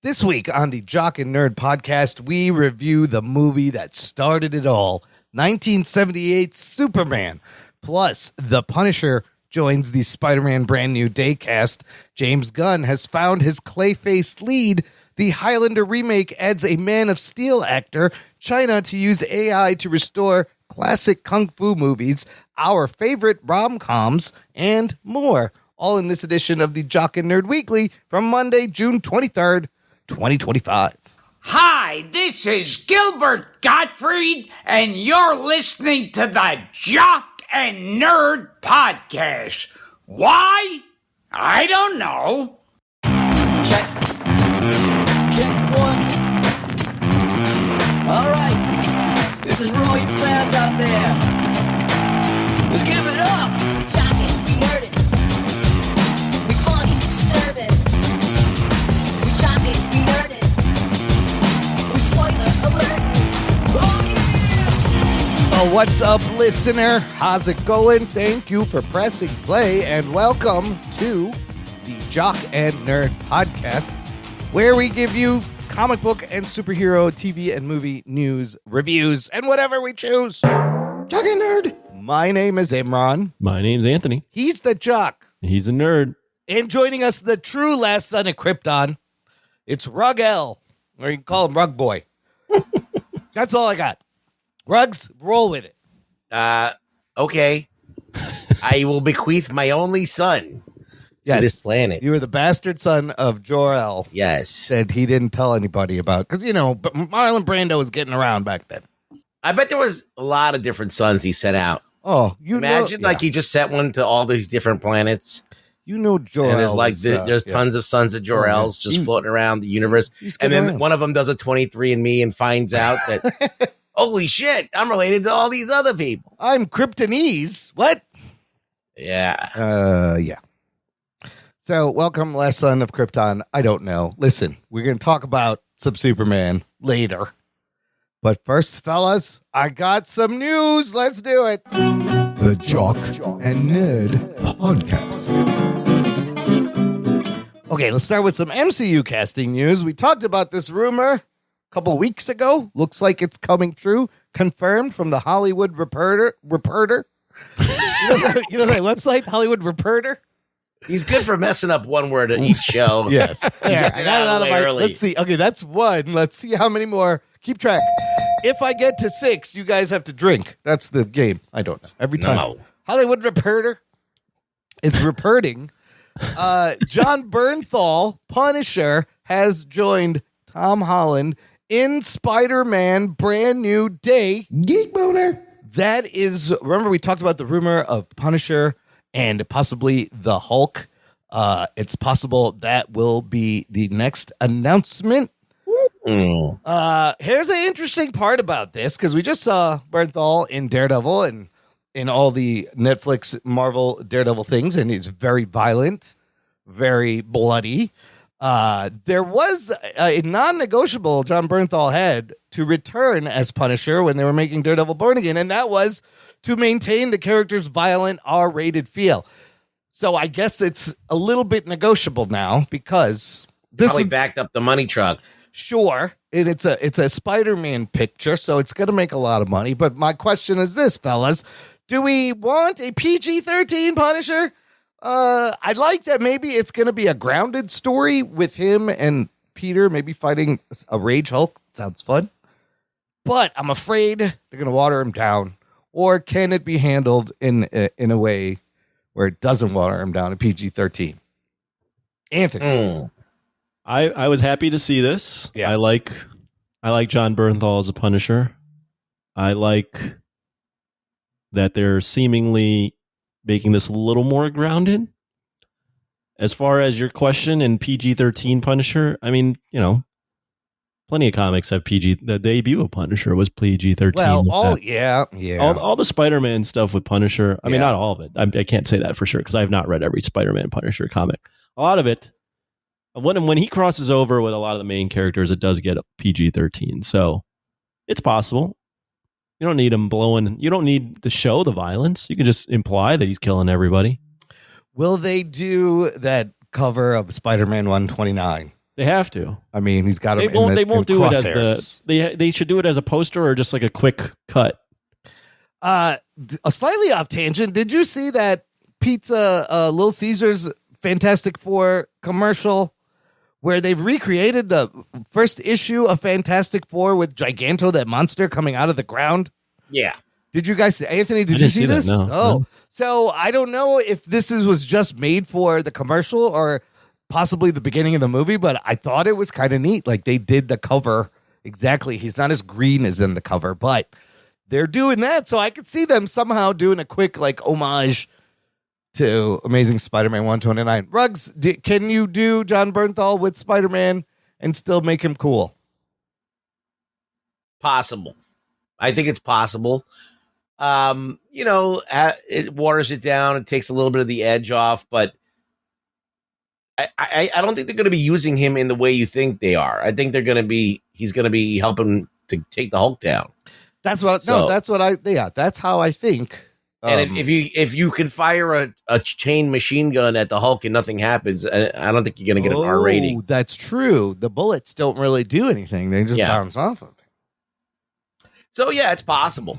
This week on the Jock and Nerd Podcast, we review the movie that started it all, 1978's Superman. Plus, The Punisher joins the Spider-Man Brand New Day cast. James Gunn has found his Clayface lead. The Highlander remake adds a Man of Steel actor. China to use AI to restore classic kung fu movies, our favorite rom-coms, and more. All in this edition of the Jock and Nerd Weekly from Monday, June 23rd, 2025. Hi, this is Gilbert Gottfried, and you're listening to the Jock and Nerd Podcast. Why? I don't know. Check one. All right, this is for all you fans out there. Let's give it up. Jockin', we nerdin'. We funny, disturbing. We jockin', we nerdin'. We spoiler alert. Oh yeah! Oh, what's up, listener? How's it going? Thank you for pressing play, and welcome to the Jock and Nerd Podcast, where we give you comic book and superhero TV and movie news, reviews, and whatever we choose. Jock and Nerd. My name is Imran. My name's Anthony. He's the Jock. He's a nerd. And joining us, the true last son of Krypton, it's Rug-L, or you can call him Rug Boy. That's all I got. Rugs, roll with it. Okay. I will bequeath my only son to this planet. You were the bastard son of Jor-El. Yes. That he didn't tell anybody about. Because, you know, but Marlon Brando was getting around back then. I bet there was a lot of different sons he sent out. Oh, you imagine know, like he just sent one to all these different planets. You know, Jor-El. And there's like there's tons of sons of Jor-Els just floating around the universe. And then one of them does a 23andMe and finds out that, holy shit, I'm related to all these other people. I'm Kryptonese. What? Yeah. Yeah. So, welcome, last son of Krypton. I don't know. Listen, we're going to talk about some Superman later. But first, fellas, I got some news. Let's do it. The Jock and Nerd Podcast. Okay, let's start with some MCU casting news. We talked about this rumor a couple weeks ago. Looks like it's coming true. Confirmed from the Hollywood Reporter. You know that website, Hollywood Reporter? He's good for messing up one word at each show. Yes. Yeah, I got it out of my, let's see. Okay, that's one. Let's see how many more. Keep track. If I get to 6, you guys have to drink. That's the game. I don't know. Every time. No. Hollywood Reporter. It's reporting. Jon Bernthal, Punisher, has joined Tom Holland in Spider-Man Brand New Day. Geek boner. That is, remember we talked about the rumor of Punisher and possibly the Hulk. It's possible that will be the next announcement. Here's an interesting part about this, because we just saw Bernthal in Daredevil and in all the Netflix Marvel Daredevil things, and he's very violent, very bloody. There was a non-negotiable Jon Bernthal had to return as Punisher when they were making Daredevil Born Again, and that was to maintain the character's violent R-rated feel. So I guess it's a little bit negotiable now, because this probably backed up the money truck. Sure, and it's a Spider-Man picture, so it's going to make a lot of money. But my question is this, fellas. Do we want a PG-13 Punisher? I like that maybe it's going to be a grounded story with him and Peter maybe fighting a Rage Hulk. Sounds fun. But I'm afraid they're going to water him down. Or can it be handled in a way where it doesn't water him down, a PG-13? Anthony. I was happy to see this. Yeah. I like Jon Bernthal as a Punisher. I like that they're seemingly making this a little more grounded. As far as your question in PG-13 Punisher, I mean, you know, plenty of comics have PG. The debut of Punisher was PG-13. Well, all the Spider-Man stuff with Punisher. I mean, not all of it. I can't say that for sure because I have not read every Spider-Man Punisher comic. A lot of it. When he crosses over with a lot of the main characters, it does get a PG-13. So it's possible. You don't need him blowing. You don't need to show the violence. You can just imply that he's killing everybody. Will they do that cover of Spider-Man 129 They have to. I mean, he's got They him. won't do it as crosshairs. they should do it as a poster or just like a quick cut. A slightly off tangent. Did you see that Pizza Little Caesars Fantastic Four commercial where they've recreated the first issue of Fantastic Four with Giganto, that monster coming out of the ground? Yeah. Did you guys see? Anthony, did I you didn't see see that, this? no. Oh, No. so I don't know if this was just made for the commercial or possibly the beginning of the movie, but I thought it was kind of neat. Like they did the cover exactly. He's not as green as in the cover, but they're doing that. So I could see them somehow doing a quick like homage to Amazing Spider-Man 129. Ruggs, can you do Jon Bernthal with Spider-Man and still make him cool? Possible. I think it's possible. It waters it down. It takes a little bit of the edge off, but I don't think they're going to be using him in the way you think they are. I think he's going to be helping to take the Hulk down. That's how I think. And if you can fire a chain machine gun at the Hulk and nothing happens, I don't think you're going to get an R rating. That's true. The bullets don't really do anything. They just bounce off of it. So yeah, it's possible.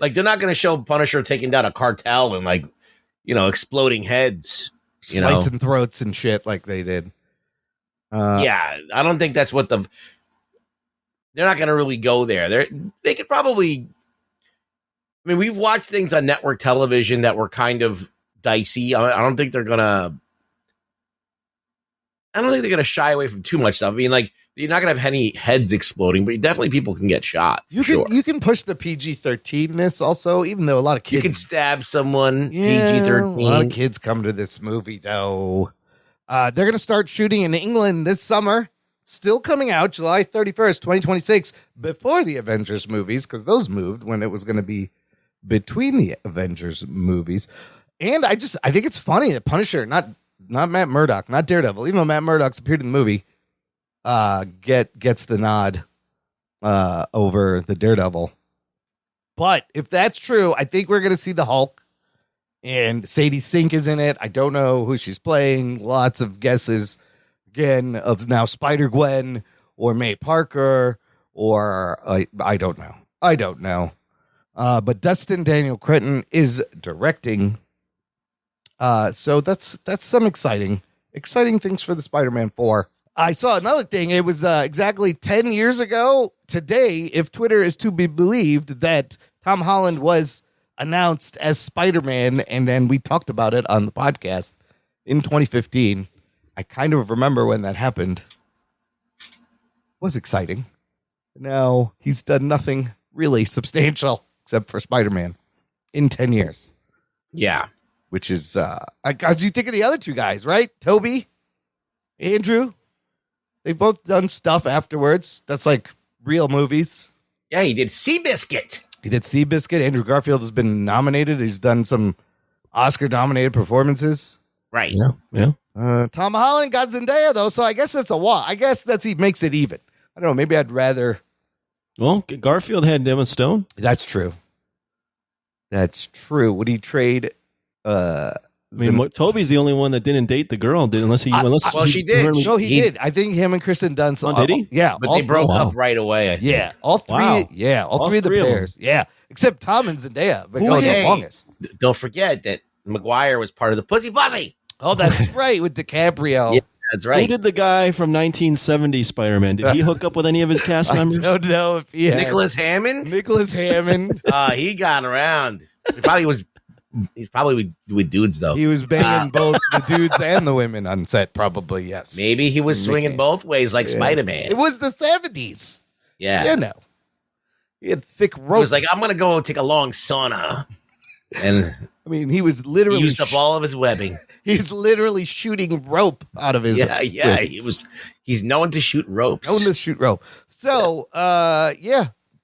Like they're not going to show Punisher taking down a cartel and exploding heads, slicing throats and shit like they did. Yeah, I don't think that's what they're not going to really go there. They could probably. I mean, we've watched things on network television that were kind of dicey. I don't think they're gonna shy away from too much stuff. I mean, like you're not gonna have any heads exploding, but definitely people can get shot. You can push the PG-13ness also, even though a lot of kids you can stab someone. Yeah, PG-13. a lot of kids come to this movie though. They're gonna start shooting in England this summer. Still coming out July 31st, 2026, before the Avengers movies, because those moved when it was going to be between the Avengers movies. And I think it's funny that Punisher, not Matt Murdock, not Daredevil, even though Matt Murdock's appeared in the movie, gets the nod over the Daredevil. But if that's true, I think we're going to see the Hulk, and Sadie Sink is in it. I don't know who she's playing. Lots of guesses again of now Spider-Gwen or May Parker or I don't know. But Dustin Daniel Cretton is directing. So that's some exciting things for the Spider-Man 4. I saw another thing. It was exactly 10 years ago today, if Twitter is to be believed, that Tom Holland was announced as Spider-Man, and then we talked about it on the podcast in 2015. I kind of remember when that happened. It was exciting. Now he's done nothing really substantial except for Spider-Man in 10 years. Yeah. Which is, as you think of the other two guys, right? Toby, Andrew, they've both done stuff afterwards. That's like real movies. Yeah, he did Seabiscuit. Andrew Garfield has been nominated. He's done some Oscar-nominated performances. Right. Yeah. Tom Holland got Zendaya, though, so I guess that's a walk. I guess he makes it even. I don't know. Maybe I'd rather... Well, Garfield had Emma Stone. That's true. Would he trade... Toby's the only one that didn't date the girl, unless he. Well, she did. No, he did. I think him and Kristen Dunst. Did he? Yeah, but they broke up right away. I think. Yeah, all three. Wow. Yeah, all three of the pairs. Yeah, except Tom and Zendaya. But the longest. Don't forget that Maguire was part of the Pussy Posse. Oh, that's right, with DiCaprio. Yeah, that's right. Who did the guy from 1970 Spider-Man? Did he hook up with any of his cast members? I don't know if he had. Nicholas Hammond. He got around. He's probably with dudes, though. He was banging both the dudes and the women on set, probably, yes. Maybe he was swinging both ways like Spider-Man. It was the 70s. Yeah. You know. He had thick rope. He was like, I'm going to go take a long sauna. And I mean, he was literally... He used up all of his webbing. He's literally shooting rope out of his wrists. He's known to shoot ropes. So,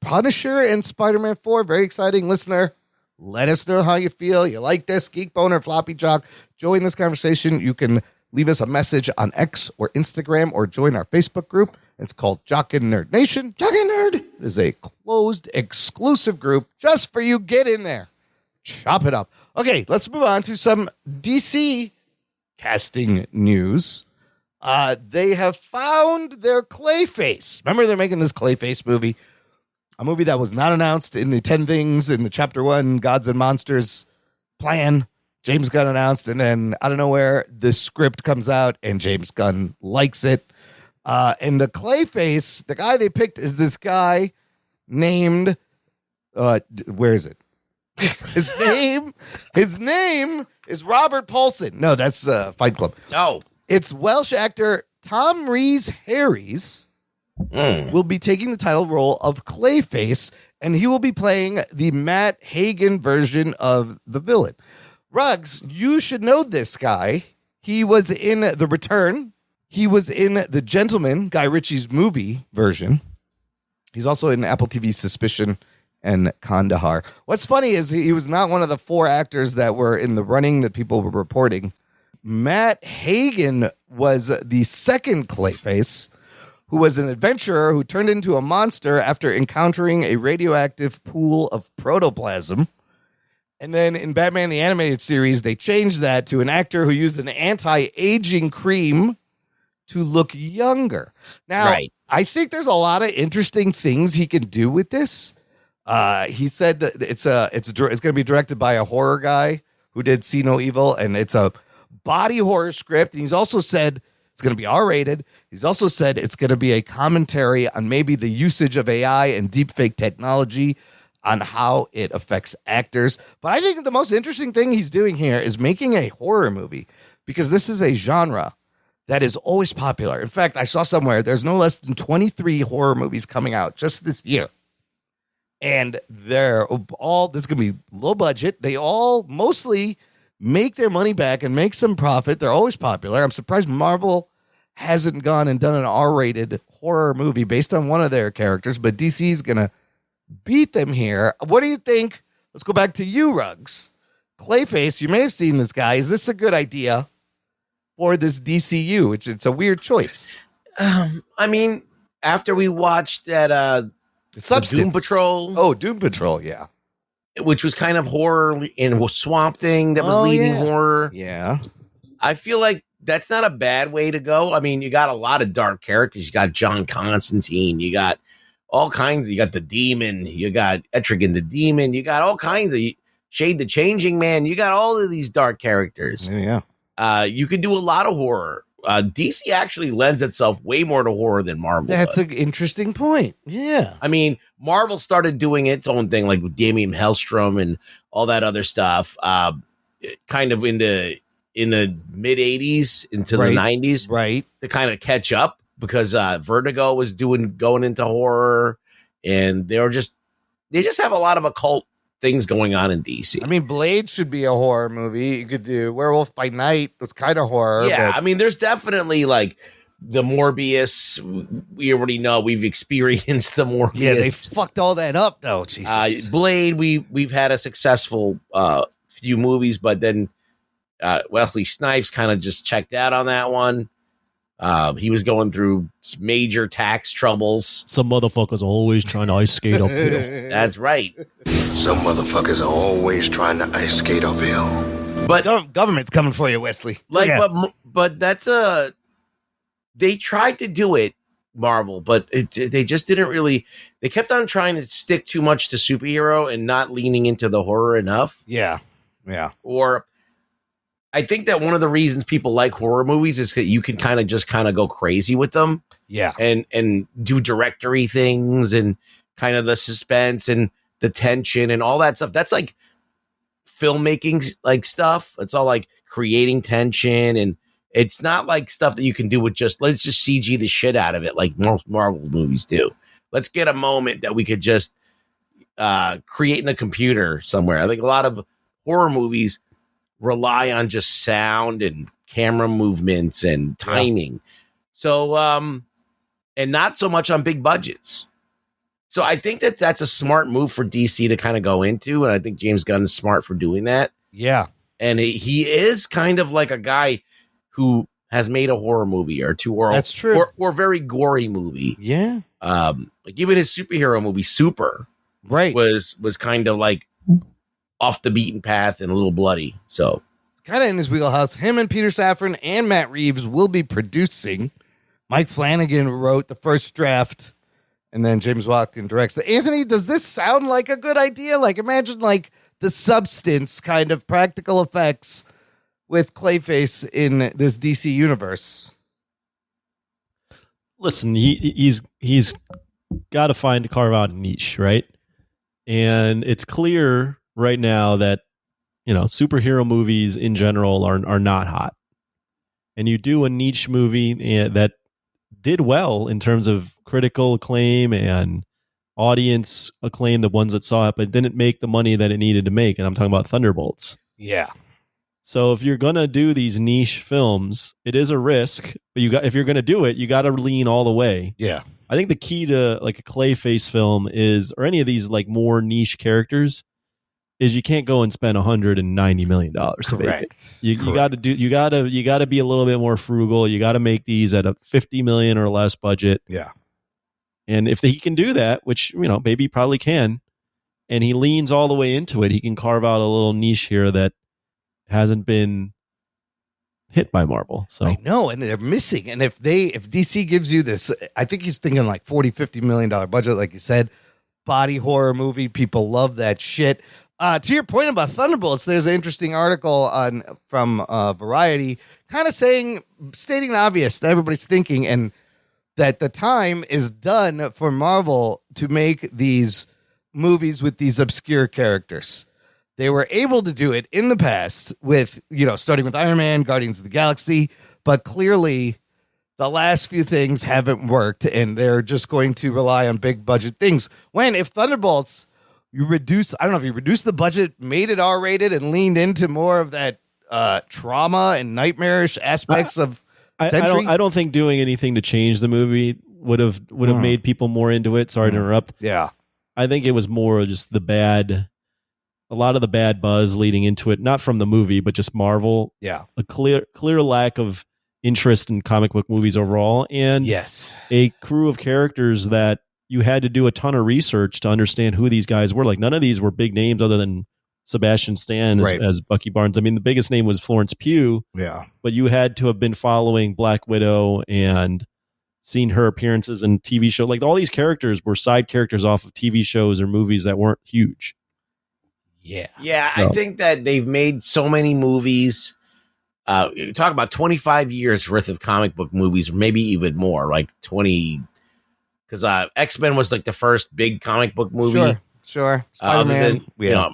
Punisher and Spider-Man 4, very exciting. Listener, let us know how you feel. You like this, Geek Boner, Floppy Jock. Join this conversation. You can leave us a message on X or Instagram or join our Facebook group. It's called Jock and Nerd Nation. Jock and Nerd. It is a closed, exclusive group just for you. Get in there. Chop it up. Okay, let's move on to some DC casting news. They have found their Clayface. Remember, they're making this Clayface movie, a movie that was not announced in the 10 things in the Chapter 1 Gods and Monsters plan. James Gunn announced, and then out of nowhere, the script comes out, and James Gunn likes it. And the Clayface, the guy they picked is this guy named, where is it? His name is Robert Paulson. No, that's Fight Club. No. It's Welsh actor Tom Rhys-Harris will be taking the title role of Clayface, and he will be playing the Matt Hagen version of the villain. Ruggs, you should know this guy. He was in The Return. He was in The Gentleman, Guy Ritchie's movie version. He's also in Apple TV Suspicion and Kandahar. What's funny is he was not one of the 4 actors that were in the running that people were reporting. Matt Hagen was the second Clayface, who was an adventurer who turned into a monster after encountering a radioactive pool of protoplasm. And then in Batman the Animated Series, they changed that to an actor who used an anti-aging cream to look younger. Now, Right. I think there's a lot of interesting things he can do with this. He said that it's going to be directed by a horror guy who did See No Evil, and it's a body horror script. And he's also said it's going to be R-rated. He's also said it's going to be a commentary on maybe the usage of AI and deepfake technology on how it affects actors. But I think the most interesting thing he's doing here is making a horror movie, because this is a genre that is always popular. In fact, I saw somewhere there's no less than 23 horror movies coming out just this year. And they're all, this is going to be low budget. They all mostly make their money back and make some profit. They're always popular. I'm surprised Marvel hasn't gone and done an R-rated horror movie based on one of their characters, but DC is going to beat them here. What do you think? Let's go back to you, Ruggs. Clayface, you may have seen this guy. Is this a good idea for this DCU? It's a weird choice. I mean, after we watched that Substance. Doom Patrol. Oh, Doom Patrol, yeah. Which was kind of horror in Swamp Thing that was leading horror. Yeah. I feel like that's not a bad way to go. I mean, you got a lot of dark characters. You got John Constantine. You got all kinds. You got the Demon. You got Etrigan the Demon. You got all kinds of Shade the Changing Man. You got all of these dark characters. Yeah. You could do a lot of horror. DC actually lends itself way more to horror than Marvel. That's does. an interesting point. Yeah. I mean, Marvel started doing its own thing, like with Damien Hellstrom and all that other stuff, kind of in the mid 80s into the 90s, right, to kind of catch up, because Vertigo was going into horror, and they just have a lot of occult things going on in DC. I mean, Blade should be a horror movie. You could do Werewolf by Night. It's kind of horror. Yeah, but I mean, there's definitely like the Morbius. We already know, we've experienced the Morbius. yeah, they fucked all that up though. Jesus. Blade, we've had a successful few movies, but then Wesley Snipes kind of just checked out on that one. He was going through major tax troubles. Some motherfuckers are always trying to ice skate uphill. That's right. Some motherfuckers are always trying to ice skate uphill. But government's coming for you, Wesley. like, Yeah. but that's they tried to do it, Marvel, but they just didn't really. They kept on trying to stick too much to superhero and not leaning into the horror enough. Yeah. Or I think that one of the reasons people like horror movies is that you can kind of go crazy with them. Yeah. And do directory things and kind of the suspense and the tension and all that stuff. That's like filmmaking like stuff. It's all like creating tension, and it's not like stuff that you can do with let's just CG the shit out of it like most Marvel movies do. Let's get a moment that we could just create in a computer somewhere. I think a lot of horror movies rely on just sound and camera movements and timing. Yeah. So, and not so much on big budgets. So I think that that's a smart move for DC to kind of go into. And I think James Gunn is smart for doing that. Yeah. And he is kind of like a guy who has made a horror movie or two, or that's true, or very gory movie. Yeah. Like even his superhero movie, Super, right, was kind of like off the beaten path and a little bloody. So it's kind of in his wheelhouse. Him and Peter Safran and Matt Reeves will be producing. Mike Flanagan wrote the first draft, and then James Watkin directs it. Anthony, does this sound like a good idea? Like, imagine like the Substance kind of practical effects with Clayface in this DC universe. Listen, he's got to carve out a niche, right? And it's clear right now that, you know, superhero movies in general are not hot. And you do a niche movie that did well in terms of critical acclaim and audience acclaim, the ones that saw it, but didn't make the money that it needed to make. And I'm talking about Thunderbolts. Yeah. So if you're gonna do these niche films, it is a risk. But if you're gonna do it, you got to lean all the way. Yeah. I think the key to like a Clayface film is, or any of these like more niche characters, is you can't go and spend $190 million to make it. You got to be a little bit more frugal. You got to make these at a $50 million or less budget. Yeah. And if he can do that, which, you know, maybe he probably can, and he leans all the way into it, he can carve out a little niche here that hasn't been hit by Marvel. So I know, and they're missing. And if DC gives you this, I think he's thinking like $40-50 million budget, like you said, body horror movie. People love that shit. To your point about Thunderbolts, there's an interesting article from Variety, kind of stating the obvious that everybody's thinking, and that the time is done for Marvel to make these movies with these obscure characters. They were able to do it in the past with, you know, starting with Iron Man, Guardians of the Galaxy, but clearly the last few things haven't worked, and they're just going to rely on big budget things. If Thunderbolts, you reduce the budget, made it R-rated, and leaned into more of that trauma and nightmarish aspects of Sentry. I don't think doing anything to change the movie would have made people more into it. Sorry to interrupt. Yeah. I think it was more just a lot of the bad buzz leading into it, not from the movie, but just Marvel. Yeah. A clear lack of interest in comic book movies overall. And yes, a crew of characters that you had to do a ton of research to understand who these guys were. Like, none of these were big names other than Sebastian Stan as Bucky Barnes. I mean, the biggest name was Florence Pugh. Yeah. But you had to have been following Black Widow and seen her appearances in TV shows. Like, all these characters were side characters off of TV shows or movies that weren't huge. Yeah. Yeah, I think that they've made so many movies. You talk about 25 years worth of comic book movies, or maybe even more, like 20. Because X-Men was like the first big comic book movie. Sure. Spider-Man.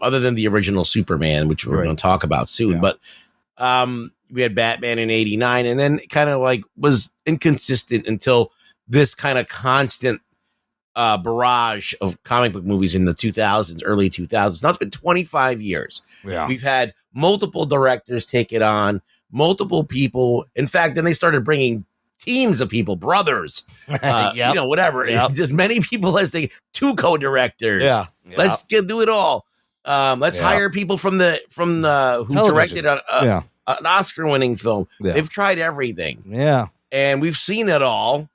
Other than the original Superman, which we're going to talk about soon. Yeah. But we had Batman in 89, and then kind of like was inconsistent until this kind of constant barrage of comic book movies in the 2000s, early 2000s. Now it's been 25 years. Yeah. We've had multiple directors take it on, multiple people. In fact, then they started bringing teams of people, brothers, whatever. Yep. As many people as two co-directors. Yeah. Let's do it all. Let's hire people from the who television. directed an Oscar-winning film. Yeah. They've tried everything. Yeah. And we've seen it all.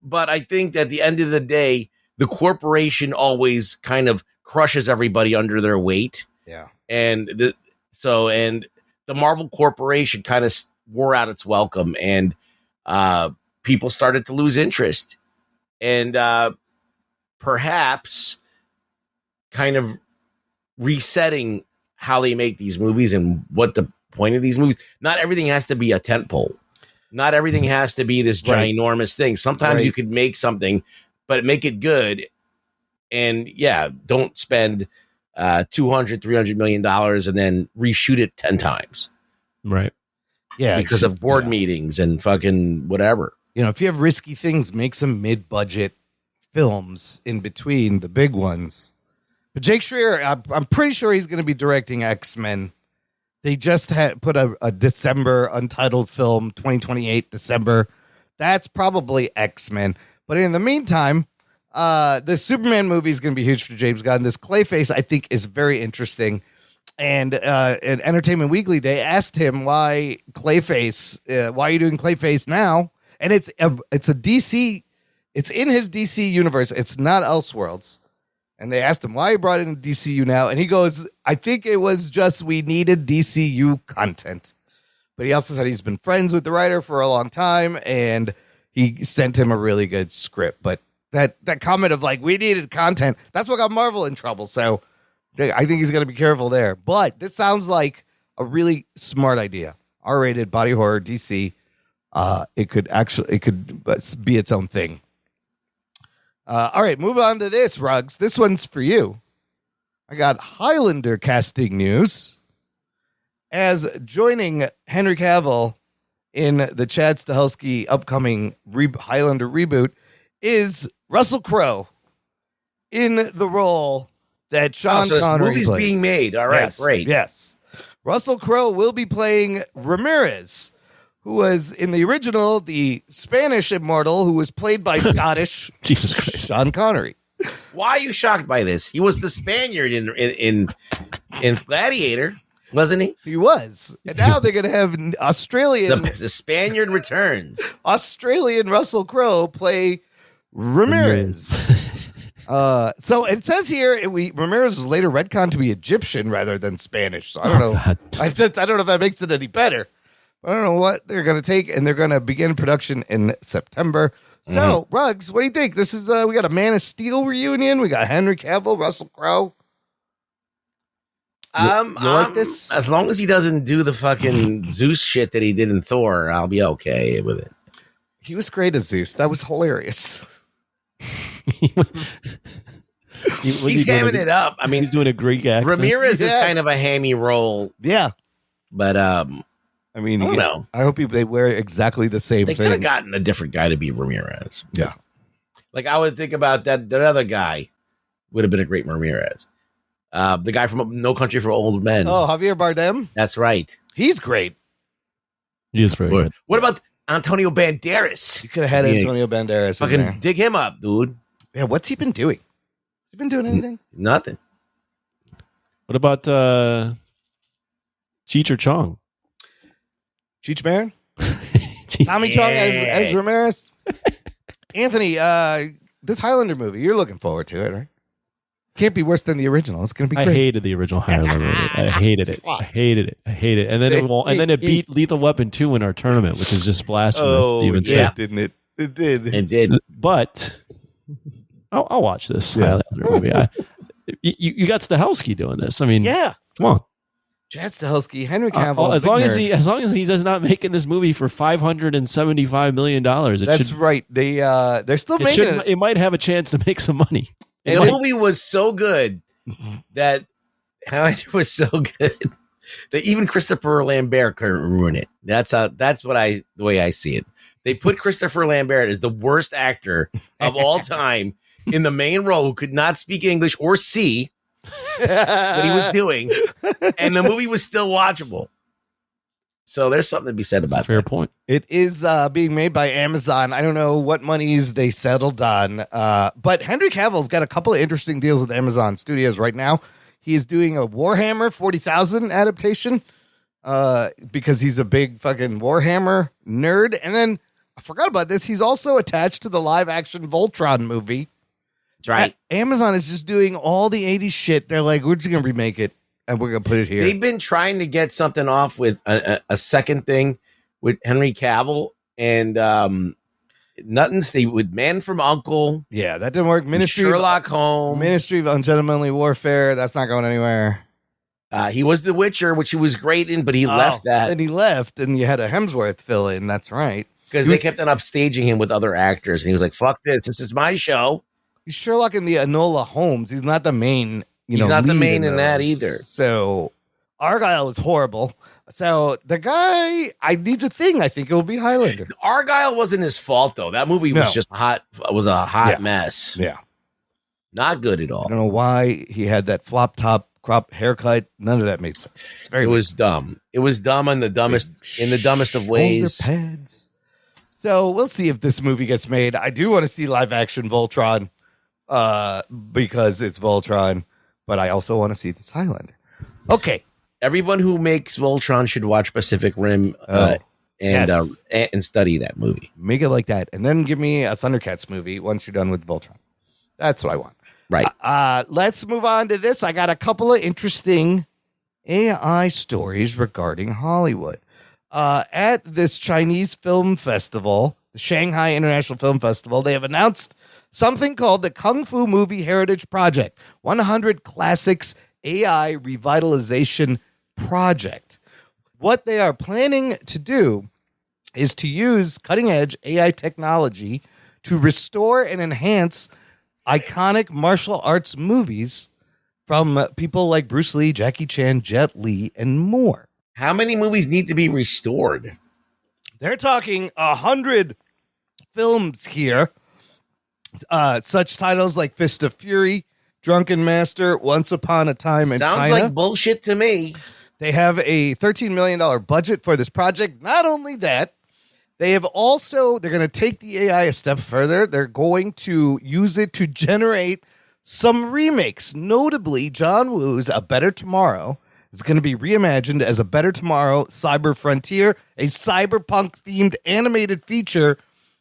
But I think that at the end of the day, the corporation always kind of crushes everybody under their weight. Yeah. And the Marvel Corporation kind of wore out its welcome, and people started to lose interest, and perhaps kind of resetting how they make these movies and what the point of these movies. Not everything has to be a tentpole. Not everything has to be this ginormous thing. Sometimes you could make something, but make it good. And don't spend $200-300 million and then reshoot it 10 times. Right. Yeah. Because of board meetings and fucking whatever. You know, if you have risky things, make some mid-budget films in between the big ones. But Jake Schreier, I'm pretty sure he's going to be directing X-Men. They just had put a December untitled film, 2028 December. That's probably X-Men. But in the meantime, the Superman movie is going to be huge for James Gunn. This Clayface, I think, is very interesting. And at Entertainment Weekly, they asked him why Clayface, why are you doing Clayface now? And it's a DC, it's in his DC universe. It's not Elseworlds. And they asked him why he brought in DCU now. And he goes, I think it was just we needed DCU content. But he also said he's been friends with the writer for a long time. And he sent him a really good script. But that comment of like, we needed content, that's what got Marvel in trouble. So I think he's going to be careful there. But this sounds like a really smart idea. R-rated body horror DC. It could be its own thing. All right, move on to this, Ruggs. This one's for you. I got Highlander casting news. As joining Henry Cavill in the Chad Stahelski upcoming Highlander reboot is Russell Crowe in the role that Sean Connery movie's plays. being made. All right, Yes, great. Yes. Russell Crowe will be playing Ramirez, who was in the original the Spanish immortal, who was played by Scottish Jesus Christ. Sean Connery. Why are you shocked by this? He was the Spaniard in Gladiator, wasn't he? He was, and now they're going to have Australian The Spaniard returns. Australian Russell Crowe play Ramirez. So it says here Ramirez was later retconned to be Egyptian rather than Spanish. So I don't know. I don't know if that makes it any better. I don't know what they're going to take, and they're going to begin production in September. So, Ruggs, what do you think? This is we got a Man of Steel reunion. We got Henry Cavill, Russell Crowe. You like this? As long as he doesn't do the fucking Zeus shit that he did in Thor, I'll be okay with it. He was great as Zeus. That was hilarious. He's hamming it up. I mean, he's doing a great accent. Ramirez is kind of a hammy role. Yeah, but I mean, I don't know. I hope they wear exactly the same They thing. could have gotten a different guy to be Ramirez. Yeah. Like I would think about that other guy would have been a great Ramirez. The guy from No Country for Old Men. Oh, Javier Bardem? That's right. He's great. He is very good. What about Antonio Banderas? You could have had Antonio Banderas in there. Fucking dig him up, dude. Yeah, what's he been doing? Has he been doing anything? Nothing. What about Cheech or Chong? Cheech Marin? Tommy Chong as Ramirez? Anthony, this Highlander movie, you're looking forward to it, right? Can't be worse than the original. It's going to be great. I hated the original Highlander movie. I hated it. I hated it. And then it beat Lethal Weapon 2 in our tournament, which is just blasphemous. Oh, to even yeah, say. didn't it? It did. It did. But I'll watch this Highlander movie. You got Stahelski doing this. I mean, yeah. Come on. Chad Stahelski, Henry Cavill. As long as he does not making this movie for $575 million, that's right. They're still making it. It might have a chance to make some money. And the movie was so good that Highlander was so good that even Christopher Lambert couldn't ruin it. That's the way I see it. They put Christopher Lambert as the worst actor of all time in the main role, who could not speak English or see what he was doing, and the movie was still watchable. So there's something to be said about fair point. It is being made by Amazon. I don't know what monies they settled on, but Henry Cavill's got a couple of interesting deals with Amazon Studios right now. He is doing a Warhammer 40,000 adaptation because he's a big fucking Warhammer nerd. And then I forgot about this. He's also attached to the live action Voltron movie. That's right. Amazon is just doing all the 80s shit. They're like, we're just going to remake it and we're going to put it here. They've been trying to get something off with a second thing with Henry Cavill, and nothing stayed with Man from U.N.C.L.E. Yeah, that didn't work. Sherlock Holmes. Ministry of Ungentlemanly Warfare. That's not going anywhere. He was The Witcher, which he was great in, but he left that. And he left, and you had a Hemsworth fill in. That's right. Because they kept on upstaging him with other actors, and he was like, fuck this. This is my show. He's Sherlock in the Enola Holmes. He's not the main, He's not the lead main in that those. either. So Argyle was horrible. So the guy, I think it will be Highlander. Argyle wasn't his fault, though. That movie was just hot. Was a hot mess. Yeah. Not good at all. I don't know why he had that flop top crop haircut. None of that made sense. It was dumb. It was dumb in the dumbest of ways. Shoulder pads. So we'll see if this movie gets made. I do want to see live action Voltron because it's Voltron, but I also want to see this Highlander. Okay. Everyone who makes Voltron should watch Pacific Rim and study that movie. Make it like that. And then give me a Thundercats movie once you're done with Voltron. That's what I want. Right. Let's move on to this. I got a couple of interesting AI stories regarding Hollywood. At this Chinese film festival, the Shanghai International Film Festival, they have announced something called the Kung Fu Movie Heritage Project, 100 Classics AI Revitalization Project. What they are planning to do is to use cutting-edge AI technology to restore and enhance iconic martial arts movies from people like Bruce Lee, Jackie Chan, Jet Li, and more. How many movies need to be restored? They're talking 100 films here. Such titles like Fist of Fury, Drunken Master, Once Upon a Time in China. Sounds like bullshit to me. They have a $13 million budget for this project. Not only that, they're going to take the AI a step further. They're going to use it to generate some remakes. Notably, John Woo's A Better Tomorrow is going to be reimagined as A Better Tomorrow Cyber Frontier, a cyberpunk-themed animated feature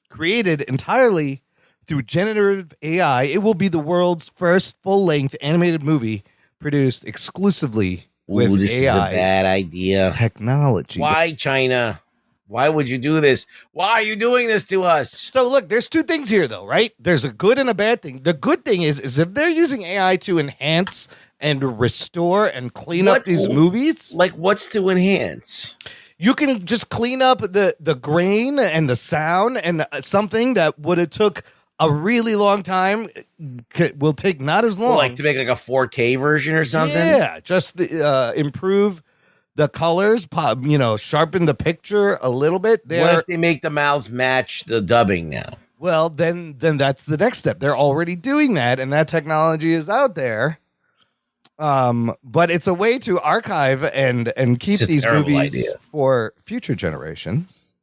created entirely through generative AI. It will be the world's first full-length animated movie produced exclusively with this AI is a bad idea. technology. Why, China? Why would you do this? Why are you doing this to us? So look, there's two things here, though, right? There's a good and a bad thing. The good thing is if they're using AI to enhance and restore and clean up these movies. Like, what's to enhance? You can just clean up the grain and the sound, and something that would have took a really long time will take not as long. Well, like to make like a 4K version or something? Yeah, just improve the colors, sharpen the picture a little bit. What if they make the mouths match the dubbing now? Well, then that's the next step. They're already doing that, and that technology is out there. But it's a way to archive and keep these movies for future generations.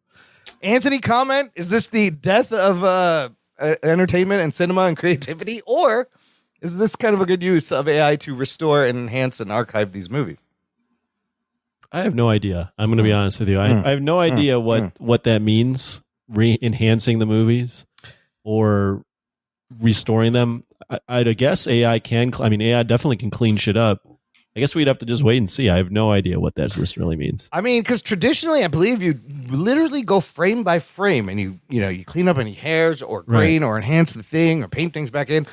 Anthony, comment: is this the death of entertainment and cinema and creativity, or is this kind of a good use of AI to restore and enhance and archive these movies? I have no idea. I'm going to be honest with you. I have no idea what that means, enhancing the movies or restoring them. I'd guess AI AI definitely can clean shit up. I guess we'd have to just wait and see. I have no idea what that really means. I mean, because traditionally, I believe you literally go frame by frame and you clean up any hairs or grain or enhance the thing or paint things back in.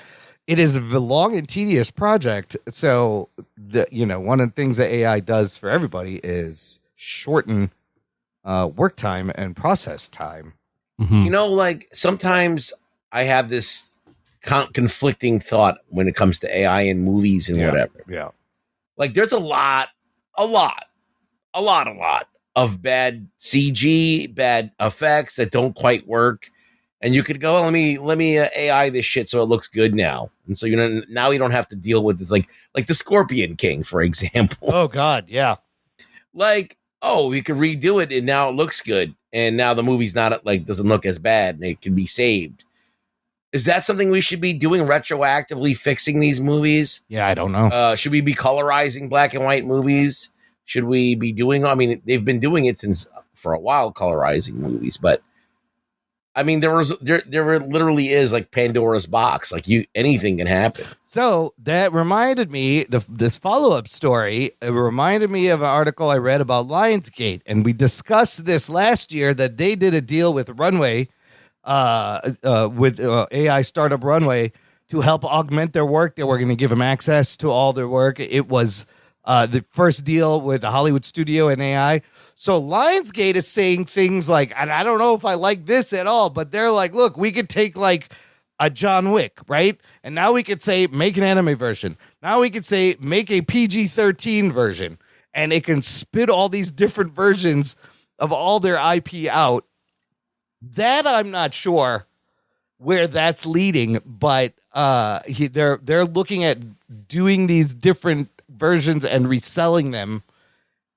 It is a long and tedious project. So, one of the things that AI does for everybody is shorten work time and process time. Mm-hmm. Sometimes I have this conflicting thought when it comes to AI in movies and whatever. Yeah. Like, there's a lot of bad CG, bad effects that don't quite work. And you could go, let me AI this shit so it looks good now. And so now you don't have to deal with it, like the Scorpion King, for example. Oh God, yeah. We could redo it and now it looks good, and now the movie's not doesn't look as bad and it can be saved. Is that something we should be doing, retroactively fixing these movies? Yeah, I don't know. Should we be colorizing black and white movies? Should we be doing? I mean, they've been doing it for a while, colorizing movies, but. I mean, there literally is like Pandora's box. Anything can happen. So that reminded me, this follow-up story, it reminded me of an article I read about Lionsgate. And we discussed this last year, that they did a deal with Runway, with AI startup Runway, to help augment their work. They were going to give them access to all their work. It was the first deal with a Hollywood studio and AI. So Lionsgate is saying things like, and I don't know if I like this at all, but they're like, look, we could take like a John Wick, right? And now we could say, make an anime version. Now we could say, make a PG-13 version. And it can spit all these different versions of all their IP out. That I'm not sure where that's leading, but they're looking at doing these different versions and reselling them.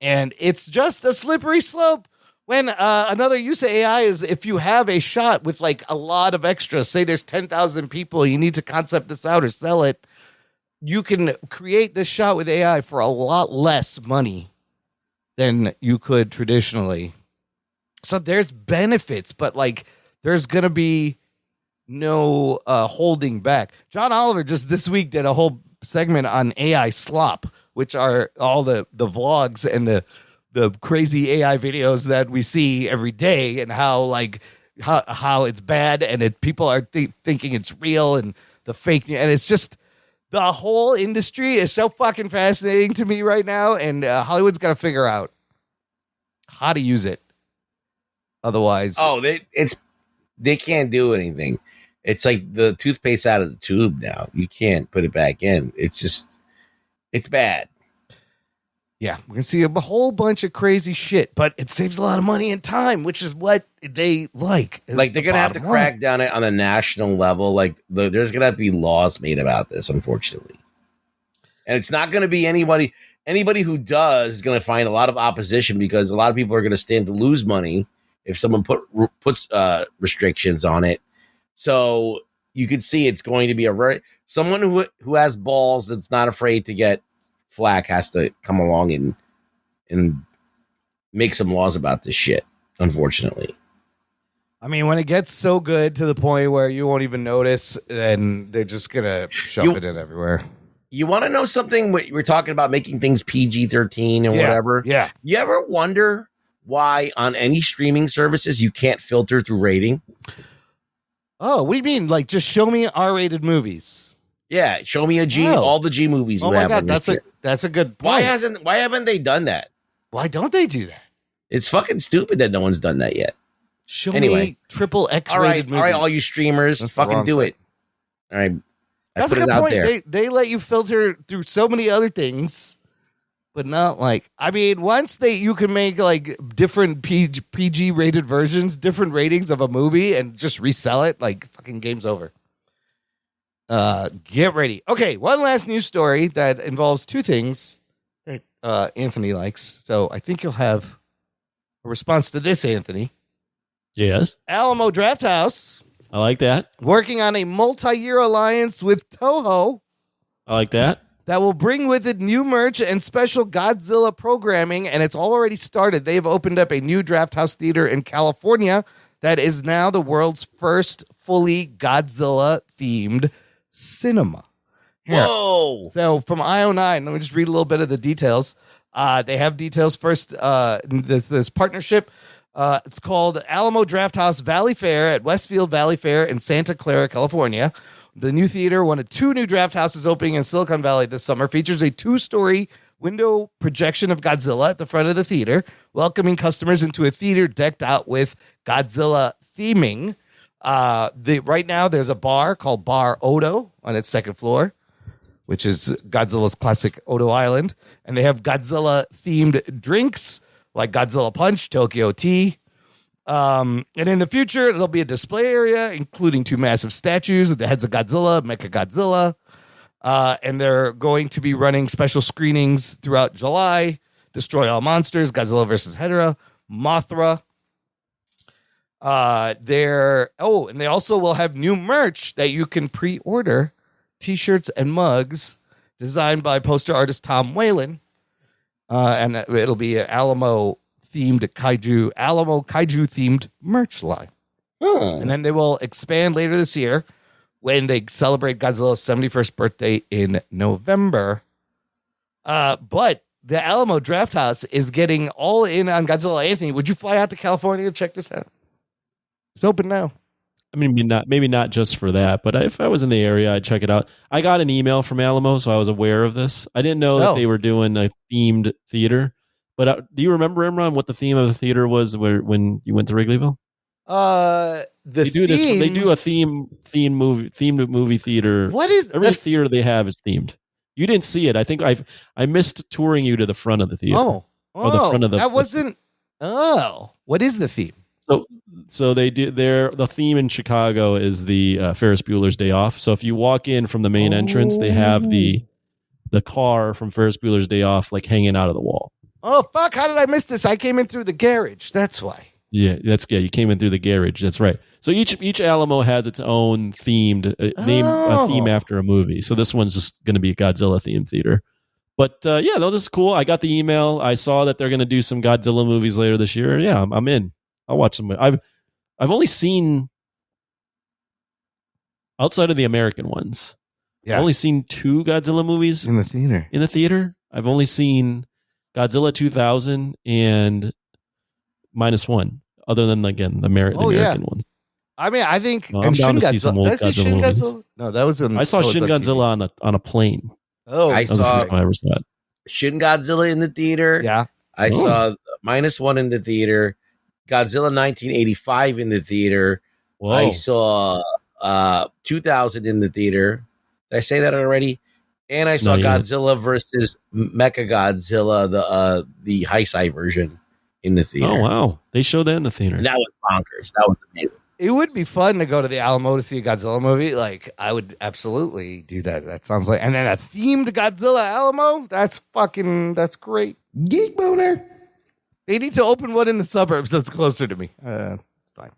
And it's just a slippery slope. When another use of AI is if you have a shot with like a lot of extras, say there's 10,000 people, you need to concept this out or sell it, you can create this shot with AI for a lot less money than you could traditionally. So there's benefits, but like there's going to be no holding back. John Oliver just this week did a whole segment on AI slop, which are all the vlogs and the crazy AI videos that we see every day, and how it's bad, and people are thinking it's real, and the fake, and it's just the whole industry is so fucking fascinating to me right now, and Hollywood's got to figure out how to use it. Otherwise, they can't do anything. It's like the toothpaste out of the tube now. You can't put it back in. It's bad. Yeah, we're going to see a whole bunch of crazy shit, but it saves a lot of money and time, which is what they like. Like, they're going to have to crack down it on the national level. Like, there's going to have to be laws made about this, unfortunately. And it's not going to be anybody who does is going to find a lot of opposition, because a lot of people are going to stand to lose money if someone puts restrictions on it. So you could see it's going to be someone who has balls that's not afraid to get flack has to come along and make some laws about this shit, unfortunately. I mean, when it gets so good to the point where you won't even notice, then they're just going to shove it in everywhere. You want to know something? We're talking about making things PG-13 and whatever. Yeah. You ever wonder why on any streaming services you can't filter through rating? Oh, what do you mean? Like, just show me R-rated movies. Yeah, show me a G. Oh. All the G movies. Oh my god, that's a good point. Why haven't they done that? Why don't they do that? It's fucking stupid that no one's done that yet. Show me triple X-rated movies. All right, all you streamers, That's fucking do it. All right, that's a good point. They let you filter through so many other things, but not like, I mean, once you can make like different PG rated versions, different ratings of a movie, and just resell it, like, fucking game's over. Get ready. Okay, one last news story that involves two things that Anthony likes. So I think you'll have a response to this, Anthony. Yes. Alamo Drafthouse. I like that. Working on a multi-year alliance with Toho. I like that. That will bring with it new merch and special Godzilla programming, and it's already started. They've opened up a new Drafthouse theater in California that is now the world's first fully Godzilla-themed cinema. Here. Whoa. So from IO9, let me just read a little bit of the details. They have details first. This partnership, it's called Alamo Drafthouse Valley Fair at Westfield Valley Fair in Santa Clara, California. The new theater, one of two new draft houses opening in Silicon Valley this summer, features a 2-story window projection of Godzilla at the front of the theater, welcoming customers into a theater decked out with Godzilla theming. Right now, there's a bar called Bar Odo on its second floor, which is Godzilla's classic Odo Island. And they have Godzilla-themed drinks like Godzilla Punch, Tokyo Tea. And in the future, there'll be a display area, including 2 massive statues of the heads of Godzilla, Mechagodzilla. And they're going to be running special screenings throughout July. Destroy All Monsters, Godzilla vs. Hedorah, Mothra. And they also will have new merch that you can pre-order, t-shirts and mugs designed by poster artist Tom Whalen. And it'll be an Alamo kaiju themed merch line. And then they will expand later this year when they celebrate Godzilla's 71st birthday in November. But the Alamo Drafthouse is getting all in on Godzilla. Anthony, would you fly out to California to check this out? It's open now. I mean, maybe not just for that, but if I was in the area, I'd check it out. I got an email from Alamo, so I was aware of this. I didn't know that they were doing a themed theater. But do you remember, Imran, what the theme of the theater was when you went to Wrigleyville? They do a themed movie theater. What is every theater they have is themed? You didn't see it. I think I missed touring you to the front of the theater. Or the front of the. That wasn't. What is the theme? So they do. The theme in Chicago is the Ferris Bueller's Day Off. So if you walk in from the main entrance, they have the car from Ferris Bueller's Day Off like hanging out of the wall. Oh, fuck. How did I miss this? I came in through the garage. That's why. Yeah, you came in through the garage. That's right. So each Alamo has its own themed a theme after a movie. So this one's just going to be a Godzilla themed theater. But this is cool. I got the email. I saw that they're going to do some Godzilla movies later this year. Yeah, I'm in. I'll watch them. I've only seen outside of the American ones, I've only seen 2 Godzilla movies in the theater. In the theater, I've only seen Godzilla 2000 and -1. Other than again the American ones. I mean, I think I'm down to see some old Did I see Shin Godzilla movies. Godzilla? No, that was in. I saw Shin on TV. Godzilla on a plane. Oh, I That was the saw first time I ever saw it. Shin Godzilla in the theater. yeah. I saw -1 in the theater. Godzilla 1985 in the theater. Whoa. I saw 2000 in the theater. Did I say that already? And I saw Not yet. Godzilla versus Mechagodzilla, the Heisei version in the theater. Oh wow, they showed that in the theater. And that was bonkers. That was amazing. It would be fun to go to the Alamo to see a Godzilla movie. Like, I would absolutely do that. That sounds like, and then a themed Godzilla Alamo. That's great. Geek boner. They need to open one in the suburbs that's closer to me. It's fine.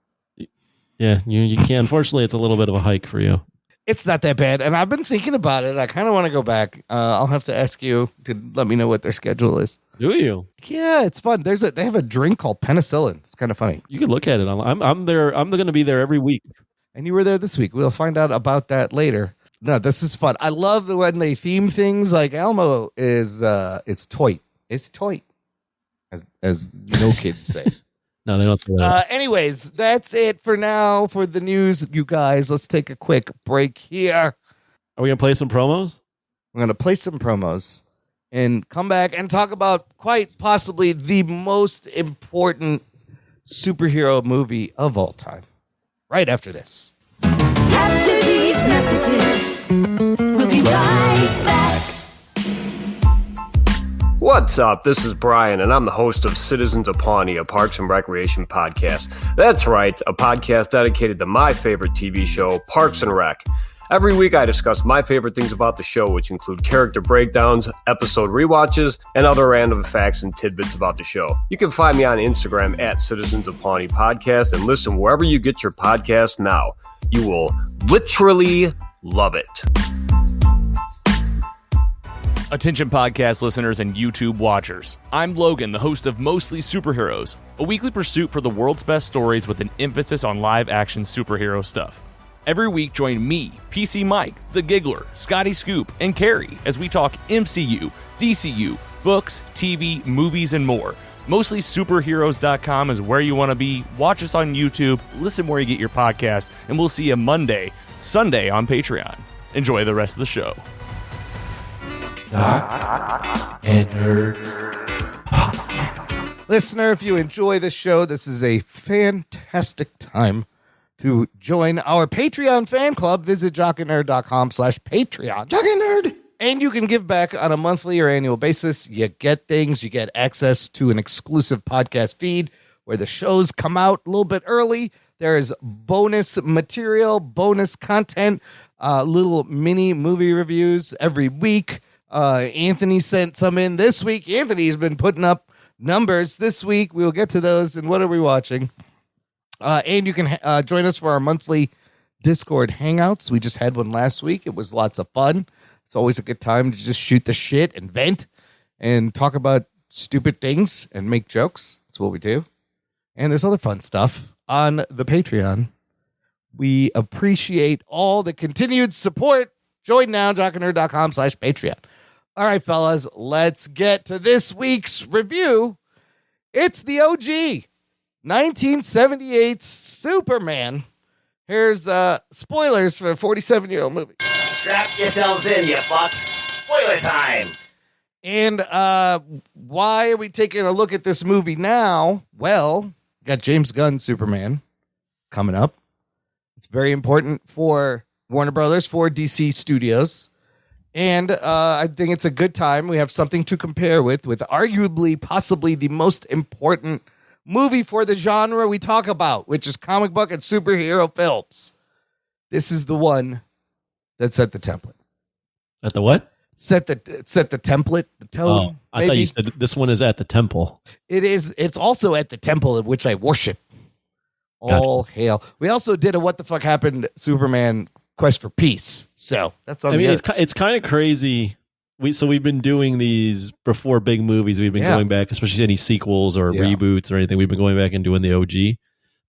Yeah, you can. Unfortunately, it's a little bit of a hike for you. It's not that bad, and I've been thinking about it. I kind of want to go back. I'll have to ask you to let me know what their schedule is. Do you? Yeah, it's fun. They have a drink called penicillin. It's kind of funny. You can look at it. I'm there. I'm going to be there every week. And you were there this week. We'll find out about that later. No, this is fun. I love when they theme things. Like Alamo is it's toy. It's toy, as no kids say. No, they don't say that. Anyways, that's it for now for the news, you guys. Let's take a quick break here. Are we going to play some promos? We're going to play some promos and come back and talk about quite possibly the most important superhero movie of all time. Right after this. After these messages, we'll be right back. What's up? This is Brian, and I'm the host of Citizens of Pawnee, a Parks and Recreation podcast. That's right, a podcast dedicated to my favorite TV show, Parks and Rec. Every week I discuss my favorite things about the show, which include character breakdowns, episode rewatches, and other random facts and tidbits about the show. You can find me on Instagram at Citizens of Pawnee Podcast and listen wherever you get your podcast now. You will literally love it. Attention podcast listeners and YouTube watchers. I'm Logan, the host of Mostly Superheroes, a weekly pursuit for the world's best stories with an emphasis on live-action superhero stuff. Every week, join me, PC Mike, The Giggler, Scotty Scoop, and Carrie as we talk MCU, DCU, books, TV, movies, and more. MostlySuperheroes.com is where you want to be. Watch us on YouTube, listen where you get your podcast, and we'll see you Sunday on Patreon. Enjoy the rest of the show. Jock and Nerd. Listener, if you enjoy the show, this is a fantastic time to join our Patreon fan club. Visit jockandnerd.com/Patreon. Jock and Nerd. And you can give back on a monthly or annual basis. You get things. You get access to an exclusive podcast feed where the shows come out a little bit early. There is bonus material, bonus content, little mini movie reviews every week. Anthony sent some in this week. Anthony's been putting up numbers this week. We'll get to those. And what are we watching? And you can join us for our monthly Discord hangouts. We just had one last week. It was lots of fun. It's always a good time to just shoot the shit and vent and talk about stupid things and make jokes. That's what we do. And there's other fun stuff on the Patreon. We appreciate all the continued support. Join now, jockandnerd.com/Patreon. All right, fellas, let's get to this week's review. It's the OG 1978 Superman. Here's spoilers for a 47-year-old movie. Strap yourselves in, you fucks. Spoiler time. And why are we taking a look at this movie now? Well, got James Gunn Superman coming up. It's very important for Warner Brothers, for DC Studios. And I think it's a good time. We have something to compare with arguably, possibly the most important movie for the genre we talk about, which is comic book and superhero films. This is the one that set the template. At the what? Set the template, the tone. I thought you said this one is at the temple. It is. It's also at the temple of which I worship. All hail. We also did a What the Fuck Happened Superman Quest for Peace. So that's on it's kind of crazy. We've been doing these before big movies. We've been going back, especially any sequels or reboots or anything. We've been going back and doing the OG.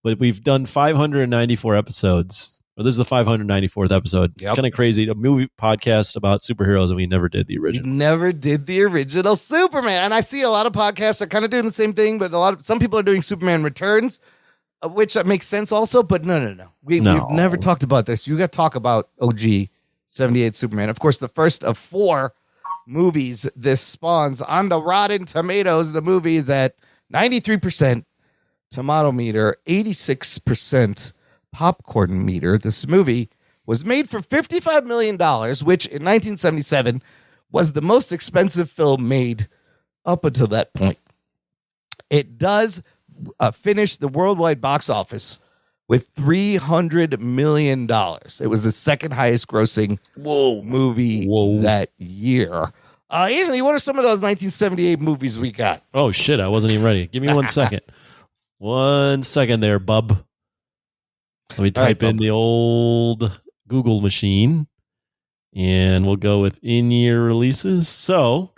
But we've done 594 episodes Or this is the 594th episode. Yep. It's kind of crazy. A movie podcast about superheroes, and we never did the original. Never did the original Superman. And I see a lot of podcasts are kind of doing the same thing, but some people are doing Superman Returns, which makes sense also. But no. We've never talked about this. You got to talk about OG 78 Superman. Of course, the first of 4 movies this spawns on the Rotten Tomatoes. The movie is at 93% tomato meter, 86% popcorn meter. This movie was made for $55 million, which in 1977 was the most expensive film made up until that point. It does finish the worldwide box office with $300 million. It was the second highest grossing movie that year. Anthony, what are some of those 1978 movies we got? Oh, shit. I wasn't even ready. Give me 1 second. 1 second there, bub. Let me type in the old Google machine, and we'll go with in-year releases. So,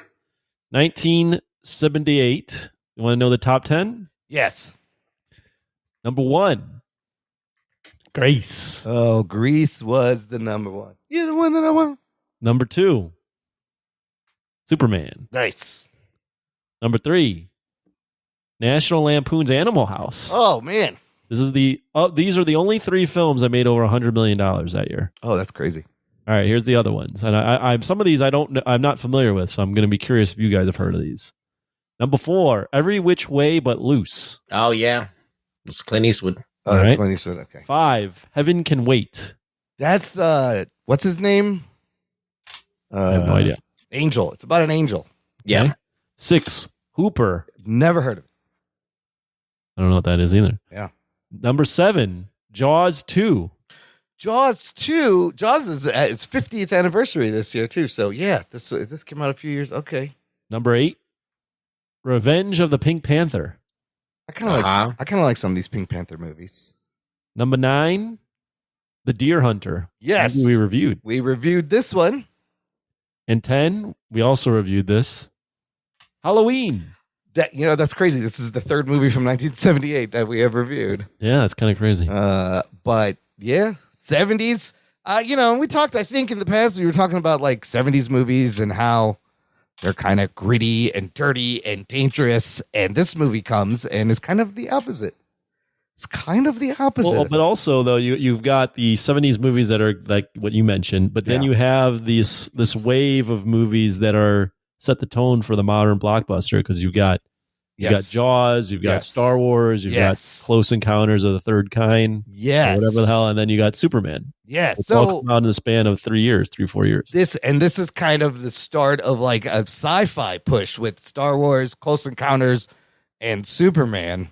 1978. You want to know the top 10? Yes. Number 1, Grease. Oh, Grease was the number 1. You're the one that I want. Number 2, Superman. Nice. Number 3, National Lampoon's Animal House. Oh, man. These are the only 3 films that made over $100 million that year. Oh, that's crazy. All right, here's the other ones, and I'm some of these I'm not familiar with, so I'm going to be curious if you guys have heard of these. Number 4, Every Which Way But Loose. Oh yeah, it's Clint Eastwood. Oh, that's Clint Eastwood. Okay. 5, Heaven Can Wait. That's what's his name? I have no idea. Angel. It's about an angel. Yeah. Okay. 6, Hooper. Never heard of it. I don't know what that is either. Yeah. Number 7, Jaws 2. Jaws 2. Jaws is its 50th anniversary this year too. So yeah, this came out a few years. Okay. Number 8, Revenge of the Pink Panther. I kind of like some of these Pink Panther movies. Number 9, The Deer Hunter. Yes, we reviewed. We reviewed this one. And 10, we also reviewed this. Halloween. That's crazy. This is the 3rd movie from 1978 that we have reviewed. Yeah, it's kind of crazy. But yeah, 70s. We talked, I think in the past, we were talking about like 70s movies and how they're kind of gritty and dirty and dangerous. And this movie comes and is kind of the opposite. It's kind of the opposite. Well, but also, though, you've got the 70s movies that are like what you mentioned, but then you have this wave of movies that are set the tone for the modern blockbuster, because you've got Jaws, you've got Star Wars, you've got Close Encounters of the Third Kind, whatever the hell, and then you got Superman. Yes, so all come out in the span of 4 years. This is kind of the start of like a sci-fi push with Star Wars, Close Encounters, and Superman.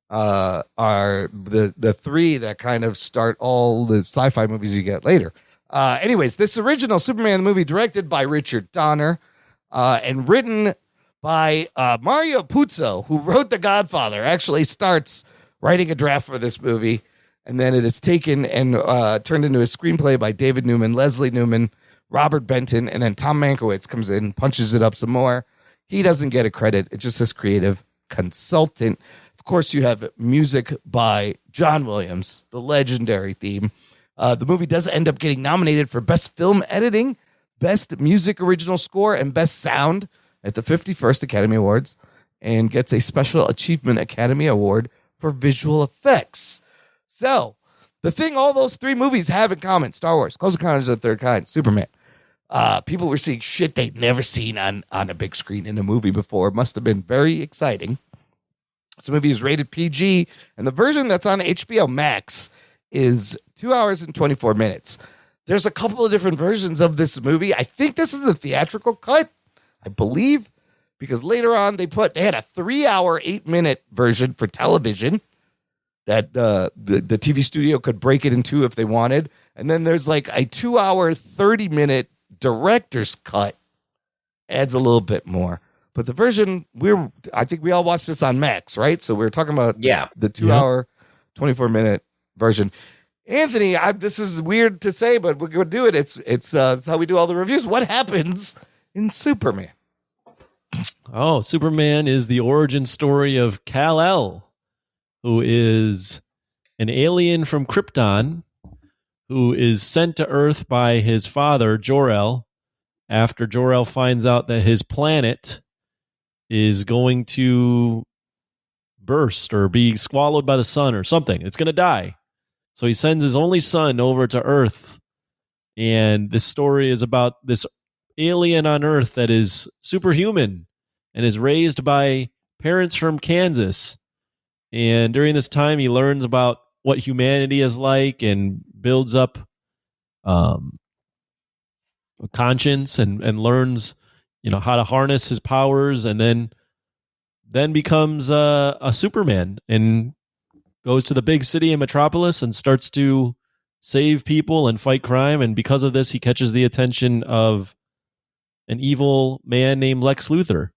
Are the 3 that kind of start all the sci-fi movies you get later. Anyways, this original Superman movie, directed by Richard Donner, and written by Mario Puzo, who wrote The Godfather, actually starts writing a draft for this movie, and then it is taken and turned into a screenplay by David Newman, Leslie Newman, Robert Benton, and then Tom Mankiewicz comes in, punches it up some more. He doesn't get a credit. It just says creative consultant. Of course, you have music by John Williams, the legendary theme. The movie does end up getting nominated for Best Film Editing, Best Music Original Score, and Best Sound at the 51st Academy Awards, and gets a Special Achievement Academy Award for Visual Effects. So, the thing all those 3 movies have in common: Star Wars, Close Encounters of the Third Kind, Superman. People were seeing shit they'd never seen on a big screen in a movie before. It must have been very exciting. This movie is rated PG, and the version that's on HBO Max is 2 hours and 24 minutes. There's a couple of different versions of this movie. I think this is the theatrical cut, I believe, because later on they had a 3-hour, 8-minute version for television that the TV studio could break it in 2 if they wanted. And then there's like a 2-hour, 30-minute director's cut. Adds a little bit more. But the version, I think we all watched this on Max, right? So we're talking about the 2-hour, 24-minute version. Anthony, this is weird to say, but we're going to do it. It's how we do all the reviews. What happens in Superman? Oh, Superman is the origin story of Kal-El, who is an alien from Krypton who is sent to Earth by his father, Jor-El, after Jor-El finds out that his planet is going to burst or be swallowed by the sun or something. It's going to die. So he sends his only son over to Earth. And this story is about this alien on Earth that is superhuman and is raised by parents from Kansas. And during this time, he learns about what humanity is like and builds up a conscience and learns, how to harness his powers, and then becomes a Superman and goes to the big city in Metropolis and starts to save people and fight crime. And because of this, he catches the attention of an evil man named Lex Luthor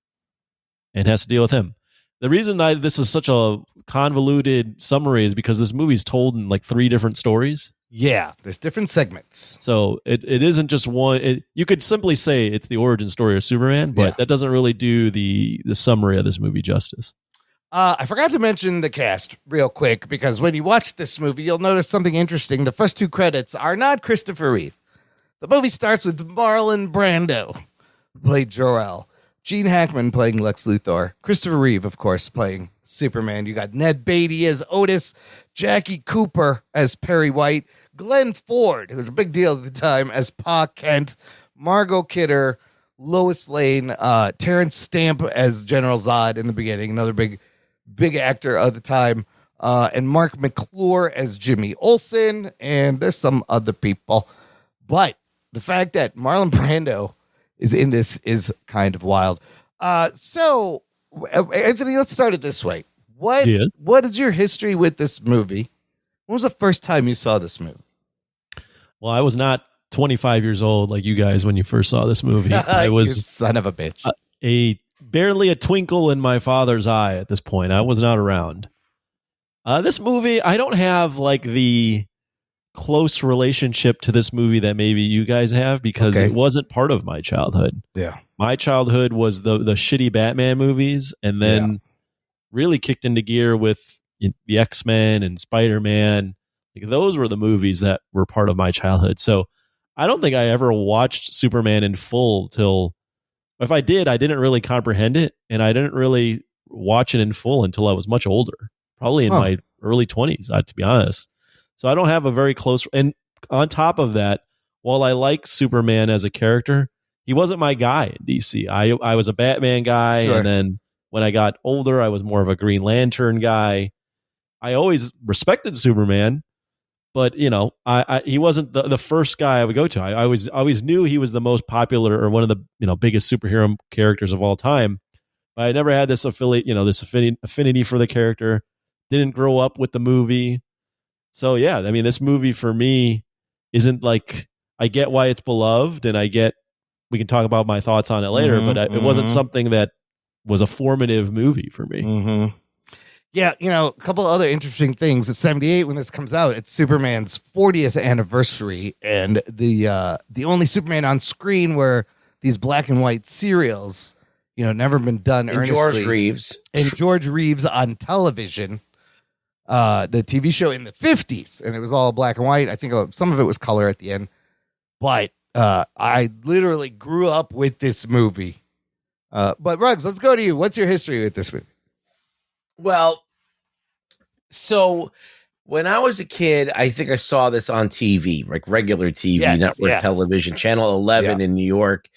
and has to deal with him. The reason this is such a convoluted summary is because this movie is told in like 3 different stories. Yeah, there's different segments. So it isn't just one. You could simply say it's the origin story of Superman, but that doesn't really do the summary of this movie justice. I forgot to mention the cast real quick, because when you watch this movie, you'll notice something interesting. The first 2 credits are not Christopher Reeve. The movie starts with Marlon Brando, who played Jor-El. Gene Hackman playing Lex Luthor. Christopher Reeve, of course, playing Superman. You got Ned Beatty as Otis. Jackie Cooper as Perry White. Glenn Ford, who was a big deal at the time, as Pa Kent. Margot Kidder. Lois Lane. Terrence Stamp as General Zod in the beginning. Another big actor of the time. And Mark McClure as Jimmy Olsen. And there's some other people. But the fact that Marlon Brando is in this is kind of wild. So, Anthony, let's start it this way. What is your history with this movie? When was the first time you saw this movie? Well, I was not 25 years old like you guys when you first saw this movie. I was You son of a bitch. Barely a twinkle in my father's eye at this point. I was not around. This movie, I don't have like the close relationship to this movie that maybe you guys have, because it wasn't part of my childhood. Yeah. My childhood was the shitty Batman movies, and then really kicked into gear with the X-Men and Spider-Man. Like, those were the movies that were part of my childhood. So I don't think I ever watched Superman in full till, if I did, I didn't really comprehend it, and I didn't really watch it in full until I was much older, probably in my early 20s, to be honest. So I don't have a very close, and on top of that, while I like Superman as a character, he wasn't my guy in DC. I was a Batman guy, and then when I got older, I was more of a Green Lantern guy. I always respected Superman, but he wasn't the first guy I would go to. I always knew he was the most popular, or one of the biggest superhero characters of all time. But I never had this affinity for the character. Didn't grow up with the movie. So yeah, I mean, this movie for me isn't like, I get why it's beloved, and we can talk about my thoughts on it later, but it wasn't something that was a formative movie for me. Mm-hmm. Yeah, a couple of other interesting things. It's 78 when this comes out. It's Superman's 40th anniversary, and the only Superman on screen were these black and white serials, never been done earnestly. George Reeves on television. The TV show in the 50s, and it was all black and white. I think some of it was color at the end, but I literally grew up with this movie. But Ruggs, let's go to you. What's your history with this movie? Well, so when I was a kid, I think I saw this on TV, like regular TV, network television. Channel 11 in New York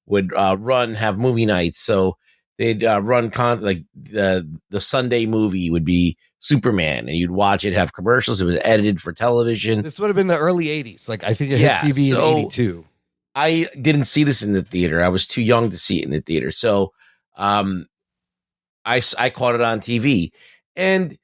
would have movie nights. So they'd run like the Sunday movie would be Superman, and you'd watch it, have commercials. It was edited for television. This would have been the early 80s. Like, I think it hit TV in 82. I didn't see this in the theater. I was too young to see it in the theater. So I caught it on TV, and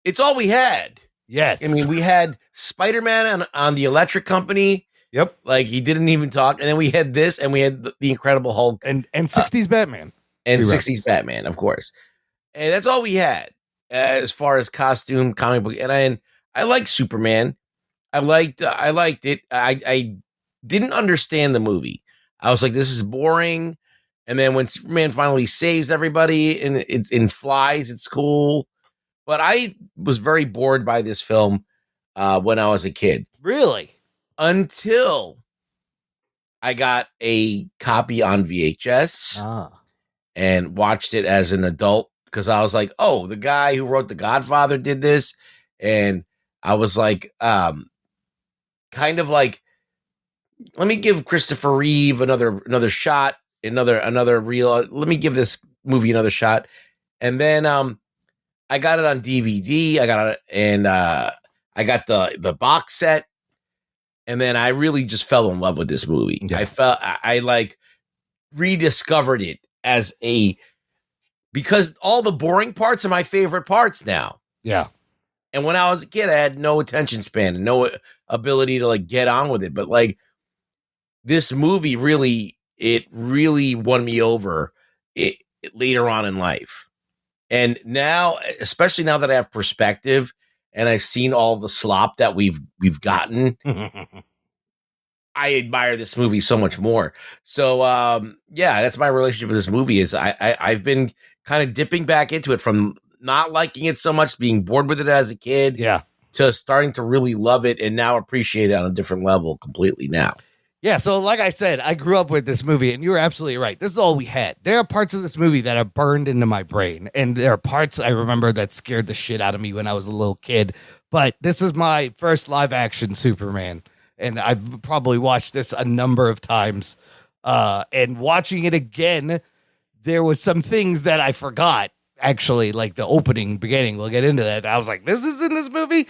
it's all we had. Yes. I mean, we had Spider-Man on the Electric Company. Yep. Like, he didn't even talk. And then we had this, and we had the Incredible Hulk. And 60s Batman. And 60s Batman, of course. And that's all we had as far as costume, comic book. And I liked Superman. I liked it. I didn't understand the movie. I was like, this is boring. And then when Superman finally saves everybody and it's in flies, it's cool. But I was very bored by this film when I was a kid. Really? until I got a copy on VHS and watched it as an adult, because I was like, oh, the guy who wrote The Godfather did this. And I was like, kind of like, let me give Christopher Reeve another shot, another real. Let me give this movie another shot. And then I got it on DVD. I got it, and I got the box set. And then I really just fell in love with this movie. Yeah. I like rediscovered it as because all the boring parts are my favorite parts now. Yeah. And when I was a kid, I had no attention span and no ability to like get on with it. But like this movie really won me over later on in life. And now, especially now that I have perspective and I've seen all the slop that we've gotten, I admire this movie so much more. So yeah, that's my relationship with this movie. Is I've been kind of dipping back into it from not liking it so much, being bored with it as a kid, to starting to really love it and now appreciate it on a different level completely now. Yeah, so like I said, I grew up with this movie, and you were absolutely right. This is all we had. There are parts of this movie that are burned into my brain, and there are parts I remember that scared the shit out of me when I was a little kid. But this is my first live-action Superman, and I've probably watched this a number of times. And watching it again, there was some things that I forgot, actually, like the beginning. We'll get into that. I was like, this is in this movie?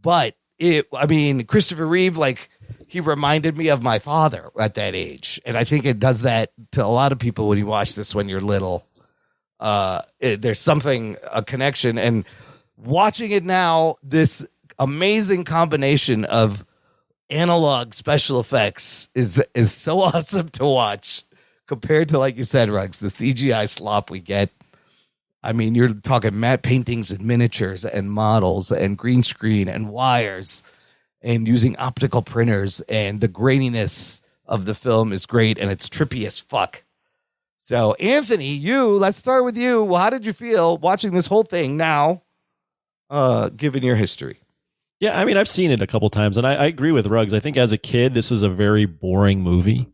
But, Christopher Reeve, like, he reminded me of my father at that age. And I think it does that to a lot of people when you watch this when you're little. There's a connection. And watching it now, this amazing combination of analog special effects is so awesome to watch compared to, like you said, Ruggs, the CGI slop we get. I mean, you're talking matte paintings and miniatures and models and green screen and wires and using optical printers, and the graininess of the film is great, and it's trippy as fuck. So, Anthony, let's start with you. Well, how did you feel watching this whole thing now, given your history? Yeah, I mean, I've seen it a couple times, and I agree with Ruggs. I think as a kid, this is a very boring movie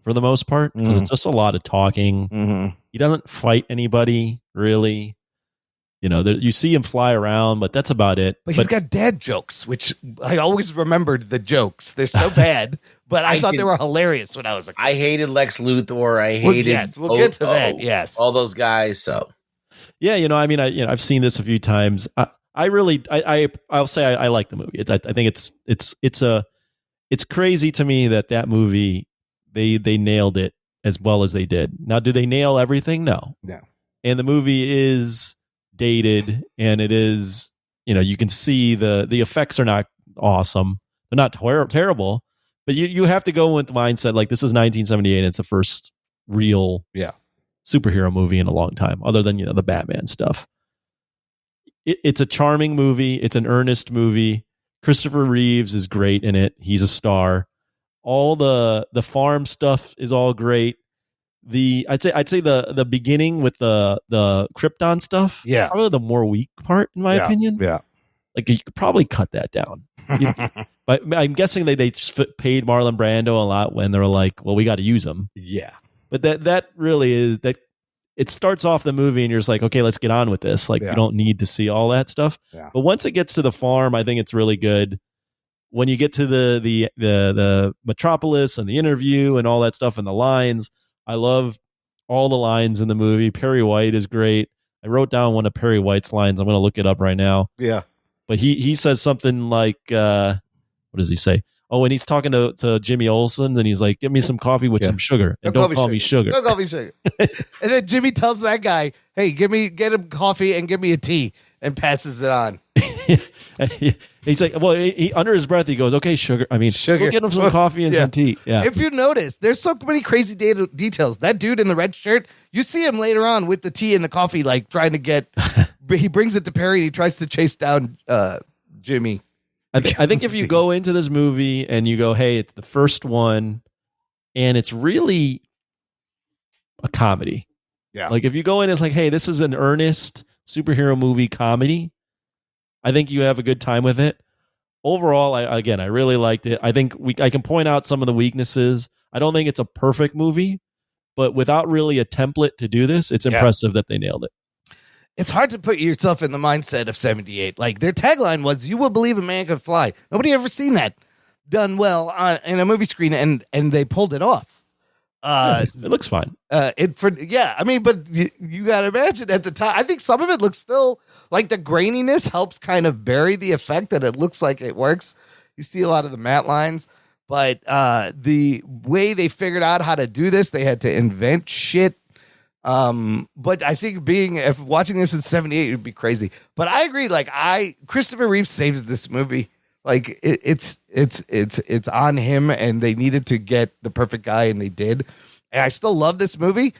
for the most part, because it's just a lot of talking. He doesn't fight anybody, really. You know, you see him fly around, but that's about it. But he's got dad jokes, which I always remembered the jokes. They're so bad, but I thought they were hilarious when I was a kid. I hated Lex Luthor. I hated we'll get to that. Yes. All those guys. So yeah, I've seen this a few times. I'll say I like the movie. I think it's crazy to me that movie, they nailed it as well as they did. Now, do they nail everything? No. And the movie is dated, and it is, you can see the effects are not awesome. They're not terrible, but you have to go with the mindset like this is 1978 and it's the first real superhero movie in a long time, other than the Batman stuff. It's a charming movie. It's an earnest movie. Christopher Reeves is great in it. He's a star. All the farm stuff is all great. I'd say the beginning with the Krypton stuff, probably the more weak part in my opinion. Yeah, like you could probably cut that down. But I'm guessing they just paid Marlon Brando a lot when they were like, well, we got to use him. Yeah, but that really is that. It starts off the movie and you're just like, okay, let's get on with this. Like, you don't need to see all that stuff. Yeah. But once it gets to the farm, I think it's really good. When you get to the Metropolis and the interview and all that stuff and the lines, I love all the lines in the movie. Perry White is great. I wrote down one of Perry White's lines. I'm going to look it up right now. Yeah. But he says something like, what does he say? Oh, when he's talking to Jimmy Olsen, and he's like, "Give me some coffee with some sugar, and don't call me sugar." Don't call me sugar. And then Jimmy tells that guy, "Hey, get him coffee and give me a tea," and passes it on. He's like, well, under his breath, he goes, "Okay, sugar. Sugar. We'll get him some coffee and some tea." Yeah. If you notice, there's so many crazy details. That dude in the red shirt, you see him later on with the tea and the coffee, like trying to get. He brings it to Perry. And he tries to chase down Jimmy. I think if you go into this movie and you go, hey, it's the first one, and it's really a comedy. Yeah. Like if you go in, it's like, hey, this is an earnest superhero movie comedy. I think you have a good time with it. overall, I really liked it. I think I can point out some of the weaknesses. I don't think it's a perfect movie, but without really a template to do this, it's impressive that they nailed it. It's hard to put yourself in the mindset of 78. Like, their tagline was, "You will believe a man could fly." Nobody ever seen that done well in a movie screen, and they pulled it off. It looks fine. But you got to imagine at the time, I think some of it looks still like the graininess helps kind of bury the effect that it looks like it works. You see a lot of the matte lines, but the way they figured out how to do this, they had to invent shit. But I think if watching this in 78, it would be crazy. But I agree. Like, Christopher Reeve saves this movie. Like, it's on him, and they needed to get the perfect guy, and they did. And I still love this movie.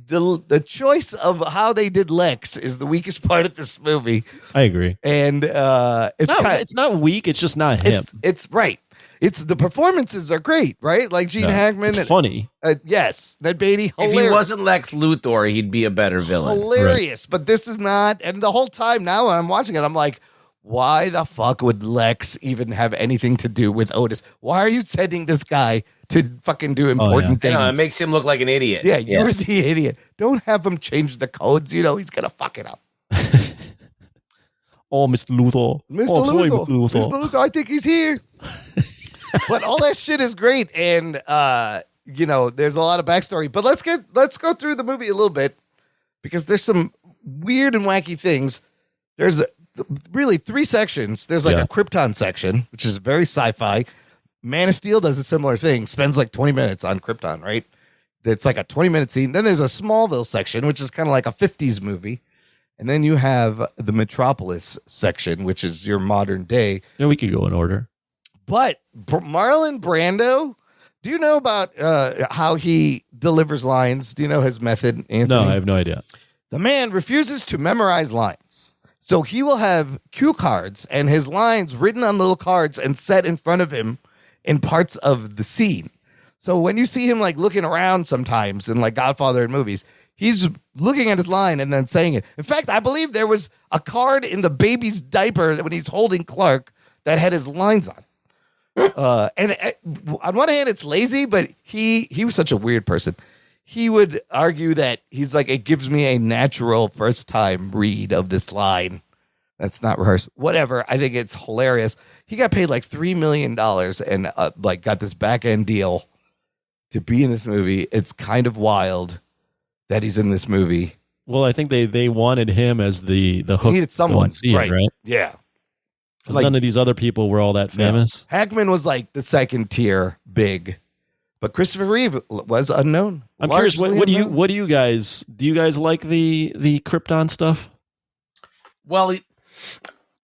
The choice of how they did Lex is the weakest part of this movie. I agree. And it's not weak. It's just not him. It's right. It's the performances are great, right? Like Gene Hackman. It's funny. Yes. Ned Beatty. Hilarious. If he wasn't Lex Luthor, he'd be a better villain. Hilarious. Right. But this is not. And the whole time now when I'm watching it, I'm like, why the fuck would Lex even have anything to do with Otis? Why are you sending this guy to fucking do important things? It makes him look like an idiot. Yeah, you're the idiot. Don't have him change the codes. He's going to fuck it up. Oh, Mr. Luthor. Mr. Luthor, I think he's here. But all that shit is great, and there's a lot of backstory. But let's go through the movie a little bit, because there's some weird and wacky things. There's really 3 sections. There's like a Krypton section, which is very sci-fi. Man of Steel does a similar thing. Spends like 20 minutes on Krypton, right? It's like a 20-minute scene. Then there's a Smallville section, which is kind of like a 50s movie. And then you have the Metropolis section, which is your modern day. Yeah, we could go in order. But Marlon Brando, do you know about how he delivers lines? Do you know his method, Anthony? No, I have no idea. The man refuses to memorize lines. So he will have cue cards and his lines written on little cards and set in front of him in parts of the scene. So when you see him like looking around sometimes in like Godfather and movies, he's looking at his line and then saying it. In fact, I believe there was a card in the baby's diaper when he's holding Clark that had his lines on. And on one hand, it's lazy, but he was such a weird person. He would argue that he's like, it gives me a natural first time read of this line. That's not rehearsed. Whatever. I think it's hilarious. He got paid like $3 million and got this back end deal to be in this movie. It's kind of wild that he's in this movie. Well, I think they wanted him as the hook. He needed someone, right? Yeah. Like, none of these other people were all that famous. Yeah. Hackman was like the second tier big, but Christopher Reeve was unknown. I'm curious. What do you guys like the Krypton stuff? Well,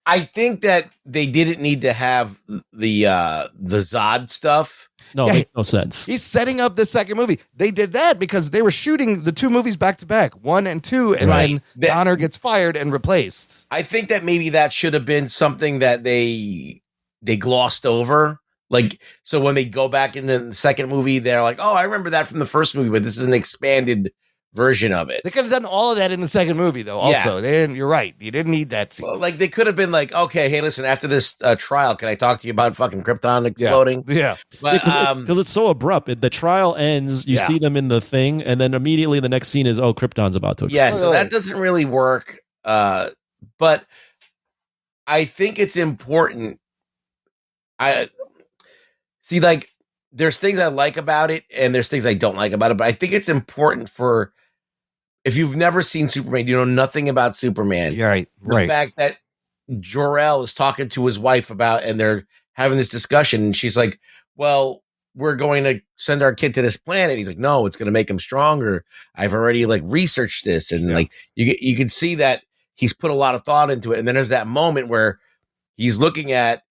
I think that they didn't need to have the Zod stuff. No, it makes no sense. He's setting up the second movie. They did that because they were shooting the 2 movies back to back, 1 and 2, and then Donner gets fired and replaced. I think that maybe that should have been something that they glossed over. Like, so when they go back in the second movie, they're like, oh, I remember that from the first movie, but this is an expanded version of it. They could have done all of that in the second movie, though. Also, they didn't. You're right. You didn't need that scene. Well, like, they could have been like, okay, hey, listen, after this trial, can I talk to you about fucking Krypton exploding? Yeah. But because it's so abrupt. The trial ends, you see them in the thing, and then immediately the next scene is, oh, Krypton's about to explode. Yeah, so that doesn't really work. But I think it's important. I see, like, there's things I like about it, and there's things I don't like about it. But I think it's important for, if you've never seen Superman, you know nothing about Superman. Right. The fact that Jor-El is talking to his wife about, and they're having this discussion, and she's like, well, we're going to send our kid to this planet. He's like, no, it's going to make him stronger. I've already like researched this. And like, you can see that he's put a lot of thought into it. And then there's that moment where he's looking at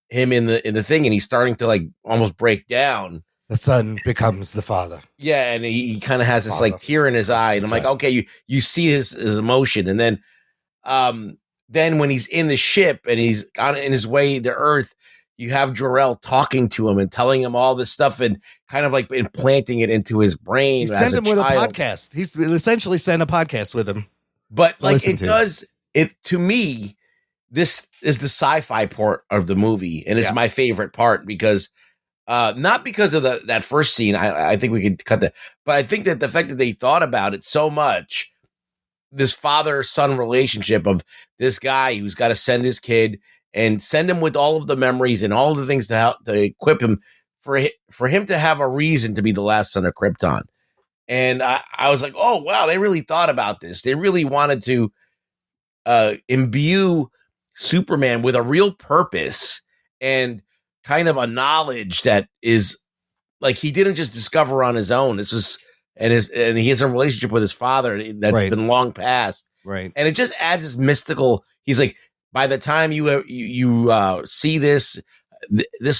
him in the thing, and he's starting to like almost break down. The son becomes the father. Yeah, and he kind of has this like tear in his eye, and I'm like, okay, you see his emotion, and then when he's in the ship and he's in his way to Earth, you have Jor-El talking to him and telling him all this stuff and kind of like implanting it into his brain. He sent him with a podcast. He's essentially sent a podcast with him. But like it does it to me. this is the sci-fi part of the movie, and it's my favorite part because not because of that first scene. I think we could cut that, but I think that the fact that they thought about it so much, this father-son relationship of this guy who's got to send his kid and send him with all of the memories and all of the things to help to equip him for him to have a reason to be the last son of Krypton. And I was like, oh wow, they really thought about this. They really wanted to imbue Superman with a real purpose and kind of a knowledge that is like he didn't just discover on his own. This was and he has a relationship with his father that's been long past. Right. And it just adds this mystical. He's like, by the time you see this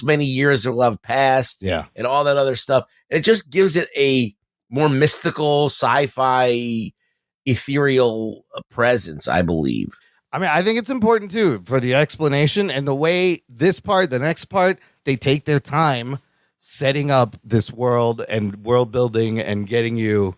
many years will have passed. Yeah. And all that other stuff. And it just gives it a more mystical, sci-fi, ethereal presence, I believe. I mean, I think it's important too for the explanation and the way the next part, they take their time setting up this world and world building and getting you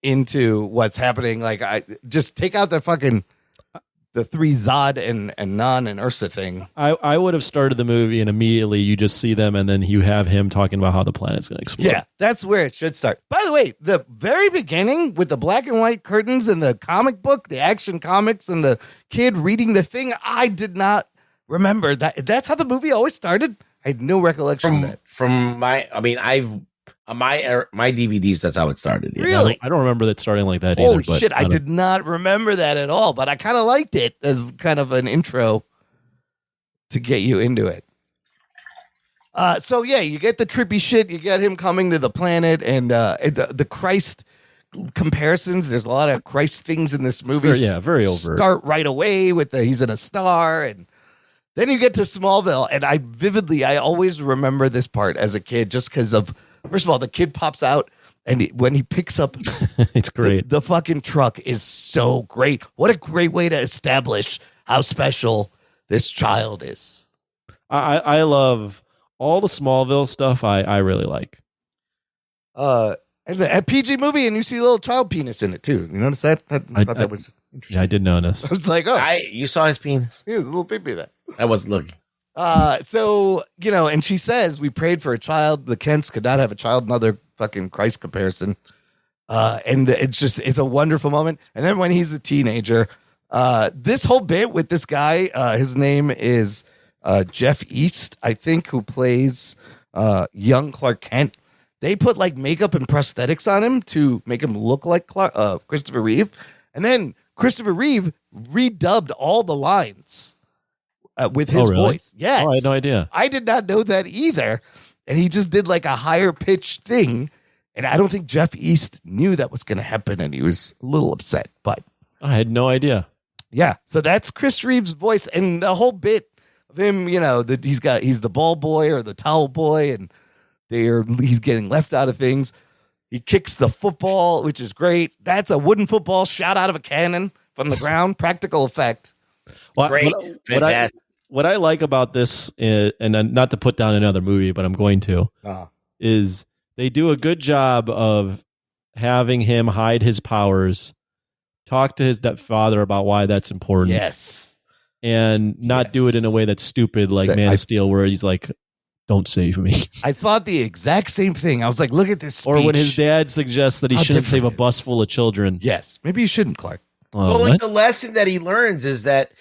into what's happening. Like, I just take out the 3 Zod and Nan and Ursa thing. I would have started the movie and immediately you just see them and then you have him talking about how the planet's going to explode. Yeah, that's where it should start. By the way, the very beginning with the black and white curtains and the comic book, the Action Comics, and the kid reading the thing, I did not remember that. That's how the movie always started. I had no recollection of that. From my DVDs, that's how it started. Yeah. Really? I don't remember that starting like that Holy either. shit, I did not remember that at all, but I kind of liked it as kind of an intro to get you into it. So yeah, you get the trippy shit. You get him coming to the planet and the Christ comparisons. There's a lot of Christ things in this movie. Very overt. Start right away with he's in a star, and then you get to Smallville, and I always remember this part as a kid just because of, first of all, the kid pops out, and when he picks up it's great. The fucking truck is so great. What a great way to establish how special this child is. I love all the Smallville stuff. I really like. And a PG movie, and you see a little child penis in it too. You notice that? I thought that was interesting. Yeah, I did notice. I was like, you saw his penis? He was a little baby there. I wasn't looking. So, and she says, we prayed for a child. The Kents could not have a child. Another fucking Christ comparison. And it's a wonderful moment. And then when he's a teenager, this whole bit with this guy, his name is Jeff East, I think, who plays young Clark Kent. They put like makeup and prosthetics on him to make him look like Christopher Reeve. And then Christopher Reeve redubbed all the lines with his voice. Yes. Oh, I had no idea. I did not know that either. And he just did like a higher pitched thing. And I don't think Jeff East knew that was going to happen. And he was a little upset, but I had no idea. Yeah. So that's Chris Reeve's voice. And the whole bit of him, that he's the ball boy or the towel boy. And he's getting left out of things. He kicks the football, which is great. That's a wooden football shot out of a cannon from the ground. Practical effect. Well, great. Fantastic. What I like about this, and not to put down another movie, but I'm going to, is they do a good job of having him hide his powers, talk to his father about why that's important. Yes. And not do it in a way that's stupid like Man of Steel, where he's like, don't save me. I thought the exact same thing. I was like, look at this speech. Or when his dad suggests that he shouldn't save a bus full of children. Yes. Maybe you shouldn't, Clark. The lesson that he learns is that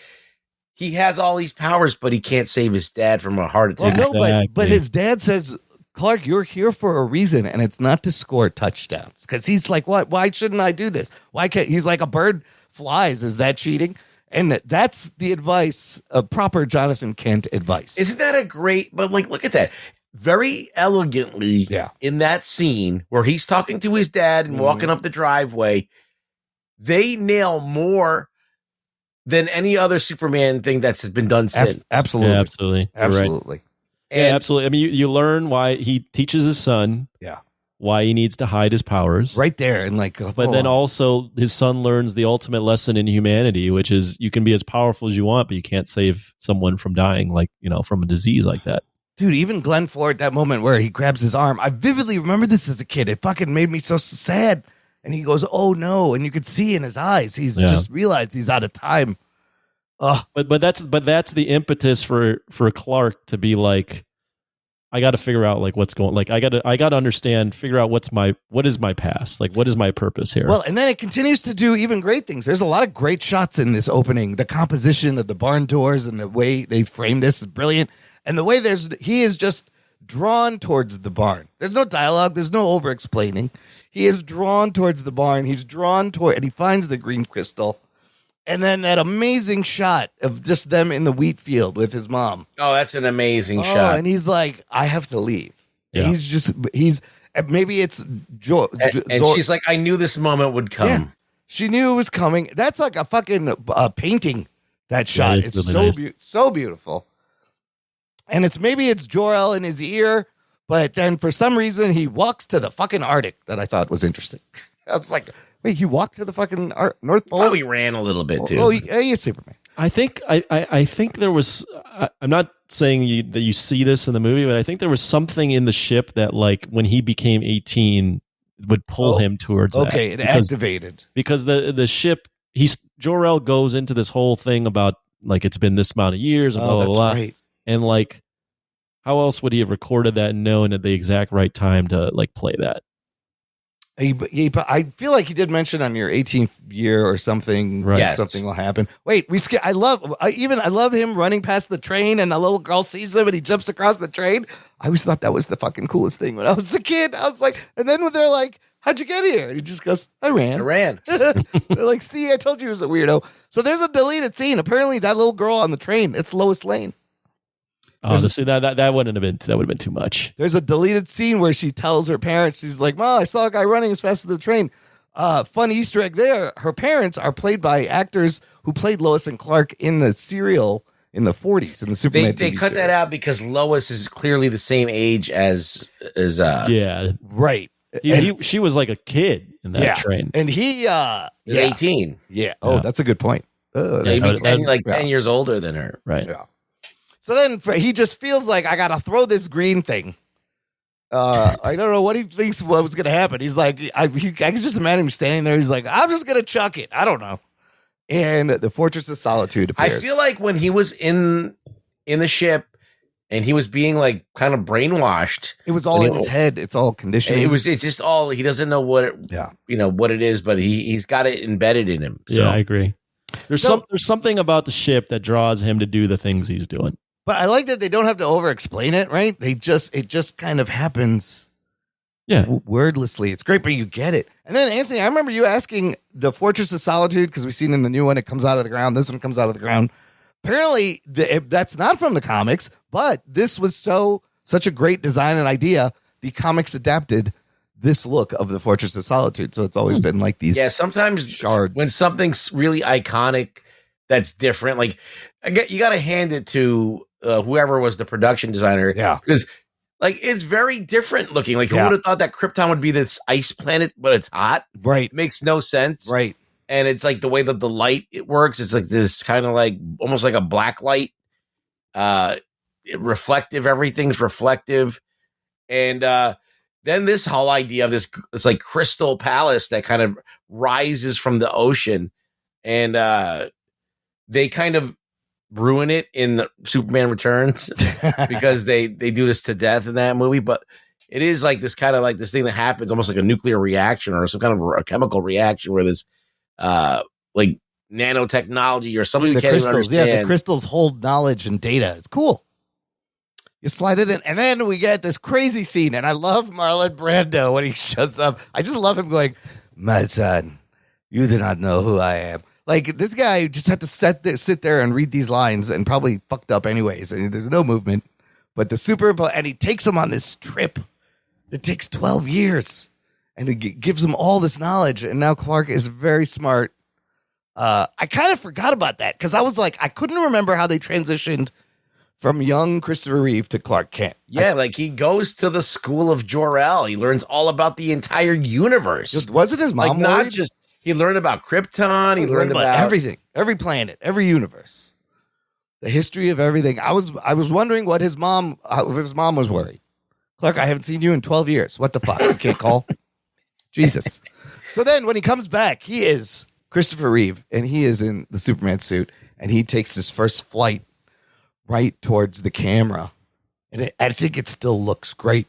he has all these powers, but he can't save his dad from a heart attack. Well, no, but his dad says, Clark, you're here for a reason, and it's not to score touchdowns. Because he's like, what? Why shouldn't I do this? Why can't? He's like, a bird flies. Is that cheating? And that's the advice, proper Jonathan Kent advice. Isn't that a great, but like, look at that. Very elegantly in that scene where he's talking to his dad and walking up the driveway, they nail more than any other Superman thing that's been done since. Absolutely. Yeah, absolutely. Absolutely. Right. Yeah, absolutely. I mean, you learn why he teaches his son. Yeah. Why he needs to hide his powers. Right there. And but then also his son learns the ultimate lesson in humanity, which is you can be as powerful as you want, but you can't save someone from dying, from a disease like that. Dude, even Glenn Ford, that moment where he grabs his arm, I vividly remember this as a kid. It fucking made me so sad. And he goes, oh no. And you could see in his eyes, he's just realized he's out of time. But that's the impetus for Clark to be like, I got to figure out like what's going. Like I got to understand, figure out what is my past, like what is my purpose here. Well, and then it continues to do even great things. There's a lot of great shots in this opening. The composition of the barn doors and the way they frame this is brilliant. And the way he is just drawn towards the barn. There's no dialogue. There's no over explaining. He is drawn towards the barn. He's drawn toward, and he finds the green crystal. And then that amazing shot of just them in the wheat field with his mom. Oh, that's an amazing shot. And he's like, I have to leave. Yeah. Maybe it's and she's like, I knew this moment would come. Yeah, she knew it was coming. That's like a fucking painting, that shot. Yeah, it's really nice. So beautiful. And maybe it's Jor-El in his ear, but then for some reason he walks to the fucking Arctic that I thought was interesting. I was like, wait, you walked to the fucking North Pole? Probably ran a little bit too. Oh, he's Superman. I think there was. I'm not saying that you see this in the movie, but I think there was something in the ship that, like, when he became 18, would pull him towards that. Okay, it activated because the ship. Jor-El goes into this whole thing about like it's been this amount of years and blah blah blah. Right. And like, how else would he have recorded that and known at the exact right time to like play that? I feel like he did mention on your 18th year or something. Right. Yes. Something will happen. Wait, I love him running past the train and the little girl sees him and he jumps across the train. I always thought that was the fucking coolest thing when I was a kid. I was like, and then when they're like, how'd you get here? And he just goes, I ran. They're like, see, I told you he was a weirdo. So there's a deleted scene. Apparently that little girl on the train, it's Lois Lane. See, that wouldn't have been. That would have been too much. There's a deleted scene where she tells her parents, she's like, "Mom, I saw a guy running as fast as the train." Fun Easter egg there. Her parents are played by actors who played Lois and Clark in the serial in the 40s in the Superman. They cut that out because Lois is clearly the same age as yeah, right. She was like a kid in that train, and he was 18. Yeah. Oh, that's a good point. He'd be 10 years older than her. Right. Yeah. So then he just feels like I got to throw this green thing. I don't know what he thinks what was going to happen. He's like, I can just imagine him standing there. He's like, I'm just going to chuck it. I don't know. And the Fortress of Solitude appears. I feel like when he was in the ship and he was being like kind of brainwashed. It was all in his head. It's all conditioning. It's just all, he doesn't know what it is, but he's got it embedded in him. So. Yeah, I agree. There's something about the ship that draws him to do the things he's doing. But I like that they don't have to over-explain it, right? It just kind of happens, wordlessly. It's great, but you get it. And then Anthony, I remember you asking the Fortress of Solitude because we've seen in the new one it comes out of the ground. This one comes out of the ground. Apparently, that's not from the comics, but this was such a great design and idea. The comics adapted this look of the Fortress of Solitude, so it's always been like these. Yeah, sometimes shards. When something's really iconic, that's different. Like you got to hand it to whoever was the production designer. Yeah. Because like it's very different looking. Like who would have thought that Krypton would be this ice planet, but it's hot? Right. It makes no sense. Right. And it's like the way that the light it works. It's like this kind of like almost like a black light. Reflective. Everything's reflective. And then this whole idea of this like crystal palace that kind of rises from the ocean. And they kind of ruin it in the Superman Returns because they do this to death in that movie. But it is like this kind of like this thing that happens almost like a nuclear reaction or some kind of a chemical reaction where this like nanotechnology or something. The crystals, the crystals hold knowledge and data. It's cool. You slide it in, and then we get this crazy scene, and I love Marlon Brando when he shows up. I just love him going, "My son, you do not know who I am." Like, this guy just had to sit there and read these lines and probably fucked up anyways. And there's no movement. But and he takes him on this trip that takes 12 years. And it gives him all this knowledge. And now Clark is very smart. I kind of forgot about that because I was like, I couldn't remember how they transitioned from young Christopher Reeve to Clark Kent. Yeah, like he goes to the school of Jor-El. He learns all about the entire universe. Wasn't his mom not worried? just... He learned about Krypton. He learned about everything, every planet, every universe, the history of everything. I was wondering what his mom was worried. Clark, I haven't seen you in 12 years. What the fuck? You can't call? Jesus. So then when he comes back, he is Christopher Reeve, and he is in the Superman suit. and he takes his first flight right towards the camera. And I think it still looks great.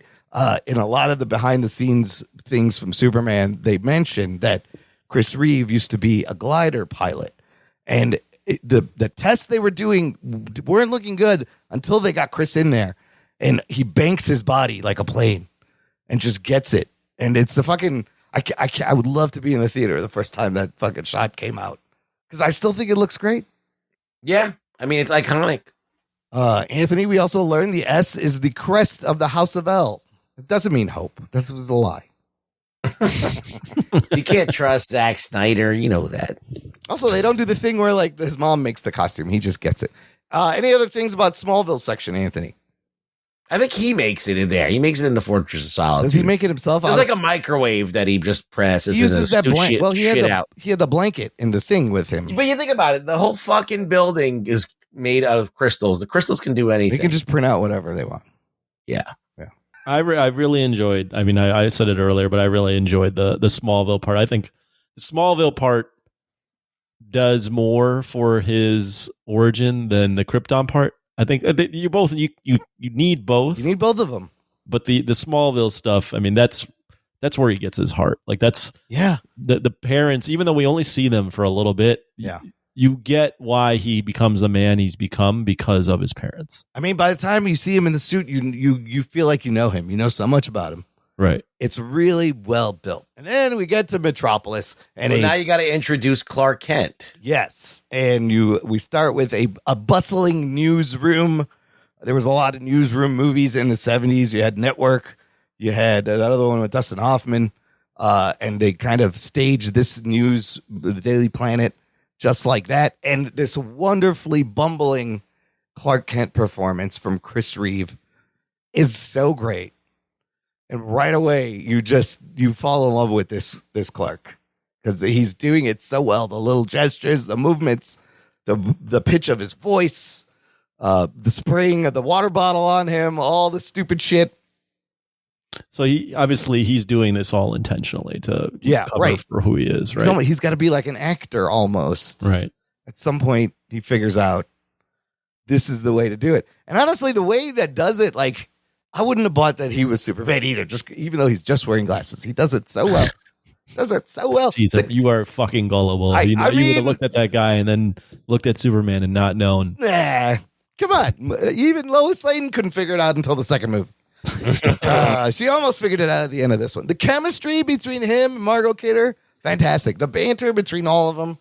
In a lot of the behind the scenes things from Superman, they mentioned that Chris Reeve used to be a glider pilot, and the tests they were doing weren't looking good until they got Chris in there, and he banks his body like a plane and just gets it. And it's the fucking, I would love to be in the theater the first time that fucking shot came out, because I still think it looks great. Yeah. I mean, it's iconic. Anthony, we also learned the S is the crest of the House of L. It doesn't mean hope. That was a lie. You can't trust Zack Snyder. You know that. Also, they don't do the thing where like his mom makes the costume. He just gets it. Any other things about Smallville section, Anthony? I think he makes it in there. He makes it in the Fortress of Solitude. Does he make it himself? There's like a microwave that he just presses. He uses that blanket. Well, he had the blanket in the thing with him. But you think about it, the whole fucking building is made out of crystals. The crystals can do anything. They can just print out whatever they want. Yeah. I really enjoyed. I mean, I said it earlier, but I really enjoyed the Smallville part. I think the Smallville part does more for his origin than the Krypton part. I think you need both. You need both of them. But the Smallville stuff, I mean, that's where he gets his heart. Like that's the parents, even though we only see them for a little bit. Yeah. You get why he becomes the man he's become because of his parents. I mean, by the time you see him in the suit, you feel like you know him. You know so much about him. Right. It's really well built. And then we get to Metropolis. And now you got to introduce Clark Kent. Yes. And we start with a bustling newsroom. There was a lot of newsroom movies in the 70s. You had Network. You had another one with Dustin Hoffman. And they kind of staged this news, the Daily Planet, just like that. And this wonderfully bumbling Clark Kent performance from Chris Reeve is so great. And right away, you fall in love with this Clark, because he's doing it so well. The little gestures, the movements, the pitch of his voice, the spraying of the water bottle on him, all the stupid shit. So he's doing this all intentionally to cover for who he is, right? He's got to be like an actor almost. Right. At some point, he figures out this is the way to do it. And honestly, the way that does it, like, I wouldn't have bought that he was Superman either, even though he's just wearing glasses. He does it so well. Jeez, you are fucking gullible. You would have looked at that guy and then looked at Superman and not known. Nah, come on. Even Lois Lane couldn't figure it out until the second movie. She almost figured it out at the end of this one. The chemistry between him and Margot Kidder, fantastic. The banter between all of them,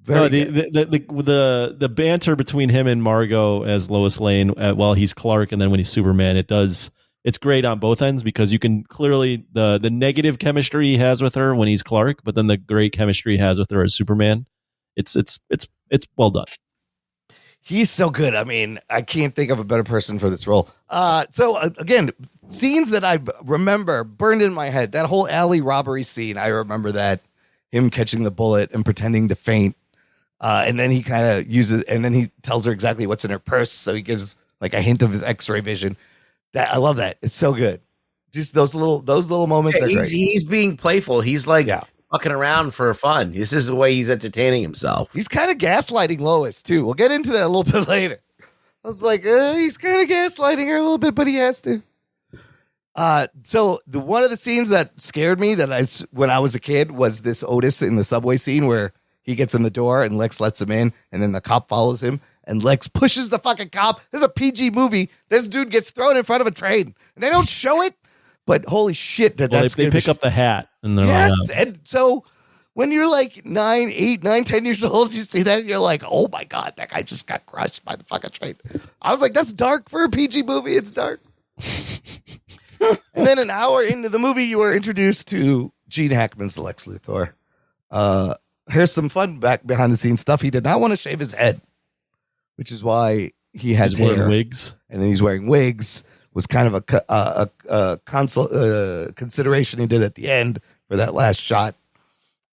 the banter between him and Margot as Lois Lane while he's Clark, and then when he's Superman, it's great on both ends, because you can clearly the negative chemistry he has with her when he's Clark, but then the great chemistry he has with her as Superman. It's well done. He's so good. I mean, I can't think of a better person for this role. Again, scenes that I remember burned in my head. That whole alley robbery scene, I remember that. Him catching the bullet and pretending to faint. And then he kind of and then he tells her exactly what's in her purse. So he gives like a hint of his x-ray vision. I love that. It's so good. Just those little moments are great. He's being playful. He's like fucking around for fun. This is the way he's entertaining himself. He's kind of gaslighting Lois too. We'll get into that a little bit later. I was like, he's kind of gaslighting her a little bit, but he has to. So one of the scenes that scared me when I was a kid was this Otis in the subway scene where he gets in the door and Lex lets him in, and then the cop follows him, and Lex pushes the fucking cop. This is a PG movie. This dude gets thrown in front of a train, and they don't show it. But holy shit, they pick up the hat and they're yes. And so when you're like 10 years old, you see that and you're like, oh my God, that guy just got crushed by the fucking train. I was like, that's dark for a PG movie. It's dark. And then an hour into the movie, you were introduced to Gene Hackman's Lex Luthor. Here's some fun behind the scenes stuff. He did not want to shave his head, which is why he has hair. Wearing wigs. And then he's wearing wigs. Was kind of a consideration he did at the end for that last shot.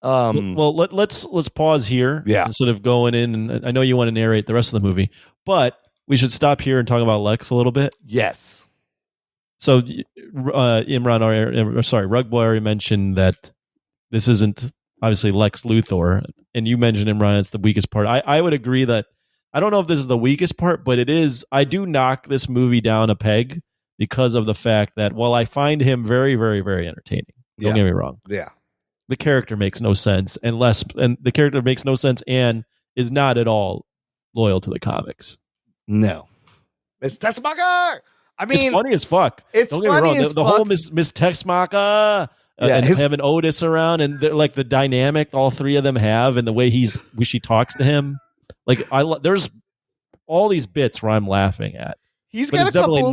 Well, let's pause here instead of going in. And I know you want to narrate the rest of the movie, but we should stop here and talk about Lex a little bit. Yes. So Rug Boy already mentioned that this isn't obviously Lex Luthor, and you mentioned him, Ryan, it's the weakest part. I would agree that I don't know if this is the weakest part, but it is. I do knock this movie down a peg because of the fact that while I find him very, very, very entertaining, don't get me wrong. Yeah. The character makes no sense and the character makes no sense and is not at all loyal to the comics. No. Miss Tessmacher! I mean, it's funny as fuck. It's don't get me funny wrong. as The fuck. whole Miss Tessmacher and having Otis around and like the dynamic all three of them have and the way she talks to him. Like there's all these bits where I'm laughing at. He's definitely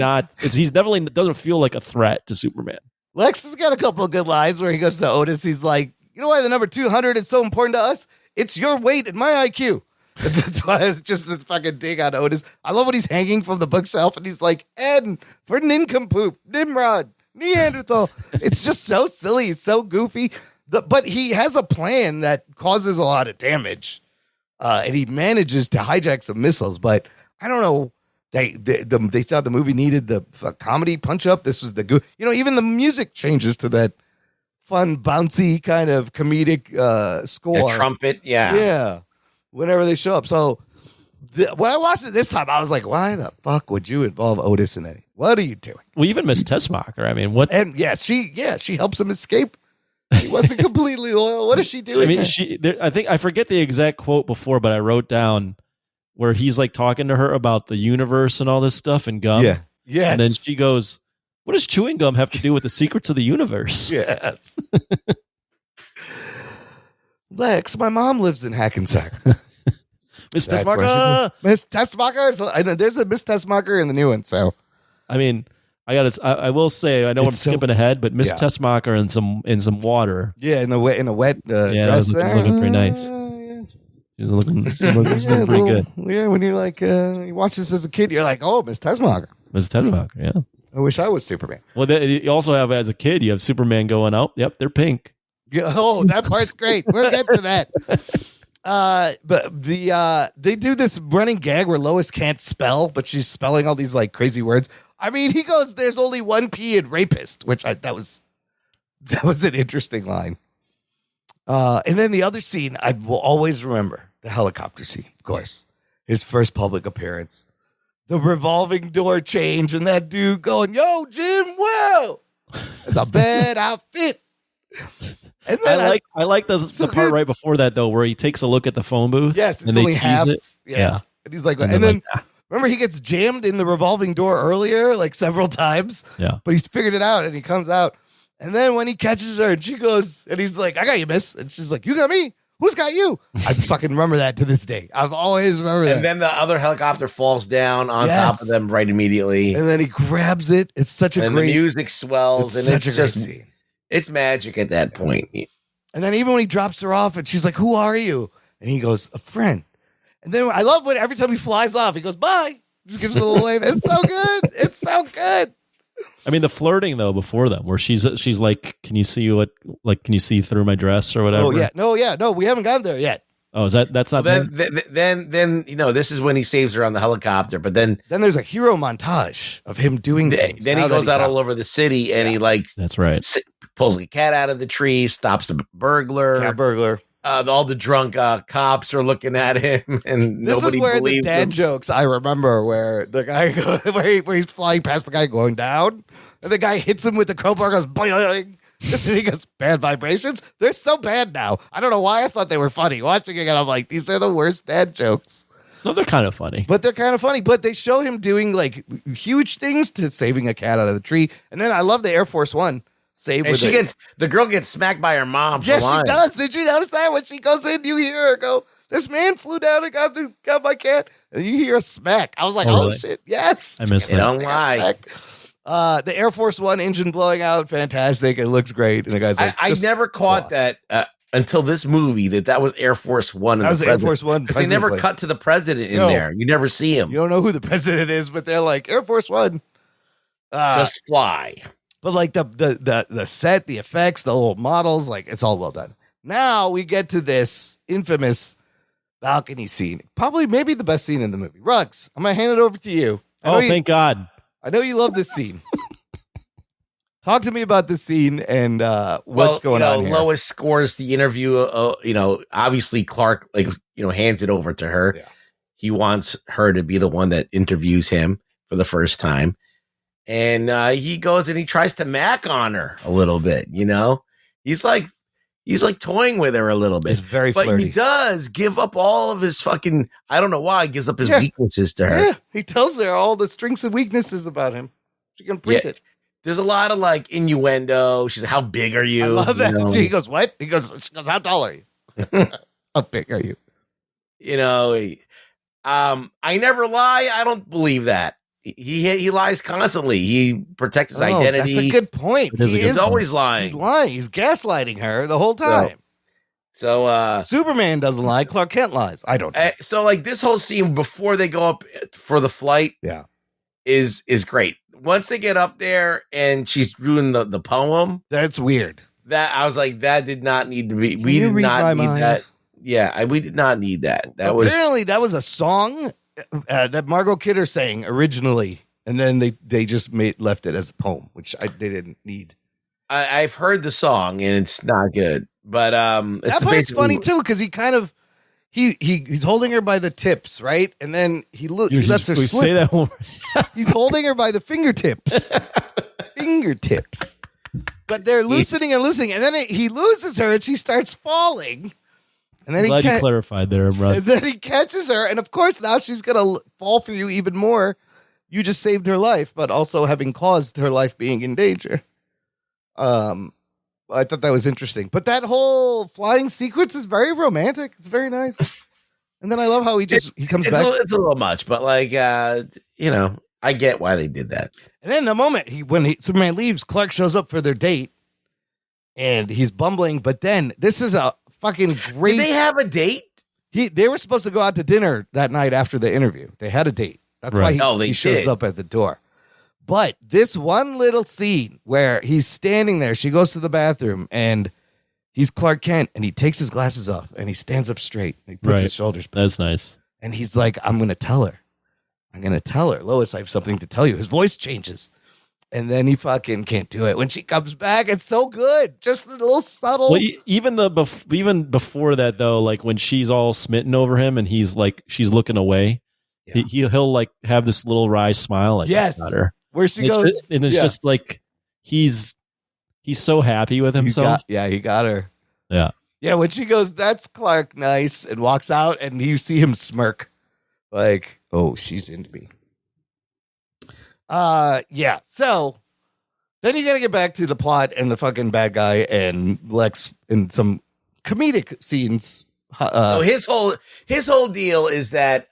doesn't feel like a threat to Superman. Lex has got a couple of good lines where he goes to Otis. He's like, you know why the number 200 is so important to us? It's your weight and my IQ. That's why it's just this fucking dig on Otis. I love when he's hanging from the bookshelf and he's like, N for nincompoop, Nimrod, Neanderthal. It's just so silly. It's so goofy. But he has a plan that causes a lot of damage. And he manages to hijack some missiles. But I don't know. They thought the movie needed the comedy punch up. This was the even the music changes to that fun, bouncy kind of comedic score. A trumpet, yeah. Whenever they show up. So when I watched it this time, I was like, why the fuck would you involve Otis in any? What are you doing? Well, even Miss Tessmacher. I mean, what? And she helps him escape. She wasn't completely loyal. What is she doing? I mean, I think I forget the exact quote before, but I wrote down where he's like talking to her about the universe and all this stuff and gum. Yeah. Yes. And then she goes, what does chewing gum have to do with the secrets of the universe? Yes. Lex, my mom lives in Hackensack. Miss Tessmacher. Miss Tessmacher. There's a Miss Tessmacher in the new one. So, I mean, I will say, I know I'm skipping ahead, but Miss Tessmacher in some water. Yeah, in a wet dress there. Looking pretty nice. She's looking pretty good. Yeah, when you you watch this as a kid, you're like, oh, Miss Tessmacher. Miss Tessmacher, yeah. I wish I was Superman. Well, you also have, as a kid, you have Superman going out. Yep, they're pink. Oh, that part's great. We'll get to that. But they do this running gag where Lois can't spell, but she's spelling all these like crazy words. I mean, he goes, "There's only one P in rapist," which that was an interesting line. And then the other scene I will always remember, the helicopter scene, of course, his first public appearance, the revolving door change, and that dude going, "Yo, Jim, wow, it's a bad outfit." And then I like the part right before that though, where he takes a look at the phone booth. Yes, it's and only they half. it. Yeah, and he's like, and then remember he gets jammed in the revolving door earlier, like several times. Yeah, but he's figured it out, and he comes out, and then when he catches her, and she goes, and he's like, "I got you, miss," and she's like, "You got me? Who's got you?" I fucking remember that to this day. I've always remembered that. And then the other helicopter falls down on top of them right immediately, and then he grabs it. It's such a and great. The music swells, and it's just scene. It's magic at that point. And then even when he drops her off and she's like, "Who are you?" And he goes, "A friend." And then I love when every time he flies off, he goes, "Bye." Just gives a little wave. It's so good. It's so good. I mean, the flirting though before them, where she's like, "Can you see can you see through my dress or whatever?" Oh yeah, no, we haven't gotten there yet. Oh, that's not. Well, then this is when he saves her on the helicopter. But then there's a hero montage of him doing things. Then he goes out all over the city and he that's right. Pulls a cat out of the tree, stops a burglar. Cat burglar. All the drunk cops are looking at him, and this nobody is where believes the dad him. jokes I remember, where the guy where he's flying past the guy going down, and the guy hits him with the crowbar, goes boing, and then he goes, "Bad vibrations." They're so bad now. I don't know why I thought they were funny. Watching it, I'm like, these are the worst dad jokes. No, they're kind of funny. But they're kind of funny. But they show him doing like huge things to saving a cat out of the tree, and then I love the Air Force One. And the girl gets smacked by her mom. Yes, she does. Did you notice that when she goes in, you hear her go, "This man flew down and got my cat," and you hear a smack. I was like, "Oh, really? Shit, yes!" I missed that. Don't lie. The Air Force One engine blowing out, fantastic. It looks great, and the guy's like, "I never caught that until this movie that was Air Force One." That was the Air Force One because they never cut to the president in there. You never see him. You don't know who the president is, but they're like Air Force One. Just fly. But like the set, the effects, the little models, like it's all well done. Now we get to this infamous balcony scene. Probably maybe the best scene in the movie. Ruggs, I'm gonna hand it over to you. Thank God. I know you love this scene. Talk to me about this scene and what's going on here. Lois scores the interview. Obviously Clark hands it over to her. Yeah. He wants her to be the one that interviews him for the first time. And he goes and he tries to mac on her a little bit, He's like toying with her a little bit. He's very flirty. But he does give up all of his fucking, I don't know why, he gives up his weaknesses to her. Yeah, he tells her all the strengths and weaknesses about him. She can print it. There's a lot of like innuendo. She's like, how big are you? I love that. He goes, what? She goes, how tall are you? How big are you? I never lie. I don't believe that. He lies constantly. He protects his identity. That's a good point. He's always lying. He's lying. He's gaslighting her the whole time. So Superman doesn't lie. Clark Kent lies. I don't know. So like this whole scene before they go up for the flight is great. Once they get up there and she's doing the poem. That's weird. That I was like, that did not need to be. We did not need that. Yeah, we did not need that. That was a song that Margot Kidder sang originally, and then they just left it as a poem, which they didn't need. I've heard the song and it's not good, but that part's funny too because he kind of he's holding her by the tips, right, and then he lets her slip. Say that one. He's holding her by the fingertips, but they're loosening and loosening, and then he loses her and she starts falling. And then Glad you clarified there, bro. And then he catches her, and of course now she's gonna fall for you even more. You just saved her life, but also having caused her life being in danger. I thought that was interesting, but that whole flying sequence is very romantic. It's very nice, and then I love how he comes back. It's a little much, but like I get why they did that. And then the moment when Superman leaves, Clark shows up for their date, and he's bumbling. But then this is a fucking great. Did they have a date? They were supposed to go out to dinner that night after the interview. They had a date. That's why he shows up at the door. But this one little scene where he's standing there, she goes to the bathroom, and he's Clark Kent, and he takes his glasses off, and he stands up straight. And he puts his shoulders back. That's nice. And he's like, I'm going to tell her. Lois, I have something to tell you. His voice changes. And then he fucking can't do it. When she comes back, it's so good. Just a little subtle. Well, even before that, though, like when she's all smitten over him and he's like, she's looking away, he'll like have this little wry smile. Like, yes. Got her. Where she goes. It's just like, he's so happy with himself. He got her. Yeah. Yeah. When she goes, that's Clark, nice, and walks out, and you see him smirk. Like, oh, she's into me. Yeah. So then you got to get back to the plot and the fucking bad guy and Lex in some comedic scenes. His whole deal is that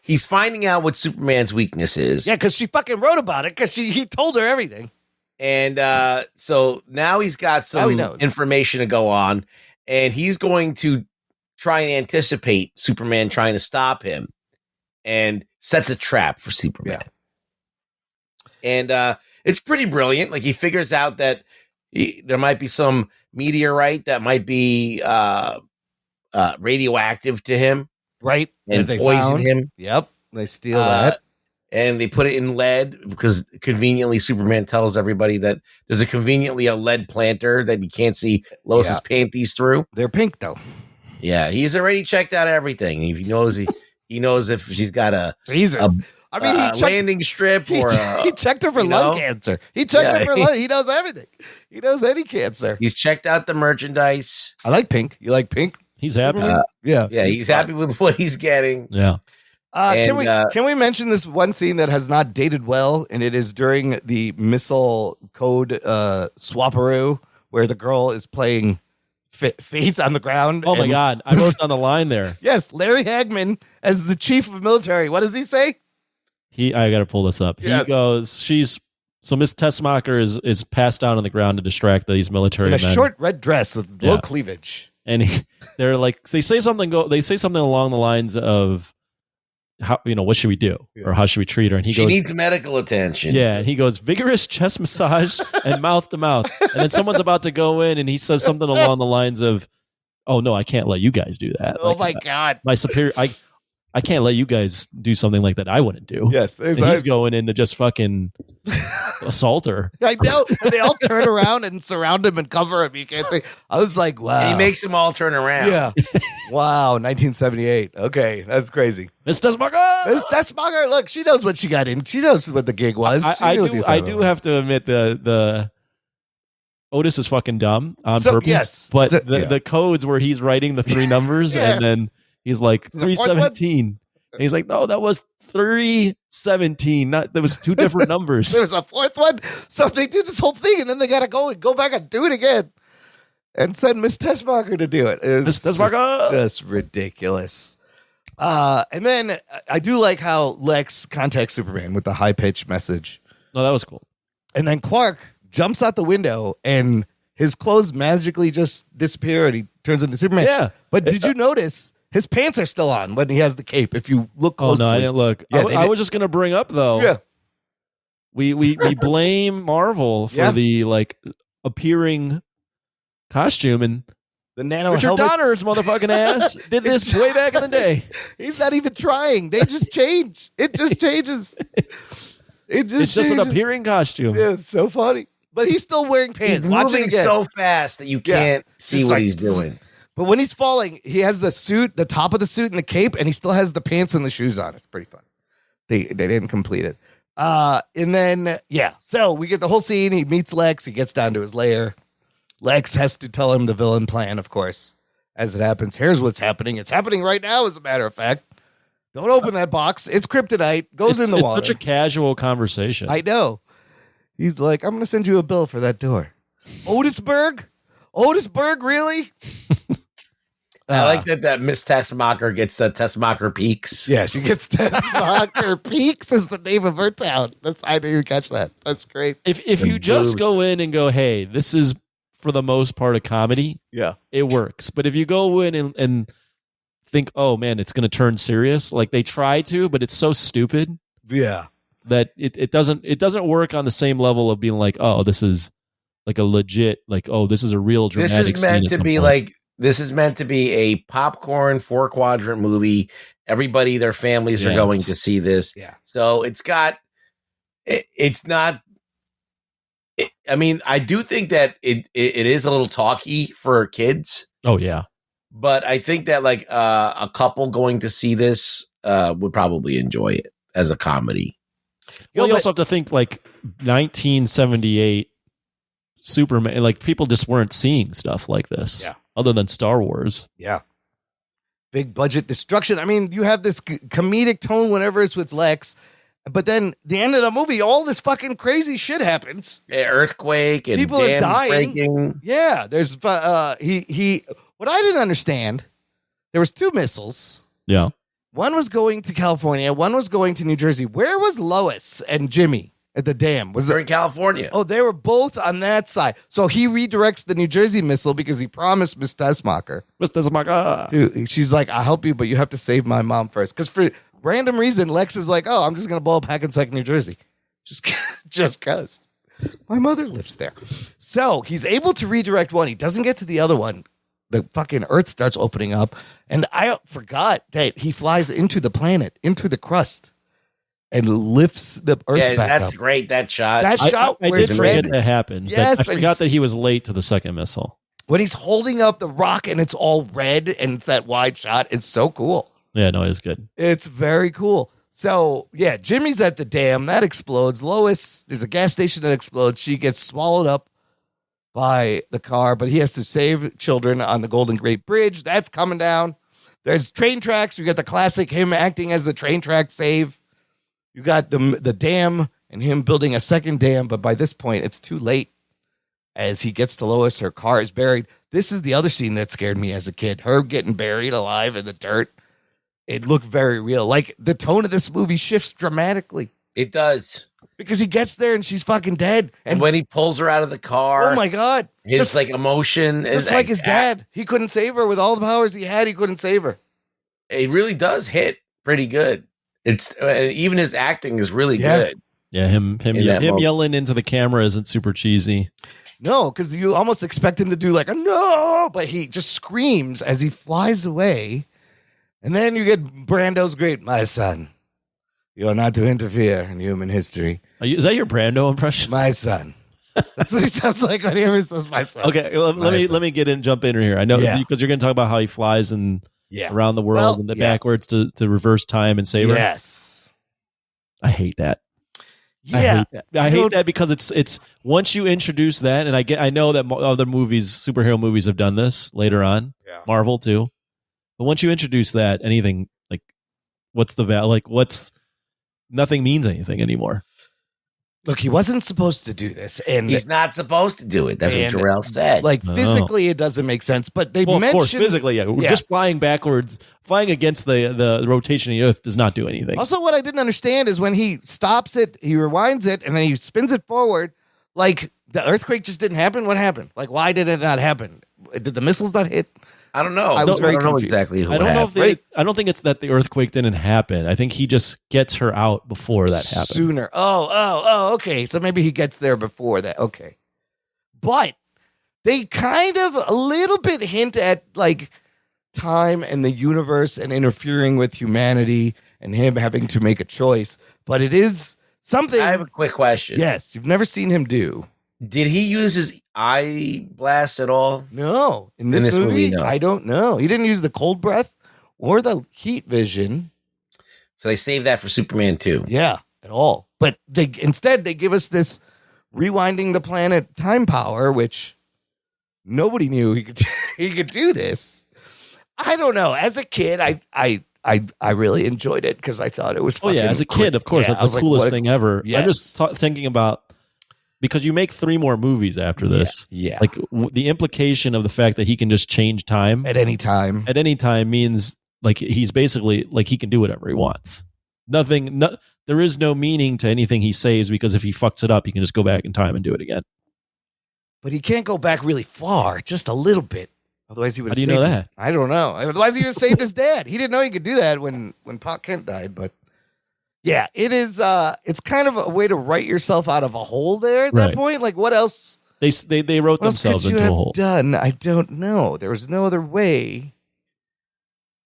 he's finding out what Superman's weakness is. Yeah, because she fucking wrote about it because he told her everything. And so now he's got some information to go on, and he's going to try and anticipate Superman trying to stop him, and sets a trap for Superman. Yeah. And it's pretty brilliant. Like he figures out that there might be some meteorite that might be radioactive to him, right? And they poison him. Yep, they steal that, and they put it in lead because conveniently Superman tells everybody that there's conveniently a lead planter that you can't see Lois's panties through. They're pink though. Yeah, he's already checked out everything. He knows he knows if she's got a Jesus. I mean, he checked, landing strip or he checked her for lung cancer. He checked her for lung. He knows everything. He knows any cancer. He's checked out the merchandise. I like pink. You like pink? He's happy. Yeah, he's happy with what he's getting. Yeah. Can we mention this one scene that has not dated well, and it is during the missile code swapperoo where the girl is playing Faith on the ground. Oh my God! I wrote on the line there. Yes, Larry Hagman as the chief of military. What does he say? I got to pull this up. Yes. He goes, Miss Tessmacher is passed out on the ground to distract these military in a men. short red dress with low cleavage. And they're like, they say something along the lines of, how, what should we do? Or how should we treat her? And she needs medical attention. Yeah. And he goes, vigorous chest massage and mouth to mouth. And then someone's about to go in and he says something along the lines of, oh no, I can't let you guys do that. Oh my God. My superior, I can't let you guys do something like that. I wouldn't do. Yes, and he's going in to just fucking assault her. I know. And they all turn around and surround him and cover him. You can't say. I was like, wow. And he makes them all turn around. Yeah. Wow. 1978. Okay, that's crazy. Miss Desmacher. Miss Desmacher. Look, she knows what she got in. She knows what the gig was. I do have to admit the Otis is fucking dumb on purpose. Yes, but the codes where he's writing the 3 numbers and then he's like 317. And he's like, no, that was 317. That was 2 different numbers. There was a 4th one. So they did this whole thing and then they got to go back and do it again and send Miss Desmacher to do it. It's just ridiculous. And then I do like how Lex contacts Superman with the high pitched message. No, that was cool. And then Clark jumps out the window and his clothes magically just disappear and he turns into Superman. Yeah. But did you notice his pants are still on when he has the cape? If you look closely. Oh, no, I didn't look. Yeah, I was just going to bring up, though. Yeah. We blame Marvel for the like appearing costume, and the nano Richard helmets. Donner's motherfucking ass did this way back in the day. He's not even trying. They just change. It just changes. It's just an appearing costume. Yeah, it's so funny. But he's still wearing pants. He's moving so fast that you can't see what he's doing. But when he's falling, he has the suit, the top of the suit and the cape, and he still has the pants and the shoes on. It's pretty fun. They didn't complete it. And then, so we get the whole scene. He meets Lex. He gets down to his lair. Lex has to tell him the villain plan, of course, as it happens. Here's what's happening. It's happening right now, as a matter of fact. Don't open that box. It's kryptonite. Goes in the water. It's such a casual conversation. I know. He's like, I'm going to send you a bill for that door. Otisburg? Otisburg, really? I like that Miss Tessmacher gets the Tessmacher Peaks. Yeah, she gets Tessmacher Peaks is the name of her town. I didn't even catch that. That's great. If you just go in and go, hey, this is for the most part a comedy, it works. But if you go in and think, oh man, it's going to turn serious, like they try to, but it's so stupid. Yeah. That it doesn't work on the same level of being like, oh, this is like a legit, like, oh, this is a real dramatic scene. This is meant to be a popcorn 4-quadrant movie. Everybody, their families are going to see this. Yeah. So it's not. I mean, I do think that it is a little talky for kids. Oh yeah. But I think that like a couple going to see this would probably enjoy it as a comedy. Well, you also have to think like 1978 Superman, like people just weren't seeing stuff like this. Yeah. Other than Star Wars. Yeah. Big budget destruction. I mean, you have this comedic tone whenever it's with Lex, but then the end of the movie, all this fucking crazy shit happens. Earthquake and people are dying. Breaking. Yeah. There's what I didn't understand, there was 2 missiles. Yeah. One was going to California. One was going to New Jersey. Where was Lois and Jimmy at the dam? They're in California. Oh, they were both on that side. So he redirects the New Jersey missile because he promised Miss Tessmacher. Miss Tessmacher. Dude, she's like, I'll help you, but you have to save my mom first. Because for random reason, Lex is like, oh, I'm just going to blow up Hackensack, New Jersey. Just because. My mother lives there. So he's able to redirect one. He doesn't get to the other one. The fucking Earth starts opening up. And I forgot that he flies into the planet, into the crust, and lifts the Earth back up. That's great, that shot. That shot I did forget that happened. Yes, I forgot that he was late to the second missile. When he's holding up the rock and it's all red and it's that wide shot, it's so cool. Yeah, no, it was good. It's very cool. So, yeah, Jimmy's at the dam. That explodes. Lois, there's a gas station that explodes. She gets swallowed up by the car, but he has to save children on the Golden Gate Bridge. That's coming down. There's train tracks. You got the classic, him acting as the train track save. You got the dam and him building a second dam, but by this point, it's too late. As he gets to Lois, her car is buried. This is the other scene that scared me as a kid. Her getting buried alive in the dirt. It looked very real. Like, the tone of this movie shifts dramatically. It does. Because he gets there and she's fucking dead. And when he pulls her out of the car. Oh, my God. His emotion. Just like his dad. He couldn't save her. With all the powers he had, he couldn't save her. It really does hit pretty good. It's even his acting is really good. Yeah, him yelling into the camera isn't super cheesy. No, because you almost expect him to do like a no, but he just screams as he flies away. And then you get Brando's great, my son. You are not to interfere in human history. Is that your Brando impression? My son. That's what he sounds like when he ever says my son. Okay, let me jump in here. I know because you're going to talk about how he flies around the world and backwards to reverse time and save her. Yes. I hate that. Yeah. I hate that because it's once you introduce that, and I know that other superhero movies have done this later on, Marvel too. But once you introduce that, anything like what's the value? Like nothing means anything anymore. Look, he wasn't supposed to do this, and he's not supposed to do it. That's what Jarrell said. Like physically, it doesn't make sense. But they mentioned, of course, physically, just flying backwards, flying against the rotation of the Earth does not do anything. Also, what I didn't understand is when he stops it, he rewinds it, and then he spins it forward. Like the earthquake just didn't happen. What happened? Like, why did it not happen? Did the missiles not hit? I don't know. I was very don't know confused. exactly who I don't know happened. if I don't think it's that the earthquake didn't happen. I think he just gets her out before that happens. Sooner. Oh, okay. So maybe he gets there before that. Okay. But they kind of a little bit hint at like time and the universe and interfering with humanity and him having to make a choice. But it is something. I have a quick question. Yes. You've never seen him do. Did he use his eye blast at all? No. In this movie, no. I don't know. He didn't use the cold breath or the heat vision. So they saved that for Superman 2. Yeah, at all. But instead they give us this rewinding the planet time power, which nobody knew he could do this. I don't know. As a kid, I really enjoyed it because I thought it was fucking as a kid, of course, that's the coolest thing ever. Yes. I'm just thinking about, because you make 3 more movies after this. Yeah. Like the implication of the fact that he can just change time at any time means like he's basically like he can do whatever he wants. There is no meaning to anything he says, because if he fucks it up, he can just go back in time and do it again. But he can't go back really far, just a little bit. Otherwise he would have saved know that? I don't know. Otherwise he would have saved his dad. He didn't know he could do that when Pa Kent died, but yeah, it is. It's kind of a way to write yourself out of a hole there at that point. Like, what else? They wrote themselves into a hole. Done? I don't know. There was no other way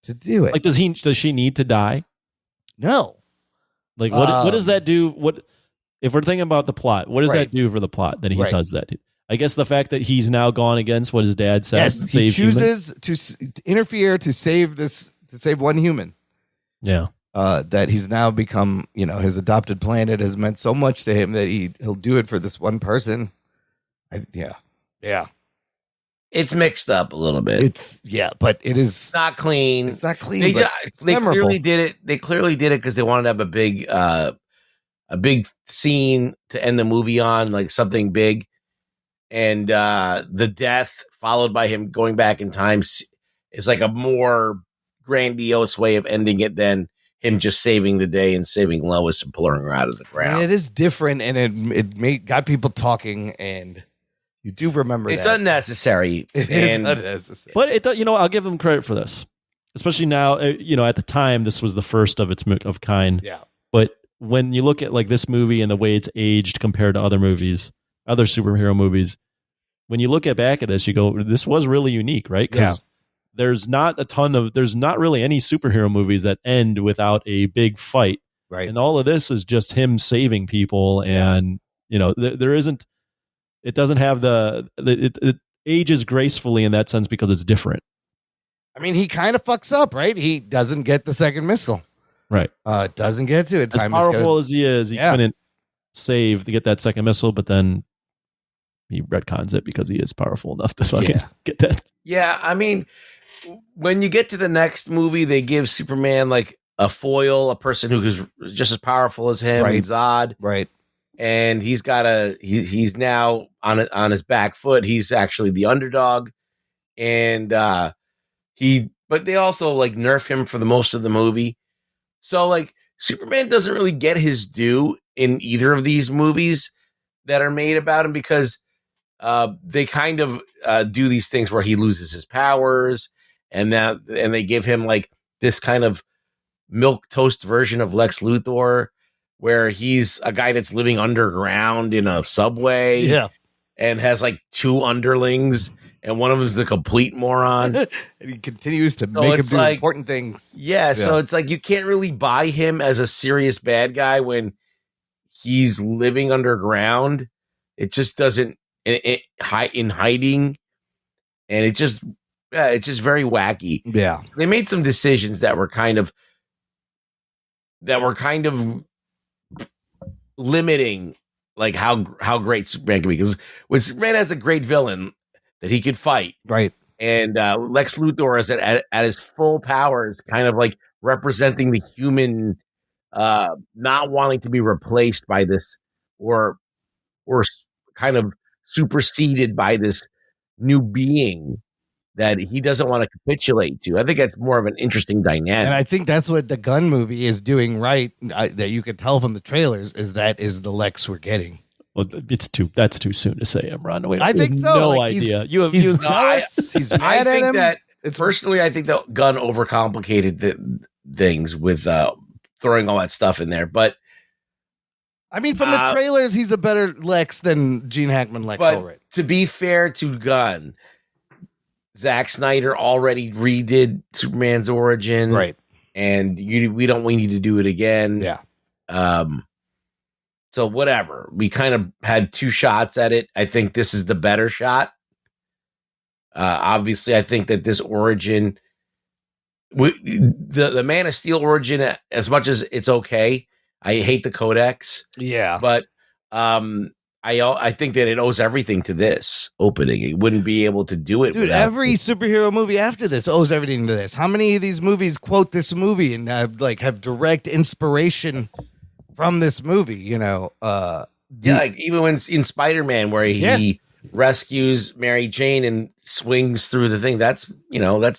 to do it. Like, does she need to die? No. Like, what does that do? What if we're thinking about the plot? What does that do for the plot that he does that? I guess the fact that he's now gone against what his dad said. Yes, he chooses to interfere to save one human. Yeah. That he's now become, his adopted planet has meant so much to him that he'll do it for this one person. Yeah. It's mixed up a little bit. But it is it's not clean. It's not clean. They clearly did it. They clearly did it because they wanted to have a big scene to end the movie on, like something big, and the death followed by him going back in time is like a more grandiose way of ending it than him just saving the day and saving Lois and pulling her out of the ground. And it is different, and it got people talking, and you do remember it's unnecessary. It is unnecessary. But I'll give them credit for this, especially now. At the time, this was the first of its of kind. Yeah. But when you look at like this movie and the way it's aged compared to other movies, other superhero movies, when you look back at this, you go, "This was really unique," right? Because there's not really any superhero movies that end without a big fight. Right. And all of this is just him saving people. And, there isn't, it doesn't have it ages gracefully in that sense because it's different. I mean, he kind of fucks up, right? He doesn't get the second missile. Right. Doesn't get to it. As powerful as he is, he couldn't save to get that second missile, but then he retcons it because he is powerful enough to fucking get that. Yeah. I mean, when you get to the next movie, they give Superman like a foil, a person who is just as powerful as him, and Zod. Right. And he's he's now on his back foot. He's actually the underdog. And but they also like nerf him for the most of the movie. So like Superman doesn't really get his due in either of these movies that are made about him, because they kind of do these things where he loses his powers. And they give him like this kind of milk toast version of Lex Luthor, where he's a guy that's living underground in a subway, and has like 2 underlings, and one of them is the complete moron. And he continues to make him do important things. Yeah, so it's like you can't really buy him as a serious bad guy when he's living underground. It just doesn't in hiding, and it's just very wacky. Yeah, they made some decisions that were kind of limiting, like how great Superman can be. Because when Superman has a great villain that he could fight, right, and Lex Luthor is at his full powers, kind of like representing the human not wanting to be replaced by this or kind of superseded by this new being that he doesn't want to capitulate to. I think that's more of an interesting dynamic. And I think that's what the Gunn movie is doing right, that you could tell from the trailers, is the Lex we're getting. Well, that's too soon to say, Imran. I think so. No like idea. He's jealous. He's mad I at think him. that personally, I think that Gunn overcomplicated things with throwing all that stuff in there. But I mean, from the trailers, he's a better Lex than Gene Hackman Lex already. To be fair to Gunn, Zack Snyder already redid Superman's origin, right? And we don't need to do it again. Yeah. So whatever. We kind of had two shots at it. I think this is the better shot. Obviously, I think that this origin, the Man of Steel origin, as much as it's okay, I hate the codex. Yeah, but I think that it owes everything to this opening. It wouldn't be able to do it. Dude, every superhero movie after this owes everything to this. How many of these movies quote this movie and have direct inspiration from this movie? You know, like even when in Spider-Man, where he rescues Mary Jane and swings through the thing, that's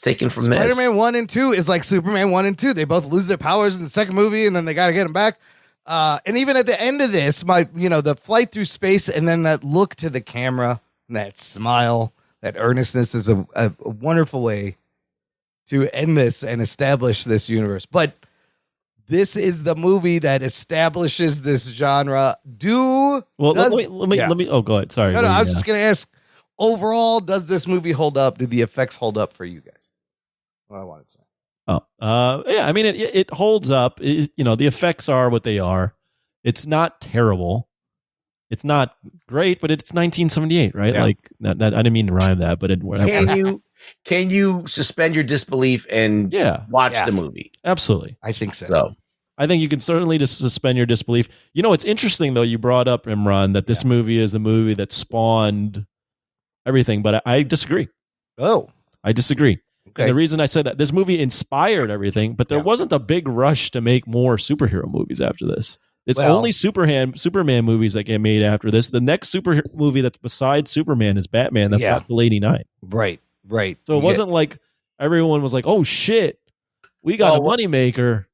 taken from this. Spider-Man 1 and 2 is like Superman 1 and 2. They both lose their powers in the second movie, and then they got to get them back. And even at the end of this, the flight through space and then that look to the camera, and that smile, that earnestness is a wonderful way to end this and establish this universe. But this is the movie that establishes this genre. Let me. Oh, go ahead. Sorry. No, I was just going to ask. Overall, does this movie hold up? Did the effects hold up for you guys? What I wanted to say. Yeah. I mean, it holds up. The effects are what they are. It's not terrible. It's not great, but it's 1978, right? Yeah. Like that. I didn't mean to rhyme that, but can you suspend your disbelief and watch the movie? Absolutely. I think so. I think you can certainly just suspend your disbelief. It's interesting though. You brought up, Imran, that this movie is the movie that spawned everything, but I disagree. Oh, I disagree. Okay. And the reason I said that, this movie inspired everything, but there wasn't a big rush to make more superhero movies after this. It's only Superman movies that get made after this. The next superhero movie that's besides Superman is Batman. That's not till '89. Right. So it wasn't like everyone was like, "Oh shit, we got a moneymaker."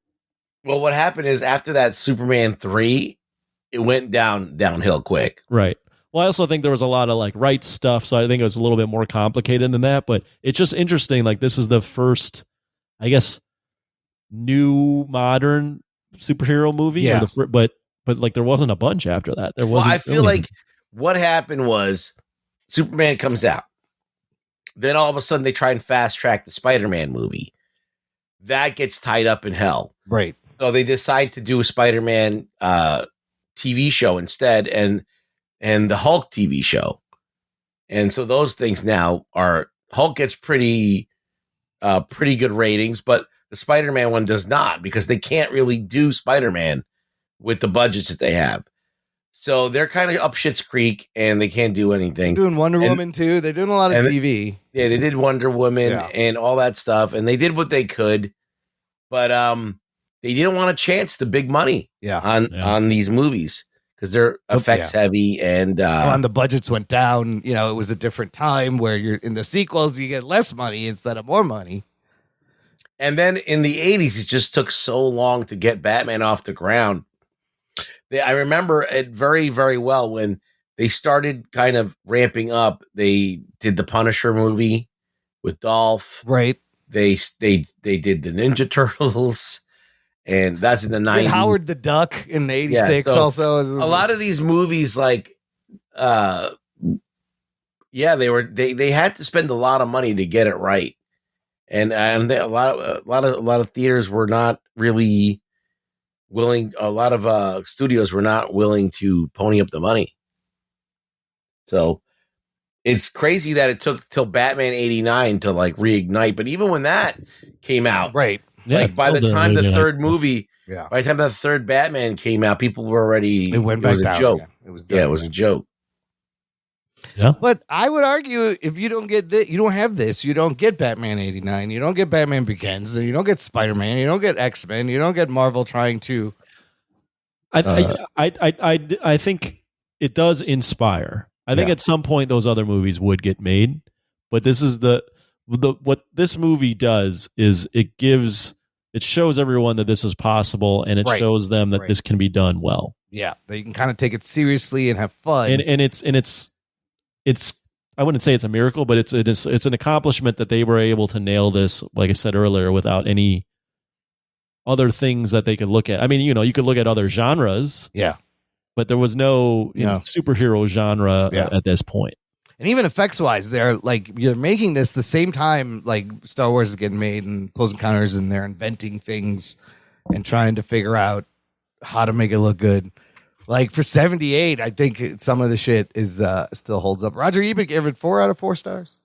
Well, what happened is after that Superman 3, it went downhill quick. Right. Well, I also think there was a lot of like rights stuff, so I think it was a little bit more complicated than that. But it's just interesting. Like this is the first, I guess, new modern superhero movie. Yeah. But like there wasn't a bunch after that. There wasn't. Well, I feel like what happened was Superman comes out. Then all of a sudden they try and fast track the Spider-Man movie. That gets tied up in hell. Right. So they decide to do a Spider-Man TV show instead, and the Hulk TV show. And so those things now are, Hulk gets pretty good ratings, but the Spider-Man one does not, because they can't really do Spider-Man with the budgets that they have. So they're kind of up Schitt's Creek and they can't do anything. They're doing Wonder Woman too. They're doing a lot of TV. Yeah, they did Wonder Woman and all that stuff, and they did what they could, but they didn't want to chance the big money on these movies because they're effects heavy and the budgets went down. It was a different time where you're in the sequels, you get less money instead of more money. And then in the 80s, it just took so long to get Batman off the ground. I remember it very, very well when they started kind of ramping up. They did the Punisher movie with Dolph. Right. They did the Ninja Turtles, and that's in the 90s. And Howard the Duck in 86 so also. A lot of these movies like yeah, they had to spend a lot of money to get it right, and a lot of theaters were not really willing. A lot of studios were not willing to pony up the money. So it's crazy that it took till Batman '89 to like reignite. But even when that came out, right? Yeah, like by the time the third movie, yeah, by the time the third Batman came out, people were already. It went back was a down joke. again. It was It was a joke. Yeah, but I would argue if you don't get this, you don't have this. You don't get Batman '89. You don't get Batman Begins. Then you don't get Spider-Man. You don't get X-Men. You don't get Marvel trying to. I think it does inspire. I think at some point those other movies would get made, but this is the what this movie does is it shows everyone that this is possible, and it shows them that this can be done well. Yeah, that you can kind of take it seriously and have fun. And it's I wouldn't say it's a miracle, but it's an accomplishment that they were able to nail this, like I said earlier, without any other things that they could look at. I mean, you could look at other genres. Yeah. But there was no superhero genre at this point. And even effects wise, you're making this the same time like Star Wars is getting made and Close Encounters, and they're inventing things and trying to figure out how to make it look good. Like for 78, I think some of the shit is still holds up. Roger Ebert gave it 4 out of 4 stars.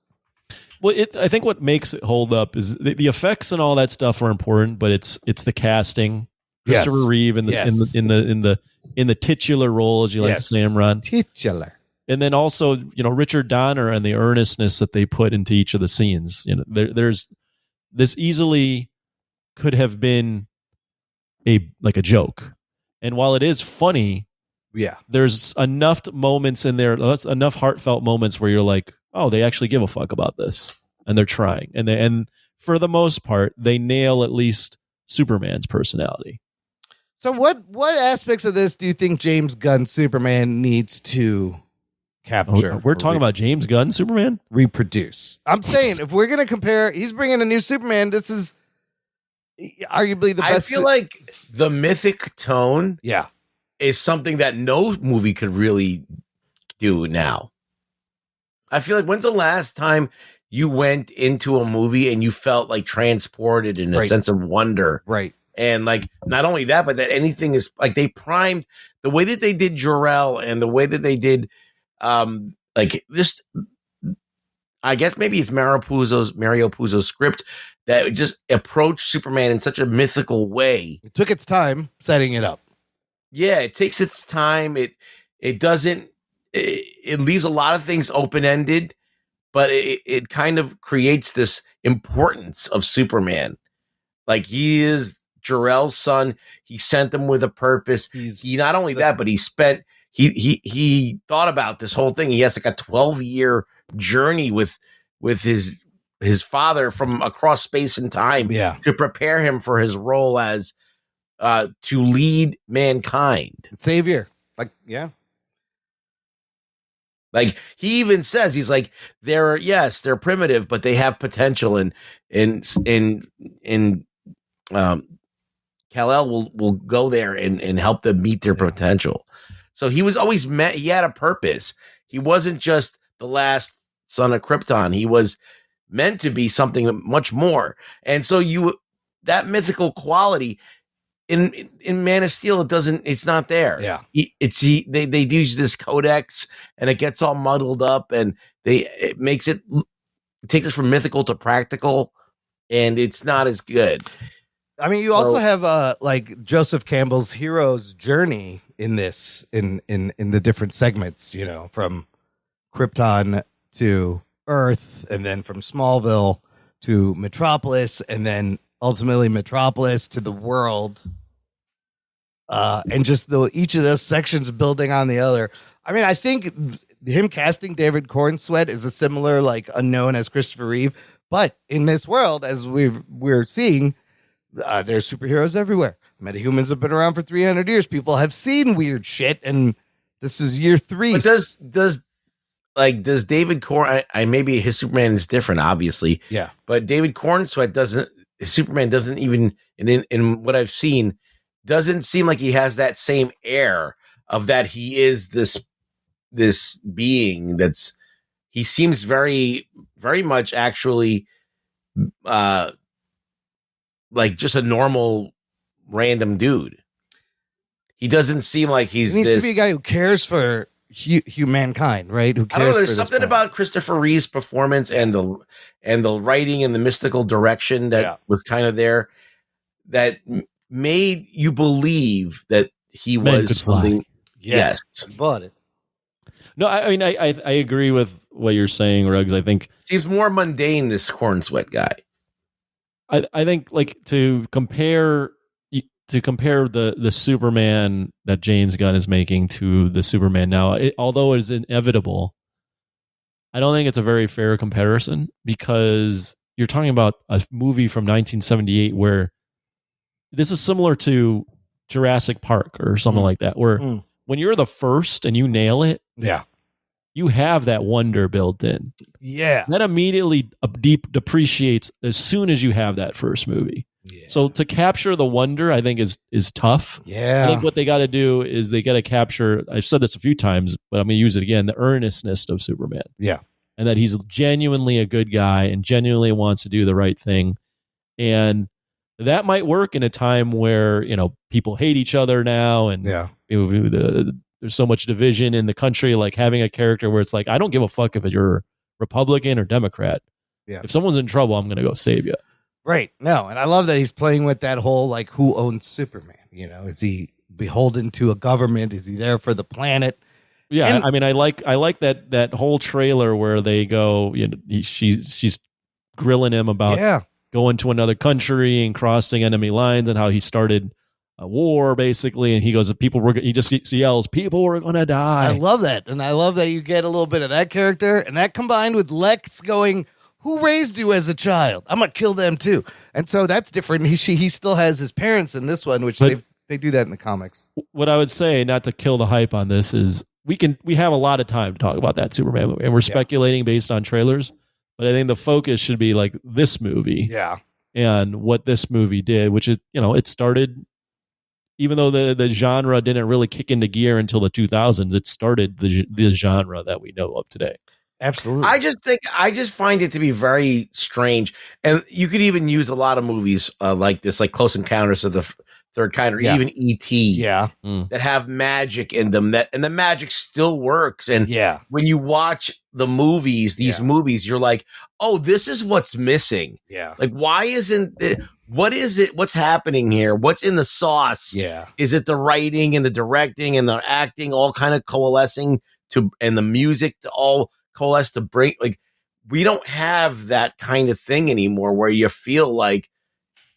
Well, I think what makes it hold up is the effects and all that stuff are important, but it's the casting. Christopher Reeve in the titular role, as you like to say, Imran. Titular. And then also, Richard Donner and the earnestness that they put into each of the scenes. There's this easily could have been a joke. And while it is funny, there's enough moments in there, enough heartfelt moments where you're like, oh, they actually give a fuck about this, and they're trying. And for the most part, they nail at least Superman's personality. So what aspects of this do you think James Gunn's Superman needs to capture? We're talking about James Gunn Superman? Reproduce. I'm saying if we're going to compare, he's bringing a new Superman. This is arguably the best. I feel like the mythic tone is something that no movie could really do now. I feel like when's the last time you went into a movie and you felt like transported in a sense of wonder? Right. And like, not only that, but that anything is like they primed the way that they did Jor-El and the way that they did, like just, I guess maybe it's Mario Puzo's script that just approached Superman in such a mythical way. It took its time setting it up. Yeah, it takes its time. It doesn't. It leaves a lot of things open-ended, but it kind of creates this importance of Superman. Like he is Jor-El's son. He sent him with a purpose. He not only that, but he thought about this whole thing. He has like a 12-year journey with his father from across space and time to prepare him for his role as to lead mankind. Savior. Like he even says, he's like, they're primitive, but they have potential, and Kal-El will go there and help them meet their potential. So he was always he had a purpose. He wasn't just the last son of Krypton. He was meant to be something much more. And so that mythical quality in Man of Steel, it's not there. Yeah. They use this codex and it gets all muddled up, and it takes us from mythical to practical, and it's not as good. I mean, you also have like Joseph Campbell's hero's journey in this, in the different segments, from Krypton to Earth, and then from Smallville to Metropolis, and then ultimately Metropolis to the world. And just each of those sections building on the other. I mean, I think him casting David Cornsweet is a similar, like, unknown as Christopher Reeve, but in this world, as we're seeing, there's superheroes everywhere. Metahumans have been around for 300 years. People have seen weird shit, and this is year 3. But does David maybe his Superman is different, obviously. Yeah. But David Cornsweet Superman doesn't even, in what I've seen, doesn't seem like he has that same air of that he is this being he seems very, very much actually like just a normal random dude. He doesn't seem like he needs to be a guy who cares for humankind, right? Who cares? I don't know. There's something about Christopher Reeve's performance and the writing and the mystical direction that was kind of there that made you believe that he was something. Yes, bought it. No, I mean, I agree with what you're saying, Ruggs. I think seems more mundane, this corn sweat guy. I think like to compare the Superman that James Gunn is making to the Superman now, although it is inevitable, I don't think it's a very fair comparison, because you're talking about a movie from 1978 where this is similar to Jurassic Park or something like that, where when you're the first and you nail it, you have that wonder built in. Yeah. That immediately depreciates as soon as you have that first movie. Yeah. So to capture the wonder, I think is tough. Yeah. I think what they got to do is they got to capture, I've said this a few times, but I'm going to use it again, the earnestness of Superman. Yeah. And that he's genuinely a good guy and genuinely wants to do the right thing. And that might work in a time where, people hate each other now, and there's so much division in the country, like having a character where it's like, I don't give a fuck if you're Republican or Democrat. Yeah. If someone's in trouble, I'm going to go save you. Right. No, and I love that he's playing with that whole, like, who owns Superman? Is he beholden to a government? Is he there for the planet? Yeah, and, I mean, I like that whole trailer where they go, she's grilling him about going to another country and crossing enemy lines and how he started a war, basically, and he goes, he just yells, people were gonna die. I love that, and I love that you get a little bit of that character, and that combined with Lex going, who raised you as a child? I'm gonna kill them too. And so that's different. He still has his parents in this one, which they do that in the comics. What I would say, not to kill the hype on this, is we have a lot of time to talk about that Superman movie, and we're speculating based on trailers, but I think the focus should be like this movie, and what this movie did, which is, it started, even though the genre didn't really kick into gear until the 2000s, it started the genre that we know of today. Absolutely. I just find it to be very strange. And you could even use a lot of movies like this, like Close Encounters of the Third Kind, or even E.T. that have magic in them, and the magic still works. And when you watch the movies, these movies, you're like, oh, this is what's missing. Yeah. Like, why isn't it? What is it? What's happening here? What's in the sauce? Yeah. Is it the writing and the directing and the acting all kind of coalescing and the music to all coalesce to bring, like, we don't have that kind of thing anymore where you feel like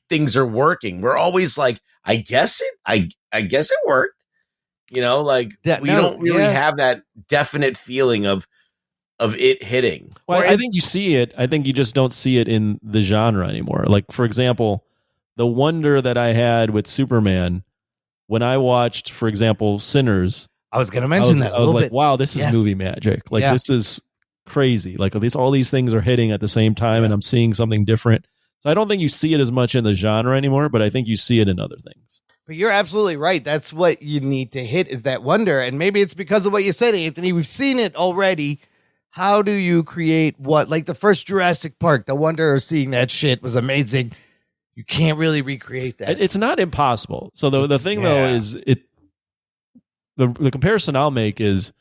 things are working. We're always like, I guess it worked. We don't really have that definite feeling of it hitting. Well, I think you see it. I think you just don't see it in the genre anymore. Like, for example, the wonder that I had with Superman when I watched, for example, Sinners. I was going to mention that. I was like, wow, this is movie magic. Like, this is crazy. Like, all these things are hitting at the same time, and I'm seeing something different. So I don't think you see it as much in the genre anymore, but I think you see it in other things. But you're absolutely right. That's what you need to hit, is that wonder. And maybe it's because of what you said, Anthony. We've seen it already. How do you create what? Like the first Jurassic Park, the wonder of seeing that shit was amazing. You can't really recreate that. It's not impossible. So the thing, though, is the comparison I'll make is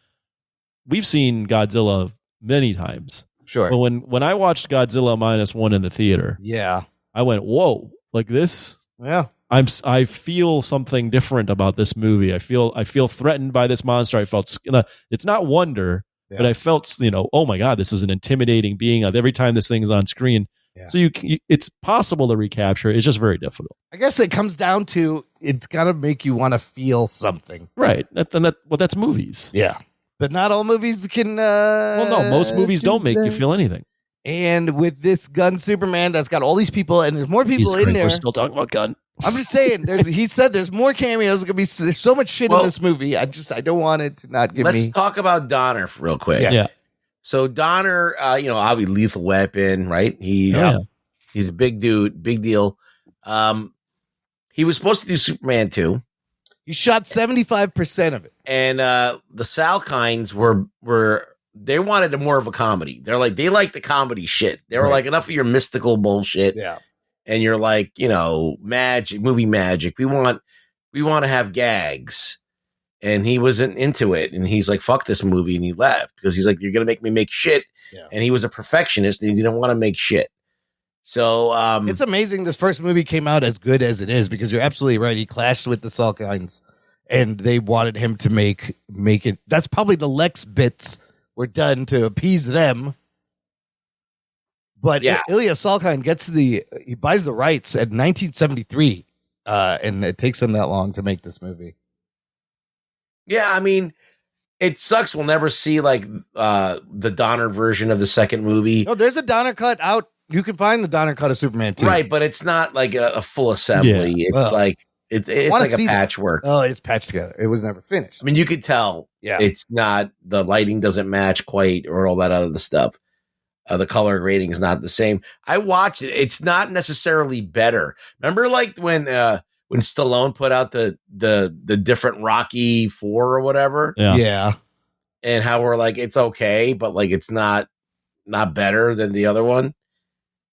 we've seen Godzilla many times. Sure. But when I watched Godzilla -1 in the theater, I went, whoa, like this. Yeah. I feel something different about this movie. I feel threatened by this monster. I felt, it's not wonder, but I felt, oh my God, this is an intimidating being every time this thing's on screen. Yeah. So it's possible to recapture. It's just very difficult. I guess it comes down to, it's got to make you want to feel something. Right. That's movies. Yeah. But not all movies can. No, most movies don't make you feel anything. And with this Gunn Superman, that's got all these people, and there's more people in there. We're still talking about Gunn. I'm just saying. He said there's more cameos. There's so much shit in this movie. I don't want it to not give me. Let's talk about Donner real quick. Yes. Yeah. So Donner, obviously Lethal Weapon, right? He's a big dude, big deal. He was supposed to do Superman 2. He shot 75% of it. And the Salkinds were they wanted more of a comedy. They're like, they like the comedy shit. They were like, enough of your mystical bullshit. Yeah. And you're like, magic, movie magic. We want to have gags. And he wasn't into it. And he's like, fuck this movie. And he left because he's like, you're going to make me make shit. Yeah. And he was a perfectionist and he didn't want to make shit. So it's amazing this first movie came out as good as it is because you're absolutely right. He clashed with the Salkinds and they wanted him to make it. That's probably the Lex bits were done to appease them. But Ilya Salkind he buys the rights at 1973. And it takes him that long to make this movie. Yeah, I mean, it sucks. We'll never see like the Donner version of the second movie. No, there's a Donner cut out. You can find the Donner cut of Superman too. Right, but it's not like a full assembly. Yeah. It's like it's like a patchwork. Oh, it's patched together. It was never finished. I mean, you could tell. Yeah, it's not, the lighting doesn't match quite, or all that other stuff. The color grading is not the same. I watched it. It's not necessarily better. Remember, like when Stallone put out the different Rocky 4 or whatever. Yeah. And how we're like, it's okay, but like it's not better than the other one.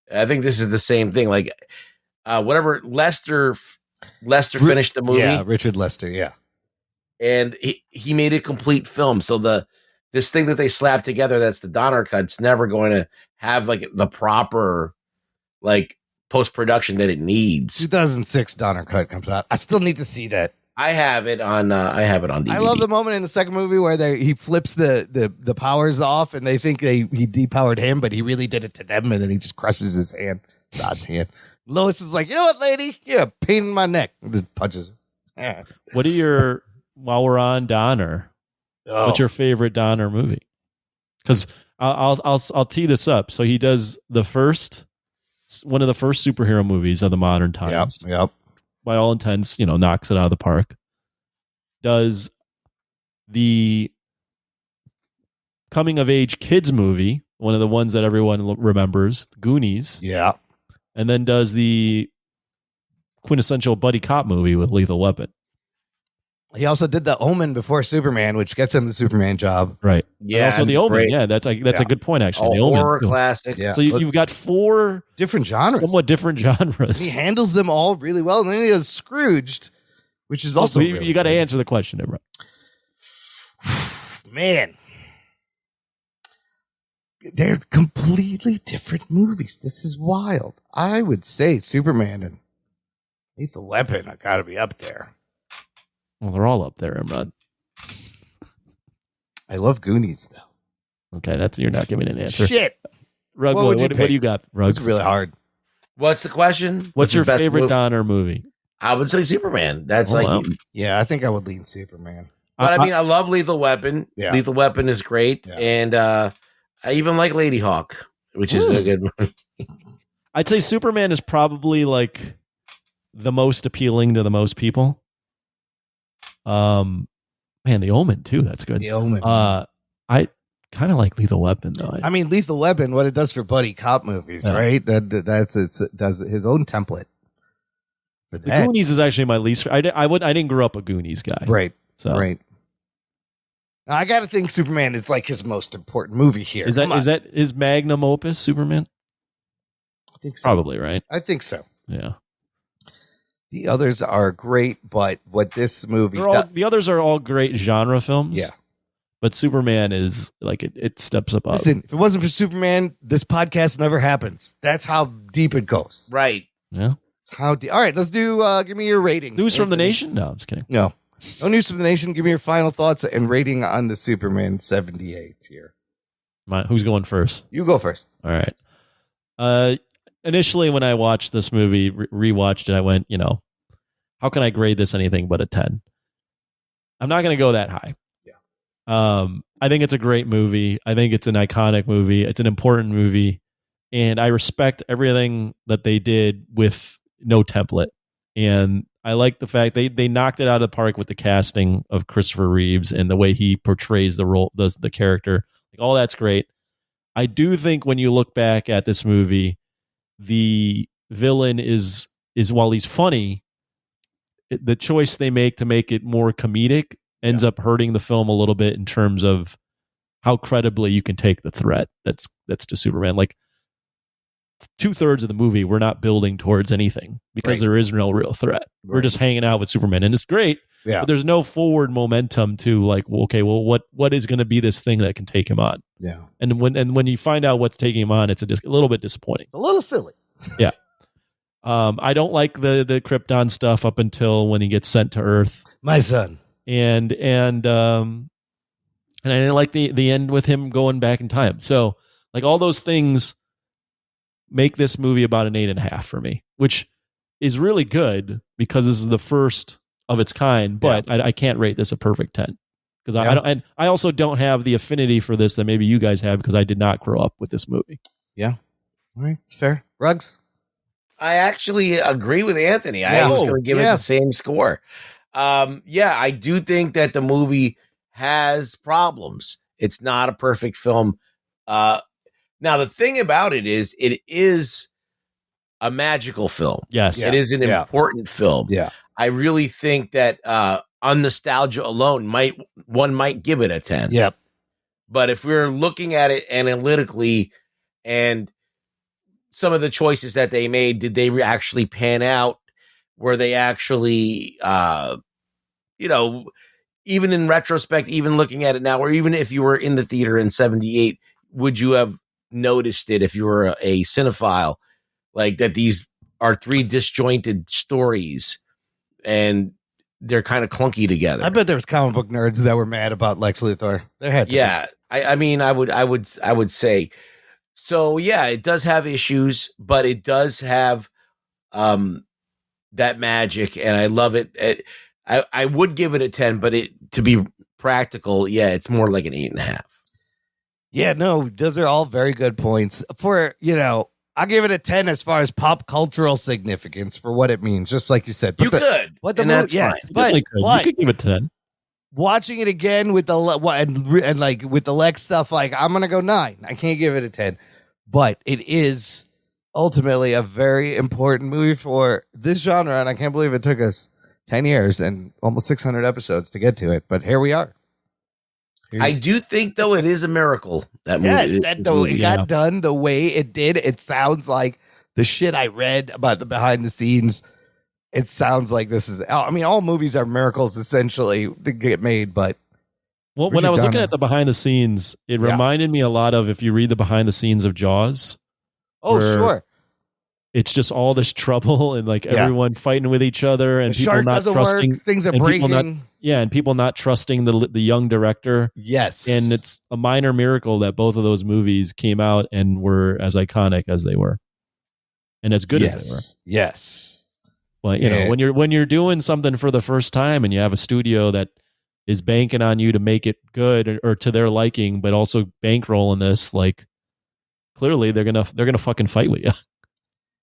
I think this is the same thing. Like, whatever Lester finished the movie. Yeah, Richard Lester. Yeah, and he made a complete film. So this thing that they slapped together, that's the Donner cut, it's never going to have like the proper like post production that it needs. 2006 Donner cut comes out. I still need to see that. I have it on DVD. I love the moment in the second movie where he flips the powers off and they think he depowered him, but he really did it to them, and then he just crushes his hand, Zod's hand. Lois is like, you know what, lady? Yeah, pain in my neck. And just punches her. Yeah. What are while we're on Donner, what's your favorite Donner movie? Because I'll tee this up. So he does one of the first superhero movies of the modern times. Yep. By all intents, knocks it out of the park. Does the coming of age kids movie, one of the ones that everyone remembers, Goonies. Yeah. And then does the quintessential buddy cop movie with Lethal Weapon. He also did The Omen before Superman, which gets him the Superman job. Right. Yeah. And also The Omen. Great. Yeah, that's a good point, actually. The horror Omen. classic. Yeah. So you've got 4 different genres. Somewhat different genres. And he handles them all really well. And then he does Scrooged, which is also you got to answer the question, Imran. Man. They're completely different movies. This is wild. I would say Superman and Lethal Weapon are got to be up there. Well, they're all up there, Imran. I love Goonies, though. Okay, you're not giving an answer. Shit. Rug, what do you got, Rugs? It's really hard. What's the question? What's your favorite Donner movie? I would say Superman. That's yeah, I think I would lean Superman. But I love Lethal Weapon. Yeah. Lethal Weapon is great. Yeah. And I even like Lady Hawk, which is a good movie. I'd say Superman is probably like the most appealing to the most people. The Omen too. That's good. The Omen. I kind of like Lethal Weapon though. I mean, Lethal Weapon, what it does for buddy cop movies, right? It does his own template. For the Goonies is actually my least. I didn't grow up a Goonies guy, right? So right. I got to think Superman is like his most important movie here. Is that his magnum opus, Superman? I think so. Probably, right? I think so. Yeah. The others are great, but what this movie the others are all great genre films. Yeah. But Superman is like it steps up. Listen, if it wasn't for Superman, this podcast never happens. That's how deep it goes. Right. Yeah. How deep. All right, let's do give me your rating. News from the nation? No, I'm just kidding. No news from the nation. Give me your final thoughts and rating on the Superman 78 here. Who's going first? You go first. All right. Initially, when I watched this movie, rewatched it, I went, how can I grade this anything but a 10? I'm not going to go that high. Yeah. I think it's a great movie. I think it's an iconic movie. It's an important movie. And I respect everything that they did with no template. And I like the fact they knocked it out of the park with the casting of Christopher Reeves and the way he portrays the role, the character. Like, all that's great. I do think when you look back at this movie, the villain is while he's funny, the choice they make to make it more comedic ends up hurting the film a little bit in terms of how credibly you can take the threat that's to Superman. Like 2/3 of the movie, we're not building towards anything because there is no real threat. We're just hanging out with Superman, and it's great. Yeah. But there's no forward momentum to like, well, okay, well, what is going to be this thing that can take him on? Yeah. And when you find out what's taking him on, it's a little bit disappointing. A little silly. Yeah. I don't like the Krypton stuff up until when he gets sent to Earth. My son. And I didn't like the end with him going back in time. So like all those things make this movie about an 8.5 for me, which is really good because this is the first of its kind, but I can't rate this a perfect 10 because I don't, and I also don't have the affinity for this that maybe you guys have because I did not grow up with this movie. Yeah. All right. It's fair. Ruggs? I actually agree with Anthony. I was going to give it the same score. I do think that the movie has problems. It's not a perfect film. Now, the thing about it is a magical film. Yes. It is an important film. Yeah. I really think that on nostalgia alone, one might give it a 10. Yep. But if we're looking at it analytically and some of the choices that they made, did they actually pan out? Were they actually, even in retrospect, even looking at it now, or even if you were in the theater in 78, would you have noticed it if you were a cinephile? Like that these are 3 disjointed stories and they're kind of clunky together. I bet there was comic book nerds that were mad about Lex Luthor. There had to be. I mean, I would say so. Yeah, it does have issues, but it does have that magic, and I love it. I would give it a 10, but to be practical, it's more like an 8.5. Yeah, no, those are all very good points. For I'll give it a 10 as far as pop cultural significance for what it means, just like you said. But you could. But the and movie, that's yes, fine. but you could give it 10. Watching it again with the and like with the Lex stuff, like I'm gonna go 9. I can't give it a 10, but it is ultimately a very important movie for this genre, and I can't believe it took us 10 years and almost 600 episodes to get to it. But here we are. I do think, though, it is a miracle that movie. Yes, it got done the way it did. It sounds like the shit I read about the behind the scenes. It sounds like this is. I mean, all movies are miracles essentially to get made. But when I was looking at the behind the scenes, it reminded me a lot of if you read the behind the scenes of Jaws. Oh, sure. It's just all this trouble and like everyone fighting with each other and the people shark not doesn't trusting work. Things are breaking. And people not trusting the young director. Yes. And it's a minor miracle that both of those movies came out and were as iconic as they were. And as good as they were. Yes. But you know, when you're doing something for the first time and you have a studio that is banking on you to make it good or to their liking, but also bankrolling this, like clearly they're gonna fucking fight with you.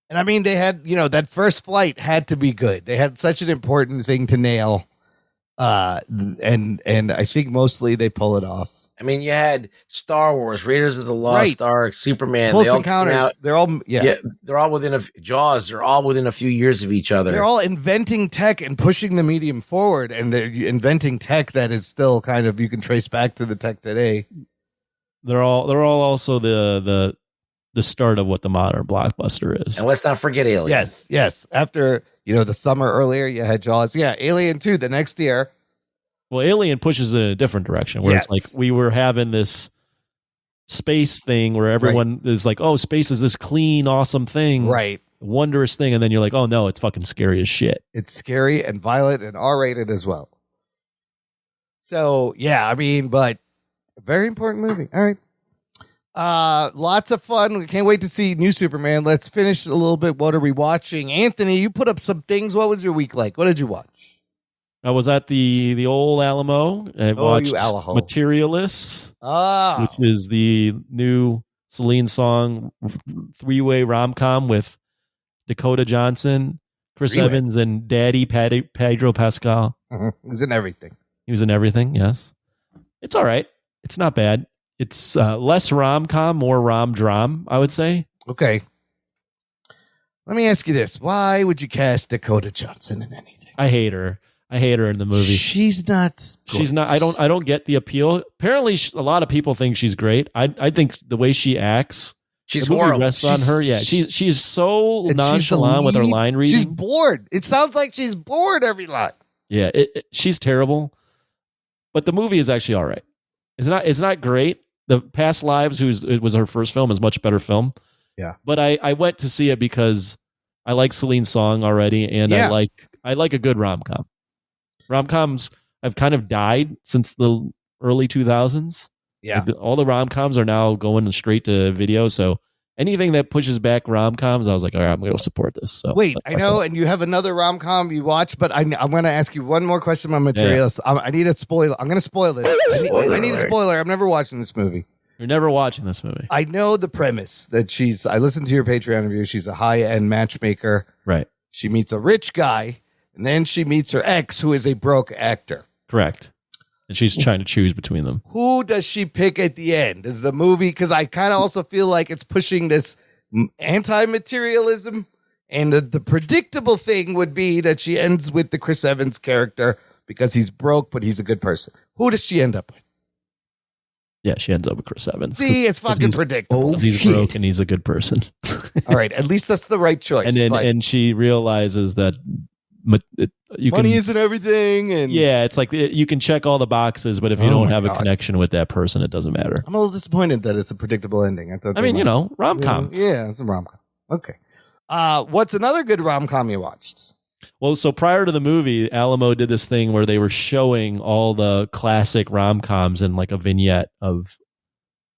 And I mean, they had, that first flight had to be good. They had such an important thing to nail. And I think mostly they pull it off. I mean, you had Star Wars, Raiders of the Lost Ark, Superman. Close Encounters. They're all, they're all within Jaws. They're all within a few years of each other. They're all inventing tech and pushing the medium forward. And they're inventing tech that is still kind of, you can trace back to the tech today. They're all also the start of what the modern blockbuster is. And let's not forget Alien. Yes. After, the summer earlier, you had Jaws. Yeah, Alien 2 the next year. Well, Alien pushes it in a different direction where it's like we were having this space thing where everyone is like, oh, space is this clean, awesome thing. Right. Wondrous thing. And then you're like, oh, no, it's fucking scary as shit. It's scary and violent and R-rated as well. So, yeah, I mean, but a very important movie. All right. Lots of fun. We can't wait to see New Superman. Let's finish a little bit. What are we watching? Anthony, you put up some things. What was your week like? What did you watch? I was at the old Alamo. I watched Materialists, which is the new Celine Song 3-way rom-com with Dakota Johnson, Chris Evans, and Daddy Pedro Pascal. He was in everything. He was in everything, yes. It's all right. It's not bad. It's less rom-com, more rom-dram, I would say. Okay. Let me ask you this. Why would you cast Dakota Johnson in anything? I hate her. I hate her in the movie. She's not. She's not. I don't get the appeal. Apparently, a lot of people think she's great. I think the way she acts, she's the movie horrible. rests on her. Yeah, she's so nonchalant with her line reading. She's bored. It sounds like she's bored every line. Yeah, she's terrible. But the movie is actually all right. It's not great. The Past Lives, it was her first film, is a much better film. Yeah. But I went to see it because I like Celine Song already, and I like a good rom-com. Rom-coms have kind of died since the early 2000s. Yeah. Like all the rom-coms are now going straight to video, so anything that pushes back rom-coms, I was like, all right, I'm going to support this. So wait, I know, and you have another rom-com you watch, but I'm going to ask you one more question on materials. Yeah. I need a spoiler. I'm going to spoil this. I need a spoiler. I'm never watching this movie. You're never watching this movie. I know the premise that I listened to your Patreon review. She's a high-end matchmaker. Right. She meets a rich guy, and then she meets her ex, who is a broke actor. Correct. And she's trying to choose between them. Who does she pick at the end? Is the movie, because I kind of also feel like it's pushing this anti-materialism, and the predictable thing would be that she ends with the Chris Evans character because he's broke, but he's a good person. Who does she end up with? Yeah, she ends up with Chris Evans. See, it's fucking predictable. Because he's broke and he's a good person. All right, at least that's the right choice. And she realizes that money isn't everything. And yeah, it's like you can check all the boxes, but if you don't have a connection with that person, it doesn't matter. I'm a little disappointed that it's a predictable ending. I mean, rom-coms. Yeah, it's a rom-com. Okay. What's another good rom-com you watched? Well, so prior to the movie, Alamo did this thing where they were showing all the classic rom-coms in like a vignette of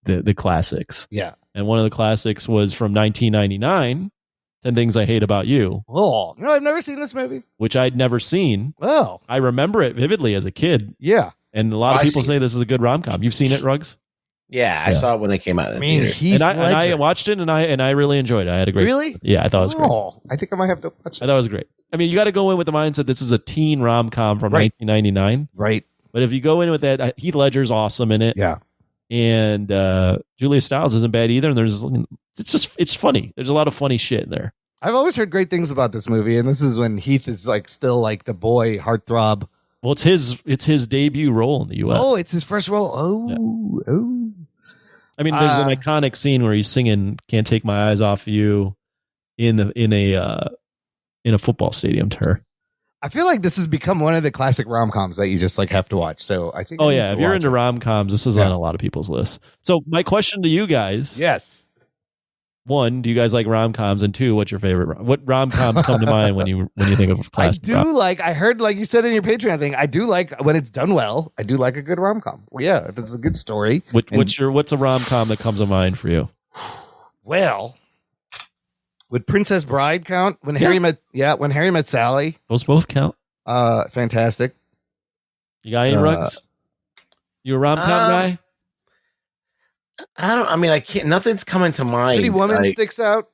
the classics. Yeah. And one of the classics was from 1999, 10 Things I Hate About You. Oh, no, I've never seen this movie. Which I'd never seen. Oh. I remember it vividly as a kid. Yeah. And a lot of people say this is a good rom-com. You've seen it, Ruggs? Yeah, I saw it when it came out. And I watched it, and I really enjoyed it. I had a great. Really? Yeah, I thought it was great. Oh, I think I might have to watch it. I thought it was great. I mean, you got to go in with the mindset this is a teen rom-com from 1999. Right. But if you go in with that, Heath Ledger's awesome in it. Yeah. And Julia Stiles isn't bad either. And it's funny. There's a lot of funny shit in there. I've always heard great things about this movie, and this is when Heath is like still like the boy heartthrob. Well, it's his debut role in the U.S. Oh, it's his first role. Oh. I mean, there's an iconic scene where he's singing "Can't Take My Eyes Off You" in a football stadium to her. I feel like this has become one of the classic rom-coms that you just like have to watch. So I think. Oh yeah, if you're into rom-coms, this is on a lot of people's lists. So my question to you guys: yes. 1, do you guys like rom-coms? And 2, what's your favorite? What rom-coms come to mind when you think of classic? I heard, like you said in your Patreon thing, I do like when it's done well. I do like a good rom-com. Well, yeah, if it's a good story. What's a rom-com that comes to mind for you? Well, would Princess Bride count? When Harry met Sally. Those both count. Fantastic. You got any Rugs? You a rom-com guy? I can't. Nothing's coming to mind. Pretty Woman sticks out.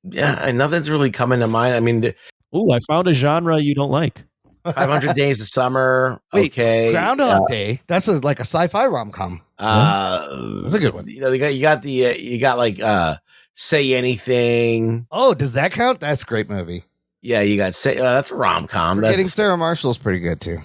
Nothing's really coming to mind. I mean, I found a genre you don't like. 500 Days of Summer. Wait, okay, Groundhog Day. That's like a sci-fi rom-com. That's a good one. You got Say Anything. Oh, does that count? That's a great movie. Yeah, you got that's a rom-com. Getting Sarah Marshall's pretty good too.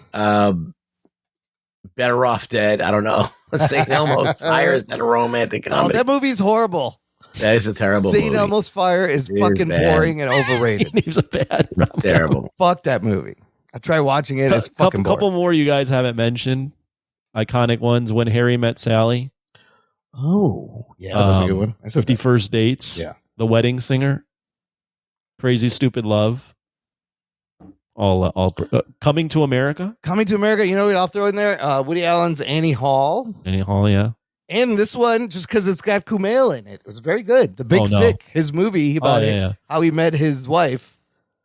Better Off Dead. I don't know. St. Elmo's Fire, is that a romantic comedy? Oh, that movie's horrible. That is a terrible movie. St. Elmo's Fire is fucking boring and overrated. It was a bad. It's terrible. Fuck that movie. I tried watching it. It's fucking boring. Couple more you guys haven't mentioned. Iconic ones. When Harry Met Sally. Oh, yeah, that's a good one. 50 First Dates. Yeah. The Wedding Singer. Crazy Stupid Love. All Coming to America. Coming to America. You know what I'll throw in there? Woody Allen's Annie Hall. Annie Hall, yeah. And this one, just because it's got Kumail in it, was very good. The Big Sick, his movie about how he met his wife.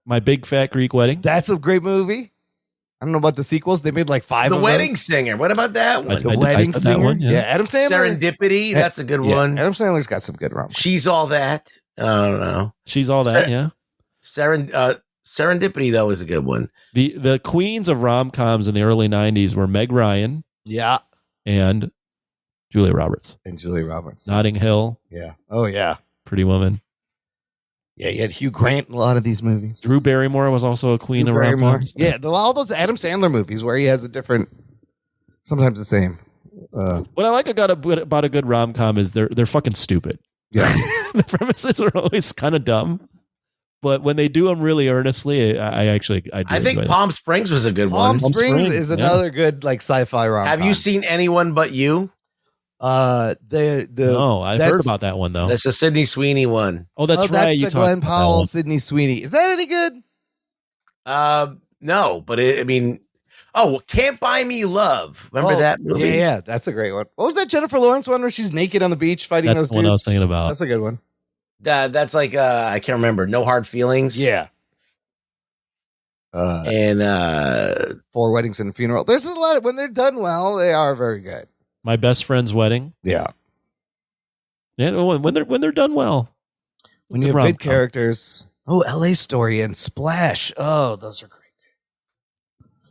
My Big Fat Greek Wedding. That's a great movie. I don't know about the sequels. They made like 5 The of Wedding those. Singer. What about that one? The Wedding Singer. One, yeah, Adam Sandler. Serendipity. That's a good one. Adam Sandler's got some good rom-coms. She's All That. I don't know. She's All That, yeah. Serendipity, though, is a good one. The queens of rom-coms in the early 90s were Meg Ryan. Yeah. And Julia Roberts. Notting Hill. Yeah. Oh, yeah. Pretty Woman. Yeah, you had Hugh Grant in a lot of these movies. Drew Barrymore was also a queen of rom-coms. Yeah, all those Adam Sandler movies where he has a different, sometimes the same. What I like about a good rom-com is they're fucking stupid. Yeah. The premises are always kind of dumb, but when they do them really earnestly, I think Palm Springs was a good Palm one. Springs is another good like sci-fi rom-com. Have you seen Anyone But You? No, I've heard about that one though. That's the Sydney Sweeney one. Oh, that's right. That's the Glenn Powell, Sydney Sweeney. Is that any good? No, but Can't Buy Me Love. Remember that movie? Yeah, that's a great one. What was that Jennifer Lawrence one where she's naked on the beach fighting That's those the dudes? one I was thinking about. That's a good one. That's like I can't remember. No Hard Feelings. Yeah. And Four Weddings and a Funeral. There's a lot when they're done well, they are very good. My Best Friend's Wedding. Yeah. Yeah, when they're done well. When you have good characters. Oh, LA Story and Splash. Oh, those are great.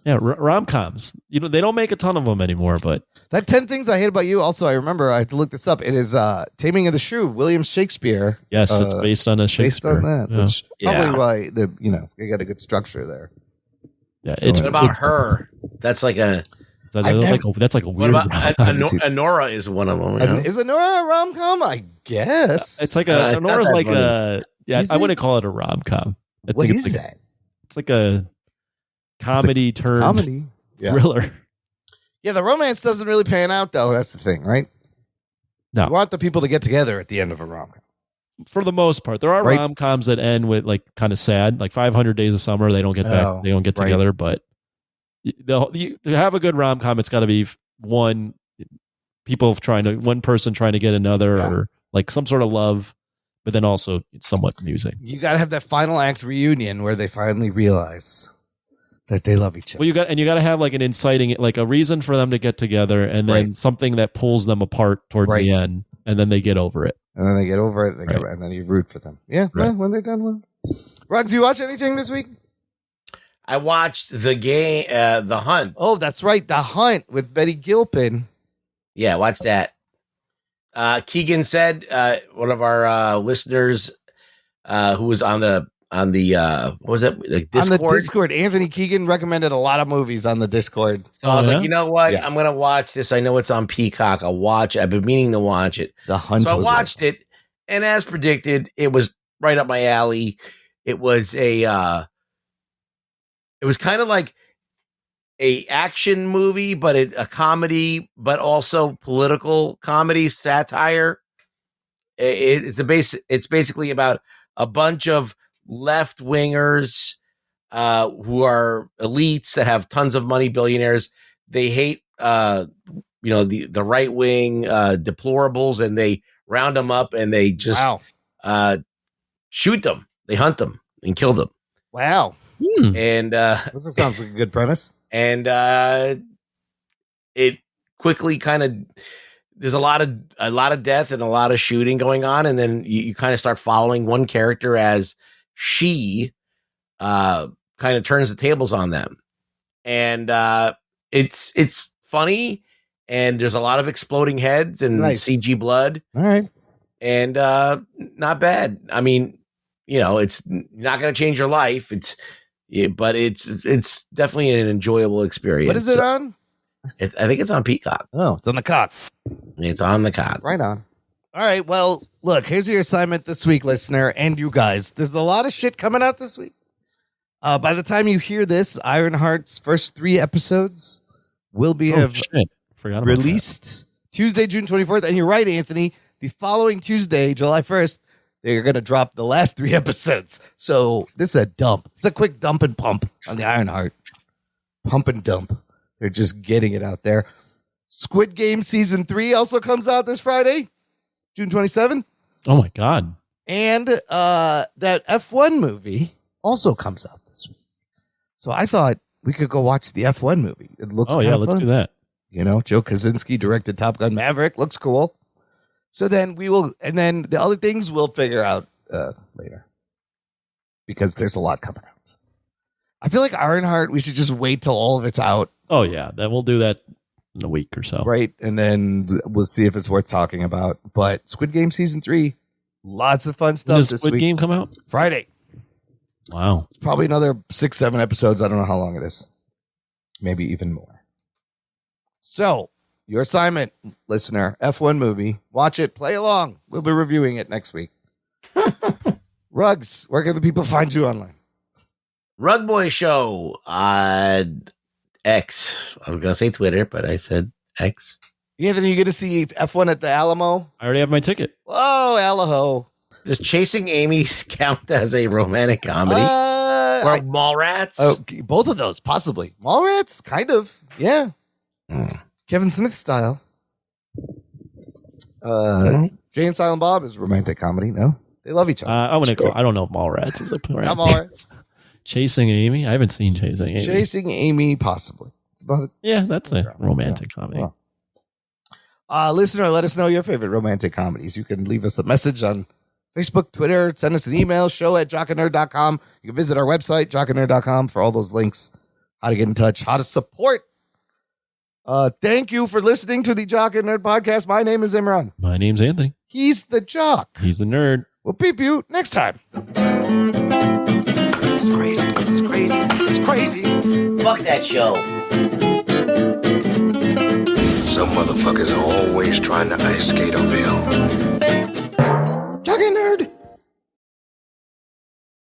Yeah, rom-coms. They don't make a ton of them anymore, but that 10 Things I Hate About You, also, I remember, I had to look this up. It is Taming of the Shrew, William Shakespeare. Yes, it's based on a Shakespeare. Based on that, Yeah. which probably why you got a good structure there. Yeah, it's what about Her? That's like a that's like a what weird. about Anora is one of them. Is Anora a rom-com? I guess. It's like Anora's like a I wouldn't call it a rom-com. What is that? It's like a comedy turned thriller. Yeah, the romance doesn't really pan out though. That's the thing, right? No, you want the people to get together at the end of a rom-com. For the most part, there are Right. rom-coms that end with like kind of sad, like 500 Days of Summer. They don't get back. They don't get right. together. But to have a good rom-com, it's got to be one person trying to get another, or like some sort of love, but then also somewhat amusing. You got to have that final act reunion where they finally realize that they love each other. Well, you got to have like an inciting, like a reason for them to get together, and then something that pulls them apart towards the end, and then they get over it. And then they get over it, and then you root for them. Yeah, well, when they're done well. Ruggs, you watch anything this week? I watched The Hunt. Oh, that's right, The Hunt with Betty Gilpin. Yeah, watch that. Keegan said, one of our listeners who was on the what was that? Like Discord? On the Discord, Anthony Keegan recommended a lot of movies on the Discord. So I was like, you know what? Yeah. I'm going to watch this. I know it's on Peacock. I'll watch it. I've been meaning to watch it. The Hunt. So I watched it, and as predicted, it was right up my alley. It was it was kind of like a action movie, but a comedy, but also political comedy satire. It's basically about a bunch of left wingers who are elites that have tons of money, billionaires. They hate the right wing deplorables, and they round them up and they just shoot them. They hunt them and kill them. Wow. And this sounds like a good premise. And it quickly kind of, there's a lot of death and a lot of shooting going on, and then you kind of start following one character as she kind of turns the tables on them. And it's funny, and there's a lot of exploding heads and CG blood. All right. And not bad. I mean, it's not going to change your life. But it's definitely an enjoyable experience. What is it on? I think it's on Peacock. Oh, it's on the cock. It's on the cock. Right on. All right. Well, look, here's your assignment this week, listener, and you guys. There's a lot of shit coming out this week. By the time you hear this, Ironheart's first 3 episodes will be released Tuesday, June 24th. And you're right, Anthony. The following Tuesday, July 1st, they're going to drop the last 3 episodes. So this is a dump. It's a quick dump and pump on the Ironheart. Pump and dump. They're just getting it out there. Squid Game Season 3 also comes out this Friday, June 27th. Oh, my God. And that F1 movie also comes out this week. So I thought we could go watch the F1 movie. It looks let's do that. Joe Kosinski directed Top Gun Maverick. Looks cool. So then and then the other things we'll figure out later, because there's a lot coming out. I feel like Ironheart, we should just wait till all of it's out. Oh yeah, then we'll do that in a week or so, right? And then we'll see if it's worth talking about. But Squid Game Season 3 Lots of fun stuff Does this Squid week. Game come out? Friday. Wow. It's probably another 6-7 episodes. I don't know how long it is. Maybe even more. So, your assignment, listener, F1 movie. Watch it. Play along. We'll be reviewing it next week. Rugs, where can the people find you online? Rug Boy Show on X. I was going to say Twitter, but I said X. Anthony, you get to see F1 at the Alamo? I already have my ticket. Whoa, Alaho. Does Chasing Amy count as a romantic comedy? Or Mallrats? Oh, both of those, possibly. Mallrats, kind of. Yeah. Kevin Smith style. Jay and Silent Bob is romantic comedy. No, they love each other. I don't know if Mallrats is a Not Mallrats. Chasing Amy. I haven't seen Chasing Amy. Chasing Amy, possibly. It's about that's a romantic comedy. Listener, let us know your favorite romantic comedies. You can leave us a message on Facebook, Twitter, send us an email, show@jockandnerd.com. You can visit our website, jockandnerd.com, for all those links, how to get in touch, how to support. Thank you for listening to the Jock and Nerd Podcast. My name is Imran. My name's Anthony. He's the Jock. He's the nerd. We'll peep you next time. This is crazy. This is crazy. This is crazy. Fuck that show. Some motherfuckers are always trying to ice skate a bill.